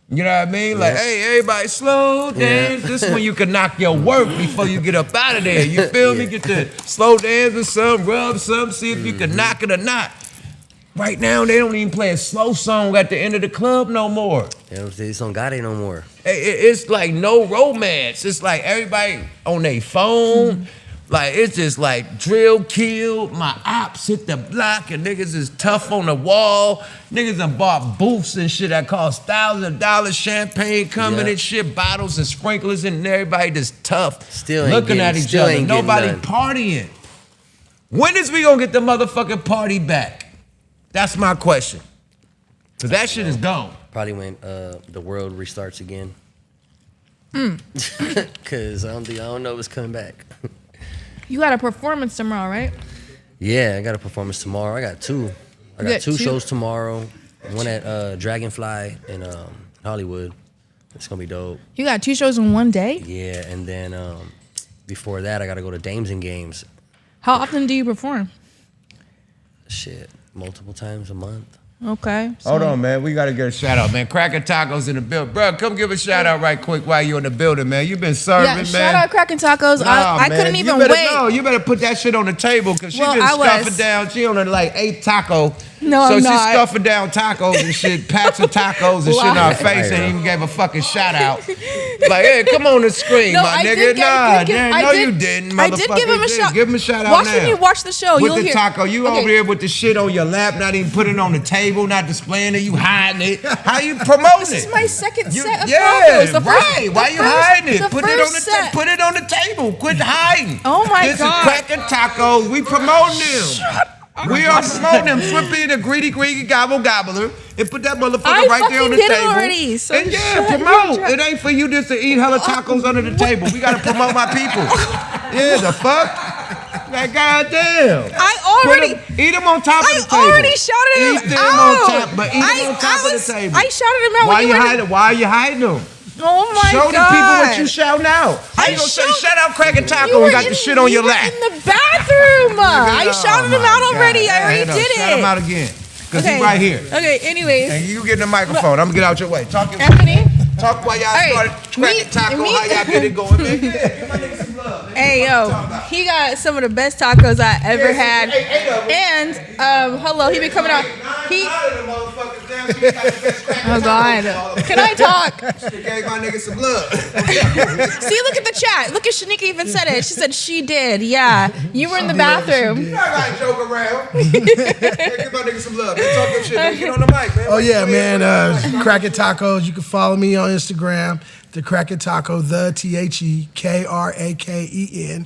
You know what I mean? Like, Yeah. hey, everybody, slow dance. This is when you can knock your work before you get up out of there. You feel me? Get the slow dance with some, rub some, see if you can knock it or not. Right now, they don't even play a slow song at the end of the club no more. You know, this don't got it no more. It's like no romance. It's like everybody on their phone. Like, it's just like drill, kill, my ops hit the block, and niggas is tough on the wall. Niggas done bought booths and shit that cost thousands of dollars, champagne coming Yeah. and shit, bottles and sprinklers, and everybody just tough. Still ain't looking at getting- each still other. ain't getting Nobody none. partying. When is we gonna get the motherfucking party back? That's my question. Cause that shit is gone. Probably when the world restarts again. Cause I don't know if it's coming back. You got a performance tomorrow, right? Yeah, I got a performance tomorrow. I got two. I You got got two two? shows tomorrow. One at Dragonfly in Hollywood. It's gonna be dope. You got 2 shows in one day? Yeah, and then before that, I gotta go to Dames and Games. How often do you perform? Shit, multiple times a month. Okay. Hold on, man. We got to get a shout out, man. Cracking Tacos in the building. Bro, come give a shout out right quick while you're in the building, man. You've been serving, Yeah, man. shout out Cracking Tacos. I man. couldn't even you better, wait. No, you better put that shit on the table because she Well, been I stuffing was. down. She on her like 8th taco. No, so I'm she's not. stuffing down tacos and shit, packs of tacos and shit in our face and even gave a fucking shout out. Like, hey, come on the screen, No, my I nigga. did You didn't, motherfucker. I did give him a shout. Give him a shout out Watch now. when you watch the show. With You'll the hear. taco, you Okay. over there with the shit on your lap, not even putting it on the table, not displaying it, you hiding it. How you promoting This is it? my second set of Yeah, tacos. The right. first- Why the you first- hiding it? the Put it on the first set. put it on the table. Quit hiding. Oh my this God. is Cracking Tacos. We promoting them. We are promoting them. Swiftly the greedy gobbler and put that motherfucker I right there on the fucking did it table. already, so and yeah, shut promote. your It ain't for you just to eat hella tacos under the table. We gotta promote my people. Yeah, the fuck. Like goddamn. Eat them on top of the table. I already shouted him Eat them out. on top, but eat them on top of the table. I shouted him out. Why when you were in hiding? Why are you hiding them? Oh my Show God. the people what you shouting out. How you gonna say shout out Cracking Taco and got the shit on your lap? In the bathroom. I shouted him out already. I already did it. Shout him out again. Because he's right here. Okay, anyways. And you get in the microphone. I'm gonna get out your way. Talk Anthony? Talk while y'all started Cracking Taco. How y'all get it going, man? Yeah, give my nigga some love, man. Hey, yo. He got some of the best tacos I ever had. And, hello, he been coming out. He... Oh, God. Can I talk? She gave my nigga some love. See, look at the chat. Look at Shanika even said it. She said she did. Yeah. You were in the bathroom. You know I gotta joke around. Give my nigga some love. Man, talk your shit. Man. Get on the mic, man. Oh yeah, man. Cracking Tacos. You can follow me on Instagram. The Cracking Taco. The TheKraken.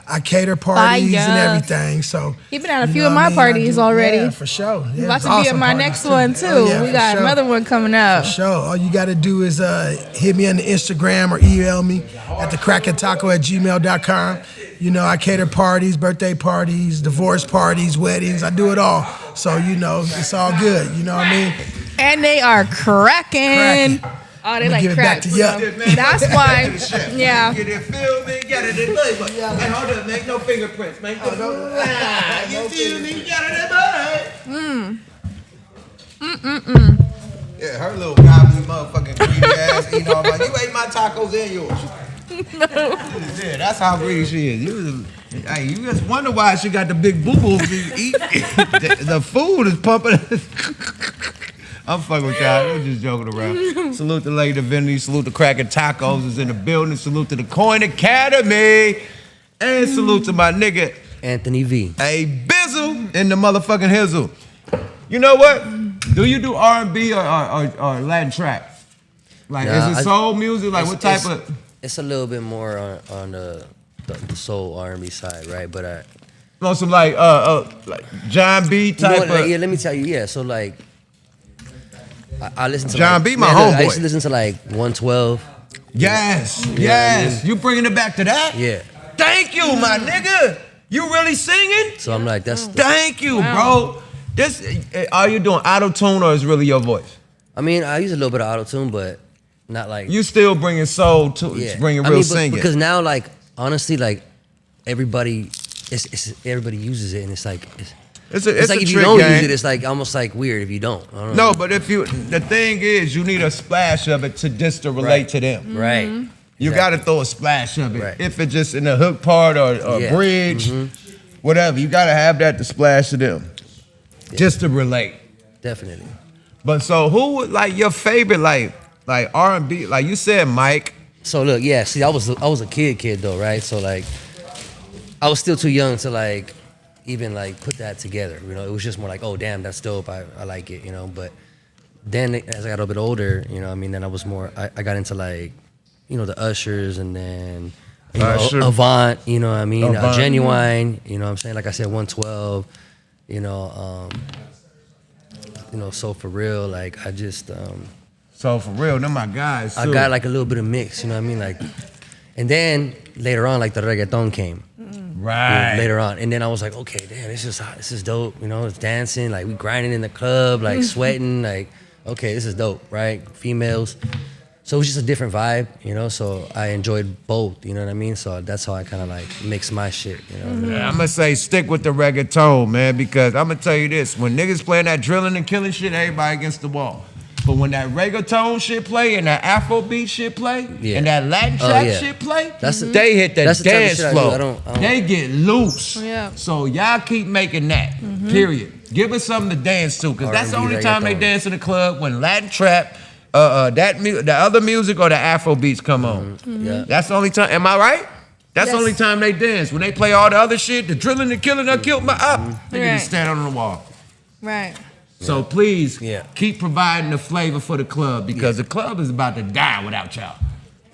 I cater parties and everything. So He been at a few of my parties already. Yeah, for sure. Yeah, About it's to be at awesome my parties, next one too. Oh, yeah, we for got sure. another one coming up. For sure. All you got to do is hit me on the Instagram or email me at thecrackingtaco@gmail.com. You know, I cater parties, birthday parties, divorce parties, weddings. I do it all. So, you know, it's all good. You know what I mean? And they are cracking. Oh, they I'ma like give it crack. back to Yuck. That's why. Yeah. Get it, feel me, get it in labor. Hey, hold up, make no fingerprints, man. You feel me, get it in Yeah, her little gobbly motherfucking greedy ass eating all my. You ate my tacos and yours. Yeah, that's how greedy she is. Hey, you just wonder why she got the big boo boo eat. The food is pumping. I'm fucking with y'all. I'm just joking around. Salute to Lady Divinity. Salute to Cracking Tacos is in the building. Salute to the Coin Academy. And salute to my nigga Anthony V. A Bizzle in the motherfucking hizzle. You know what? Do you do R&B or Latin trap? Like, Nah, is it soul music? Like, what type of? It's a little bit more on the soul R&B side, right? But On some like John B type you know, of. yeah, let me tell you, yeah. So like, I listen to John like, B, my man, look, homeboy. I used to listen to like 112. Yes, You know yes. what I mean? You bringing it back to that? Yeah. Thank you, my nigga. You really singing? So I'm like, that's. Thank you, bro. This are you doing auto tune or is really your voice? I mean, I use a little bit of auto tune, but not like. You still bringing soul to bringing real singing. Because now, like, honestly, like everybody, everybody uses it, and it's like. It's like if you don't use it, it's like almost like weird if you don't. I don't know. No, but if you, the thing is, you need a splash of it to just to relate to them. Right. You got to throw a splash of it. Right. If it's just in the hook part or bridge, whatever, you got to have that to splash to them, just to relate. Definitely. But so who would like your favorite like R&B? Like you said, Mike. So look, yeah. See, I was a kid though, right? So like, I was still too young to like. Even like put that together, you know, it was just more like, oh damn, that's dope, I like it, you know. But then as I got a bit older, you know, I mean, then I was more, I got into like, you know, the Ushers and then you know, Avant, you know what I mean, Genuine, you know what I'm saying, like I said, 112, you know, so for real, like I just So for real, them my guys. I got like a little bit of mix, you know what I mean, like, and then later on, like the reggaeton came. Right. Later on, and then I was like, okay, damn, this is dope. You know, it's dancing, like we grinding in the club, like sweating, like okay, this is dope, right? Females, So it was just a different vibe, you know. So I enjoyed both, you know what I mean. So that's how I kind of like mix my shit, you know. What I mean? I'm gonna say stick with the reggaeton, man, because I'm gonna tell you this: when niggas playing that drilling and killing shit, everybody against the wall. But when that reggaeton shit play and that Afrobeat shit play and that Latin trap shit play, they hit the dance floor. I don't. They get loose. Yeah. So y'all keep making that. Period. Give us something to dance to, because that's the only time they dance in the club, when Latin trap, the other music or the Afro beats come on. Yeah. That's the only time. Am I right? That's the only time they dance. When they play all the other shit, the drilling, the killing, I killed my up. They can just stand on the wall. Right. So please keep providing the flavor for the club, because the club is about to die without y'all.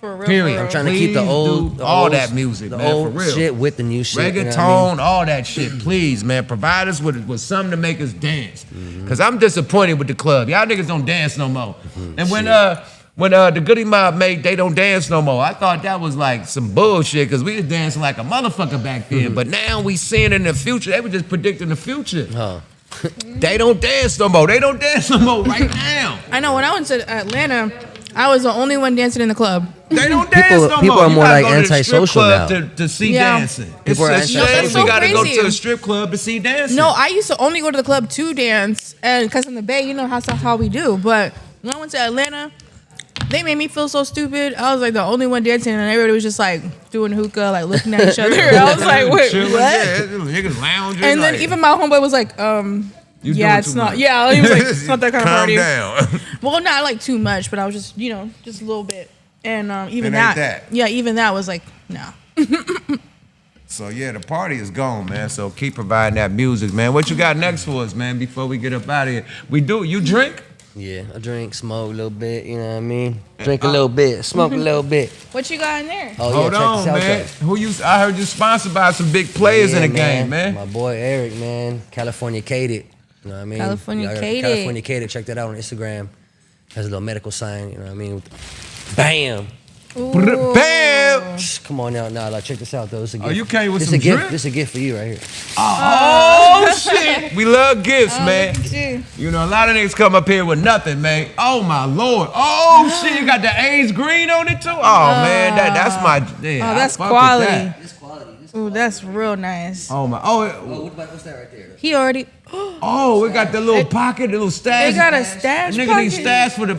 For real. Period. I'm trying to keep the old, that music, the man, old for real. shit with the new shit. Reggaeton, you know what I mean? all that shit, please, man. Provide us with something to make us dance. Because I'm disappointed with the club. Y'all niggas don't dance no more. And when the Goody Mob made They Don't Dance No More, I thought that was like some bullshit, because we was dancing like a motherfucker back then. But now we seeing in the future. They were just predicting the future. They don't dance no more. They don't dance no more right now. I know, when I went to Atlanta, I was the only one dancing in the club. They don't dance no more. People are more like go to the strip antisocial club now. to see dancing. People are It's a shame antisocial. we gotta go crazy. to a strip club to see dancing. No, I used to only go to the club to dance, and because in the Bay, you know how we do. But when I went to Atlanta, they made me feel so stupid. I was like the only one dancing, and everybody was just like doing hookah, like looking at each other. I was like, wait, Chilling, what? yeah, niggas lounging. And then like, even my homeboy was like, you yeah, doing it's too not. much. Yeah, he was like, it's not that kind of party. Calm down. Well, not like too much, but I was just, just a little bit. And even It ain't that, that. yeah, even that was like, no. So yeah, the party is gone, man. So keep providing that music, man. What you got next for us, man? Before we get up out of here, you drink? Yeah, I drink, smoke a little bit, you know what I mean? Drink a little bit, smoke a little bit. What you got in there? Oh, Hold check on, this out, man. though. I heard you sponsored by some big players in the game, man. My boy Eric, man. Californicated. You know what I mean? Californicated. Californicated. Check that out on Instagram. Has a little medical sign, you know what I mean? Bam! Ooh. Bam! Come on now, like, check this out though. It's a gift. you came with this some a gift. drip? This a gift for you right here. Oh shit! We love gifts, man. Look at you. You know, a lot of niggas come up here with nothing, man. Oh my lord! Oh shit! You got the A's green on it too. Oh man, that's my. Yeah, Oh, that's I fuck with quality. that. This quality. Ooh, that's real nice. Oh my! What's that right there? He already. Oh, we got the little pocket, the little stash. They got a stash Nigga pocket. need stash for the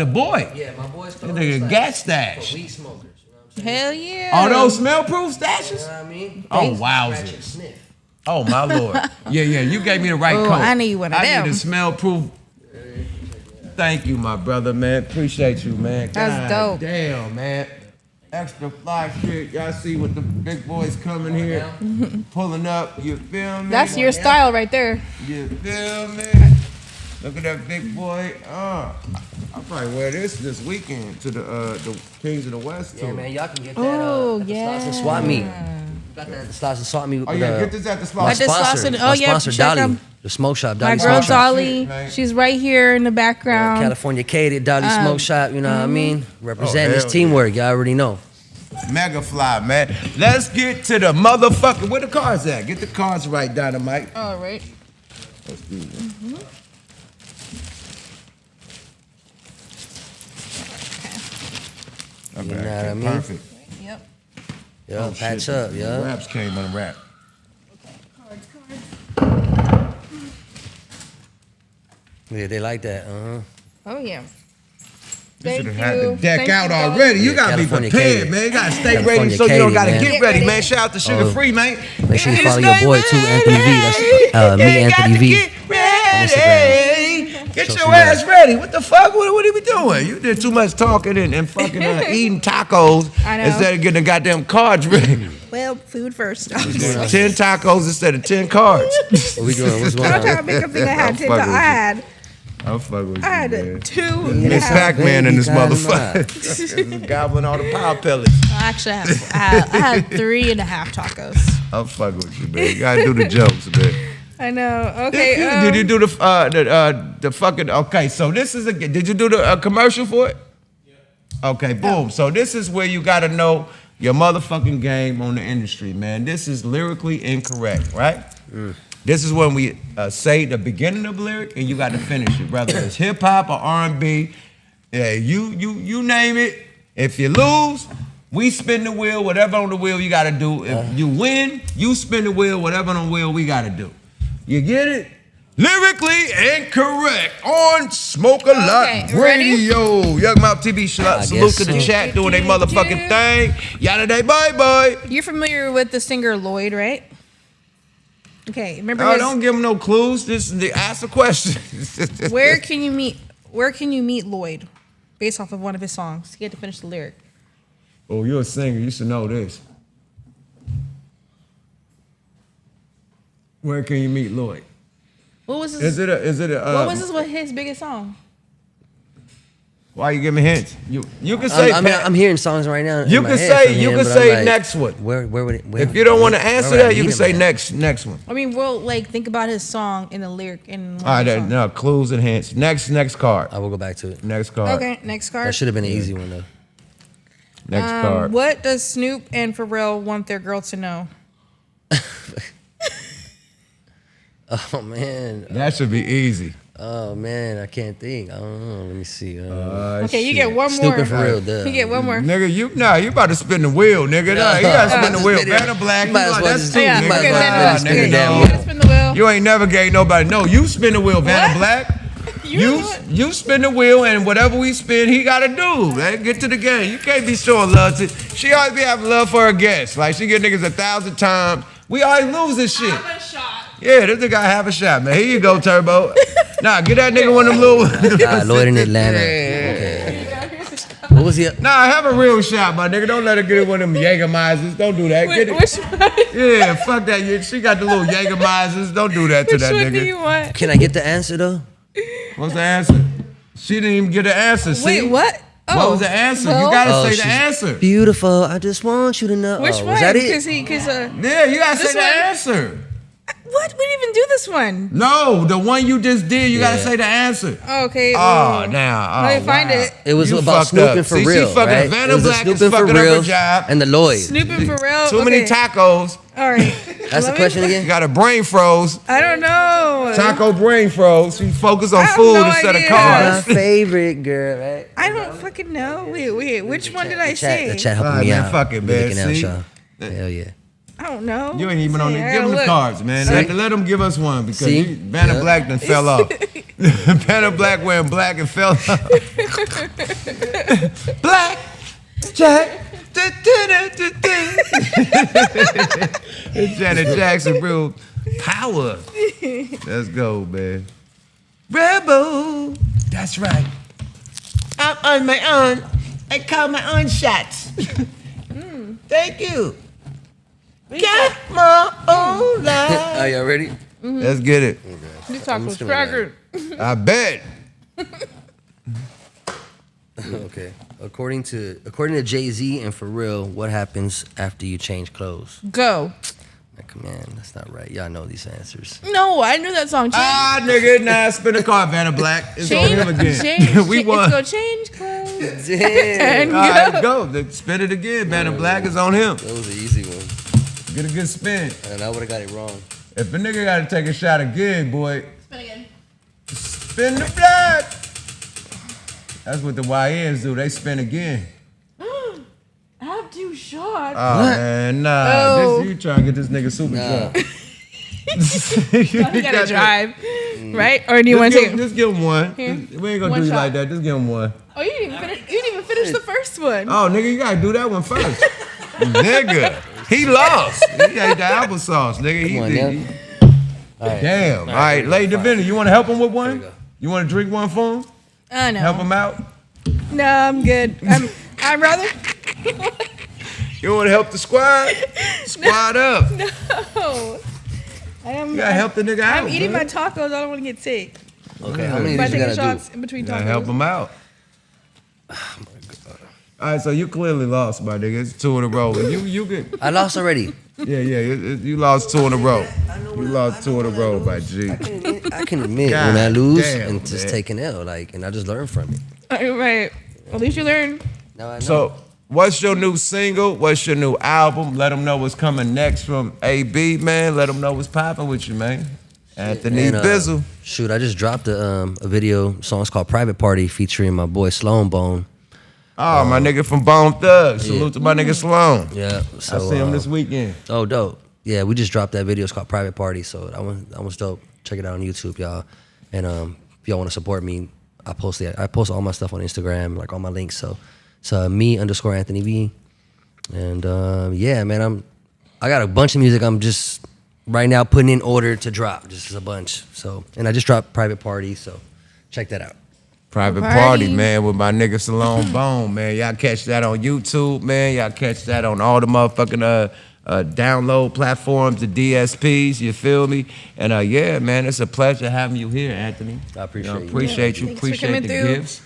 boy. Yeah, my boy's That nigga gat stash. weed smokers. You know what I'm saying? Hell yeah. Oh, those smell-proof You know stashes? what I mean? Oh, Scratch and wowzers. sniff. Oh, my lord. Yeah, you gave me the right Oh, coat. I need one of I them. need a smell-proof. Thank you, my brother, man. Appreciate you, man. That's God dope. Damn, man. Extra fly shit. Y'all see what the big boys coming here, pulling up. You feel me? That's your style right there. You feel me? Look at that big boy. I'll probably wear this weekend to the Kings of the West Yeah, tour. man, y'all can get that Oh, at the yeah. Slots and Swap Meet. Got that at the Slots and Swap Meet. Oh yeah, get this at the My spot. At the Slots sponsor, and- my yeah, sponsor, check Dolly, them. the smoke shop, My Dolly girl Smoke Shop. Dolly, man. she's right here in the background. Californicated, Dolly Smoke Shop, you know what I mean? Representing this hell teamwork, y'all already know. Mega fly, man. Let's get to the motherfucker. Where the cards at? Get the cards right, Dynamite. All right. Let's do this. Okay, You know what I mean? perfect. Yep. Yeah, Oh, patch shit. up, yeah. Raps came unwrapped. Yeah, they like that, Oh yeah. You Thank should have had the you. deck Thank out you, Dolly. already. You Yeah, gotta be California prepared, catered. man. You gotta stay California ready so you don't catered, gotta man. get ready, man. Shout out to Sugar Free, man. Make sure you Gotta follow your stay boy, too, ready. Anthony V. That's, me, You Anthony gotta V. Get ready. Get Show your some ass love. ready. What the fuck? What are we doing? You did too much talking and fucking eating tacos I know. instead of getting the goddamn cards ready. Well, food first. 10 tacos instead of 10 cards. What we doing? What's going I'm trying to on? make up think I had 10. fucking with you. I I'm fucking with you, had man. 2 and a Miss half. Pac-Man in this Baby, motherfucker. Gobbling all the power pellets. Actually, I had 3.5 tacos. I'm fucking with you, man. You gotta do the jokes, man. I know. Okay. Did you do the fucking? Okay, so this is did you do the commercial for it? Yeah. Okay, boom. So this is where you gotta know your motherfucking game on the industry, man. This is lyrically incorrect, right? This is when we say the beginning of the lyric and you got to finish it, whether it's hip hop or R&B. Yeah, you name it. If you lose, we spin the wheel. Whatever on the wheel you got to do. If you win, you spin the wheel. Whatever on the wheel we got to do. You get it? Lyrically incorrect on Smoke a Lot Radio. YUKMOUTH TV salute to the chat doing their motherfucking thing. Yada day, bye bye. You're familiar with the singer Lloyd, right? Okay, remember Oh, don't give them no clues. Ask a question. Where can you meet Lloyd? Based off of one of his songs. You get to finish the lyric. Oh, you're a singer. You should know this. Where can you meet Lloyd? What was his? What was his biggest song? Why you giving hints? You can say. I'm hearing songs right now. You can say like, next one. Where would it? If you don't want to answer that, you can say next one. I mean, we'll think about his song in the lyric in. All right, no clues and hints. Next card. I will go back to it. Next card. Okay, next card. That should have been an easy one though. Next card. What does Snoop and Pharrell want their girl to know? Oh man, that should be easy. Oh man, I can't think. I don't know. Let me see. Okay, you get one more. Snoop and Pharrell, duh. You get one more. Nigga, you about to spin the wheel, nigga. Nah, you gotta spin the wheel. Banner Black, that's two, Yeah, nigga. okay, Nigga, you gotta spin the wheel. You ain't never gave nobody. No, you spin the wheel, Banner Black. You spin the wheel, and whatever we spin, he gotta do. Man. Get to the game. You can't be showing love to. She always be having love for her guests. Like she get niggas 1,000 times. We always lose this shit. Have a shot. Yeah, this nigga have a shot, man. Here you go, Turbo. Nah, get that nigga one of them little. Lloyd in Atlanta. Okay. What was he? Nah, have a real shot, my nigga. Don't let her get one of them Jägermeisters. Don't do that. Get it. Which one? Yeah, fuck that. She got the little Jägermeisters. Don't do that to that Which one nigga. do you want? Can I get the answer though? What's the answer? She didn't even get the answer. See? Wait, what? Oh, what was the answer? well, you gotta say the she's answer. Beautiful. I just want you to know. Which one? Was that it? Yeah, you gotta say the answer. What? We didn't even do this one. No, the one you just did, you gotta say the answer. Okay. Oh, now. Let me find it. It was You about fucked Snoop up. and See, she Pharrell, fucking right? Vanna It was Black Snoop is and fucking up her Pharrell job. and the Lloyd. Snoop and Pharrell. Too many tacos. All right. That's the question You again? got a brain froze. I don't know. Taco brain froze. She focused on I have food no instead idea. of cars. My favorite girl, right? I don't fucking know. Wait. Which one did I The say? chat helping Alright, me man, out. fuck it, We man. looking out, See? Sean. Hell yeah. I don't know. You ain't even on the. Say, Give them the look. cards, man. Let them give us one because See? Vanna Yeah. Black done fell off. Vanna Black wearing black and fell off. Black Jack. It's Janet Jackson, real power. Let's go, man. Rebel. That's right. I'm on my own. I call my own shots. Thank you. Got my own life. Are y'all ready? Let's get it. These tacos cracker. I bet. Okay. According to Jay-Z and Pharrell, what happens after you change clothes? Go. Like, man, that's not right. Y'all know these answers. No, I knew that song. Nigga, nah, spin the card, Vanna Black. It's on him again. We won. Let's go change clothes. Damn. And All go. right, go. Then spin it again. Vanna Black is on him. That was an easy one. Get a good spin. And I would have got it wrong. If a nigga got to take a shot again, boy, Spin again. spin the block. That's what the YNs do. They spin again. Have 2 shots. Oh, man, nah. Oh. You trying to get this nigga super Nah. drunk. You gotta drive, right? Or do you want to take? Just give him one. Here. We ain't gonna One do you shot. like that. Just give him one. Oh, you didn't even finish. You didn't even finish the first one. Oh, nigga, you gotta do that one first. Nigga, he lost. He ate the applesauce, nigga. Come on, He- now. Damn. All right, Lady Divinity, you want to help him with one? You want to drink one for him? Oh no. Help him out? No, I'm good. I'm rather. You want to help the squad? Squad up. No. You gotta help the nigga out. I'm eating man. my tacos. I don't want to get sick. Okay, how many By did you taking gotta shots in between You gotta tacos. help him out. All right, so you clearly lost, my nigga. It's 2 in a row. You get. do? I lost already. Yeah. You lost 2 in a row. You lost 2 in a row, my G. I can admit God when I lose damn, and just man. take an L, like, and I just learn from it. Right. At least you learned. Now I know. So, what's your new single? What's your new album? Let them know what's coming next from AB, man. Let them know what's popping with you, man. Anthony And, Bizzle. Shoot, I just dropped a video. Song's called Private Party featuring my boy Sloan Bone. Oh, my nigga from Bone Thugs. Salute to my nigga Sloan. Yeah. So, I see him this weekend. Oh, dope. Yeah, we just dropped that video. It's called Private Party. So that was dope. Check it out on YouTube, y'all. And if y'all want to support me, I post all my stuff on Instagram, like all my links. So it's me_Anthony V. And yeah, man, I got a bunch of music I'm just right now putting in order to drop. Just a bunch. So, and I just dropped Private Party, so check that out. Private Party, man, with my nigga Salone Bone, man. Y'all catch that on YouTube, man. Y'all catch that on all the motherfucking download platforms, the DSPs, you feel me? And yeah, man, it's a pleasure having you here, Anthony. I appreciate you. Appreciate you. Thanks for Appreciate coming the through. gifts.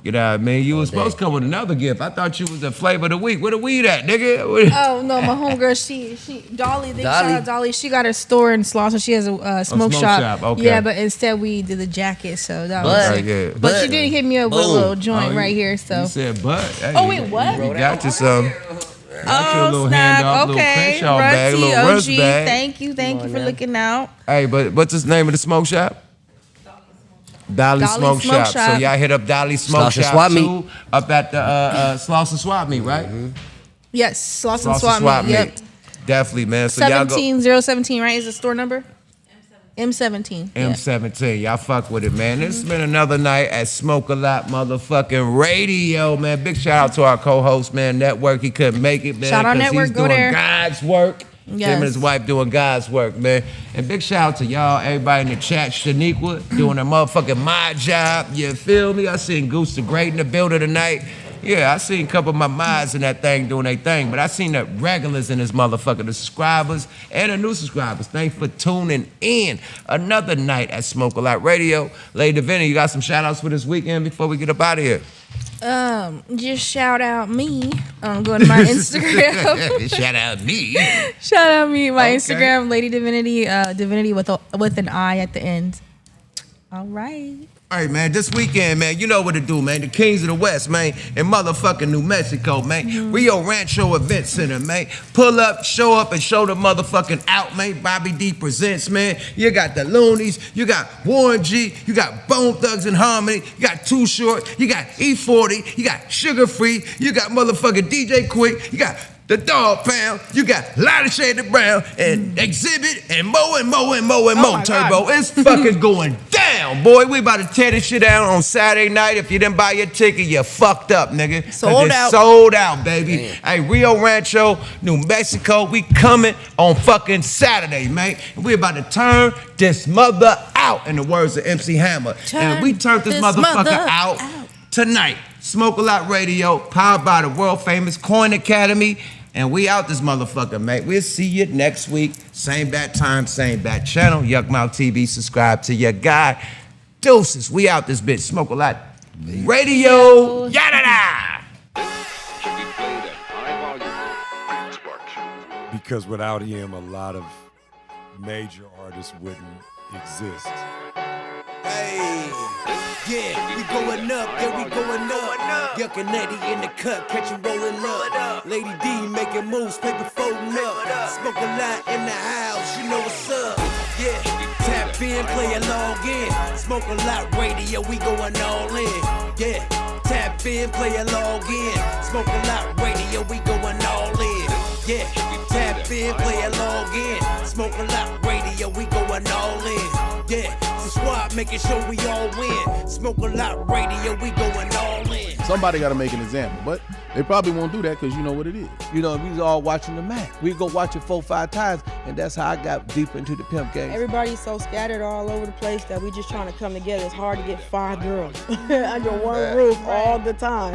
You know what I mean? You was supposed to come with another gift. I thought you was the flavor of the week. Where the weed at, nigga? Oh no, my homegirl, she Dolly. Shout out Dolly. She got her store in Slauson. She has a smoke shop. Okay. Yeah, but instead we did the jacket. So that was. Okay, Sick. yeah. But she did hit me up with a little joint right here. So. You said, but. Hey, Oh, wait, what? You got you some. Got you a little snap. handoff, little Okay, Crenshaw bag, a little Rusty, Russ OG. bag. Thank you for looking out. Hey, but what's the name of the smoke shop? Dolly Smoke Shop. So y'all hit up Dolly Smoke Slauson Shop Swap too, Meet. up at the Slauson Swap Meet, right? Yes, Slauson Slauson Swap Meet. Yep. Definitely, man. So y'all go 17017, right? Is the store number? M17. M17. Y'all fuck with it, man. This has been another night at Smoke a Lot motherfucking radio, man. Big shout out to our co-host, man, Network. He couldn't make it, man. Shout out 'cause Network, he's go doing there. God's work. Yes. Him and his wife doing God's work, man. And big shout out to y'all, everybody in the chat, Shaniqua, doing her motherfucking my job. You feel me? I seen Goose the Great in the building tonight. Yeah, I seen a couple of my mods in that thing doing their thing, but I seen the regulars in this motherfucker, the subscribers and the new subscribers. Thanks for tuning in. Another night at Smoke a Lot Radio. Lady Divinity, you got some shout outs for this weekend before we get up out of here? Just shout out me. Go to my Instagram. Shout out me. Shout out me, my Okay. Instagram, Lady Divinity, Divinity with an I at the end. All right. All right, man, this weekend, man, you know what to do, man. The Kings of the West, man, in motherfucking New Mexico, man. Rio Rancho Event Center, man. Pull up, show up, and show the motherfucking out, man. Bobby D presents, man. You got the Loonies, you got Warren G, you got Bone Thugs and Harmony, you got Too Short, you got E40, you got Sugar Free, you got motherfucking DJ Quick, you got the Dog Pound, you got Lighter Shade of Brown, and Exhibit, and Mo my Turbo. God. It's fucking going down, boy. We about to tear this shit down on Saturday night. If you didn't buy your ticket, you fucked up, nigga. 'Cause Sold it's out. Sold out, baby. Hey, Rio Rancho, New Mexico, we coming on fucking Saturday, man. And we about to turn this mother out, in the words of MC Hammer. And we turned this motherfucker out tonight. Smoke a Lot Radio, powered by the world famous Coin Academy. And we out this motherfucker, mate. We'll see you next week. Same bat time, same bat channel. YUKMOUTH TV, subscribe to your guy. Deuces, we out this bitch. Smoke a Lot Radio. Yada-da! Because without him, a lot of major artists wouldn't exist. Hey, yeah, we going up, yeah, we going up. Yuck and Eddie in the cut, catch him rolling up. Lady D making moves, paper folding up. Smoke a lot in the house, you know what's up. Yeah, tap in, play along in. Smoke a Lot Radio, we going all in. Yeah, tap in, play along in. Smoke a Lot Radio, we going all in. Yeah, tap in, play along in. Smoke a Lot Radio, we going all in. Yeah, the squad making sure we all win. Smoke a Lot Radio, we going all in. Somebody got to make an example, but they probably won't do that because you know what it is. You know, we was all watching the Mac. We go watch it 4-5 times, and that's how I got deep into the pimp game. Everybody's so scattered all over the place that we just trying to come together. It's hard to get 5 girls under one roof all the time.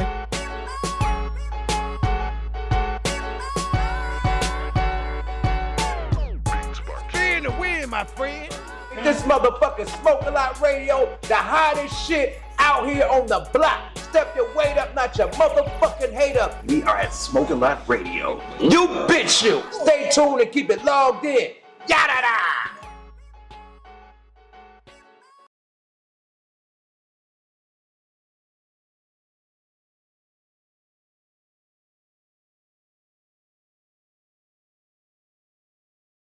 In the wind, my friend. This motherfucker Smoke a Lot Radio, the hottest shit out here on the block. Step your weight up, not your motherfucking hate up. We are at Smoke a Lot Radio. You bitch you. Stay tuned and keep it logged in. Yada-da!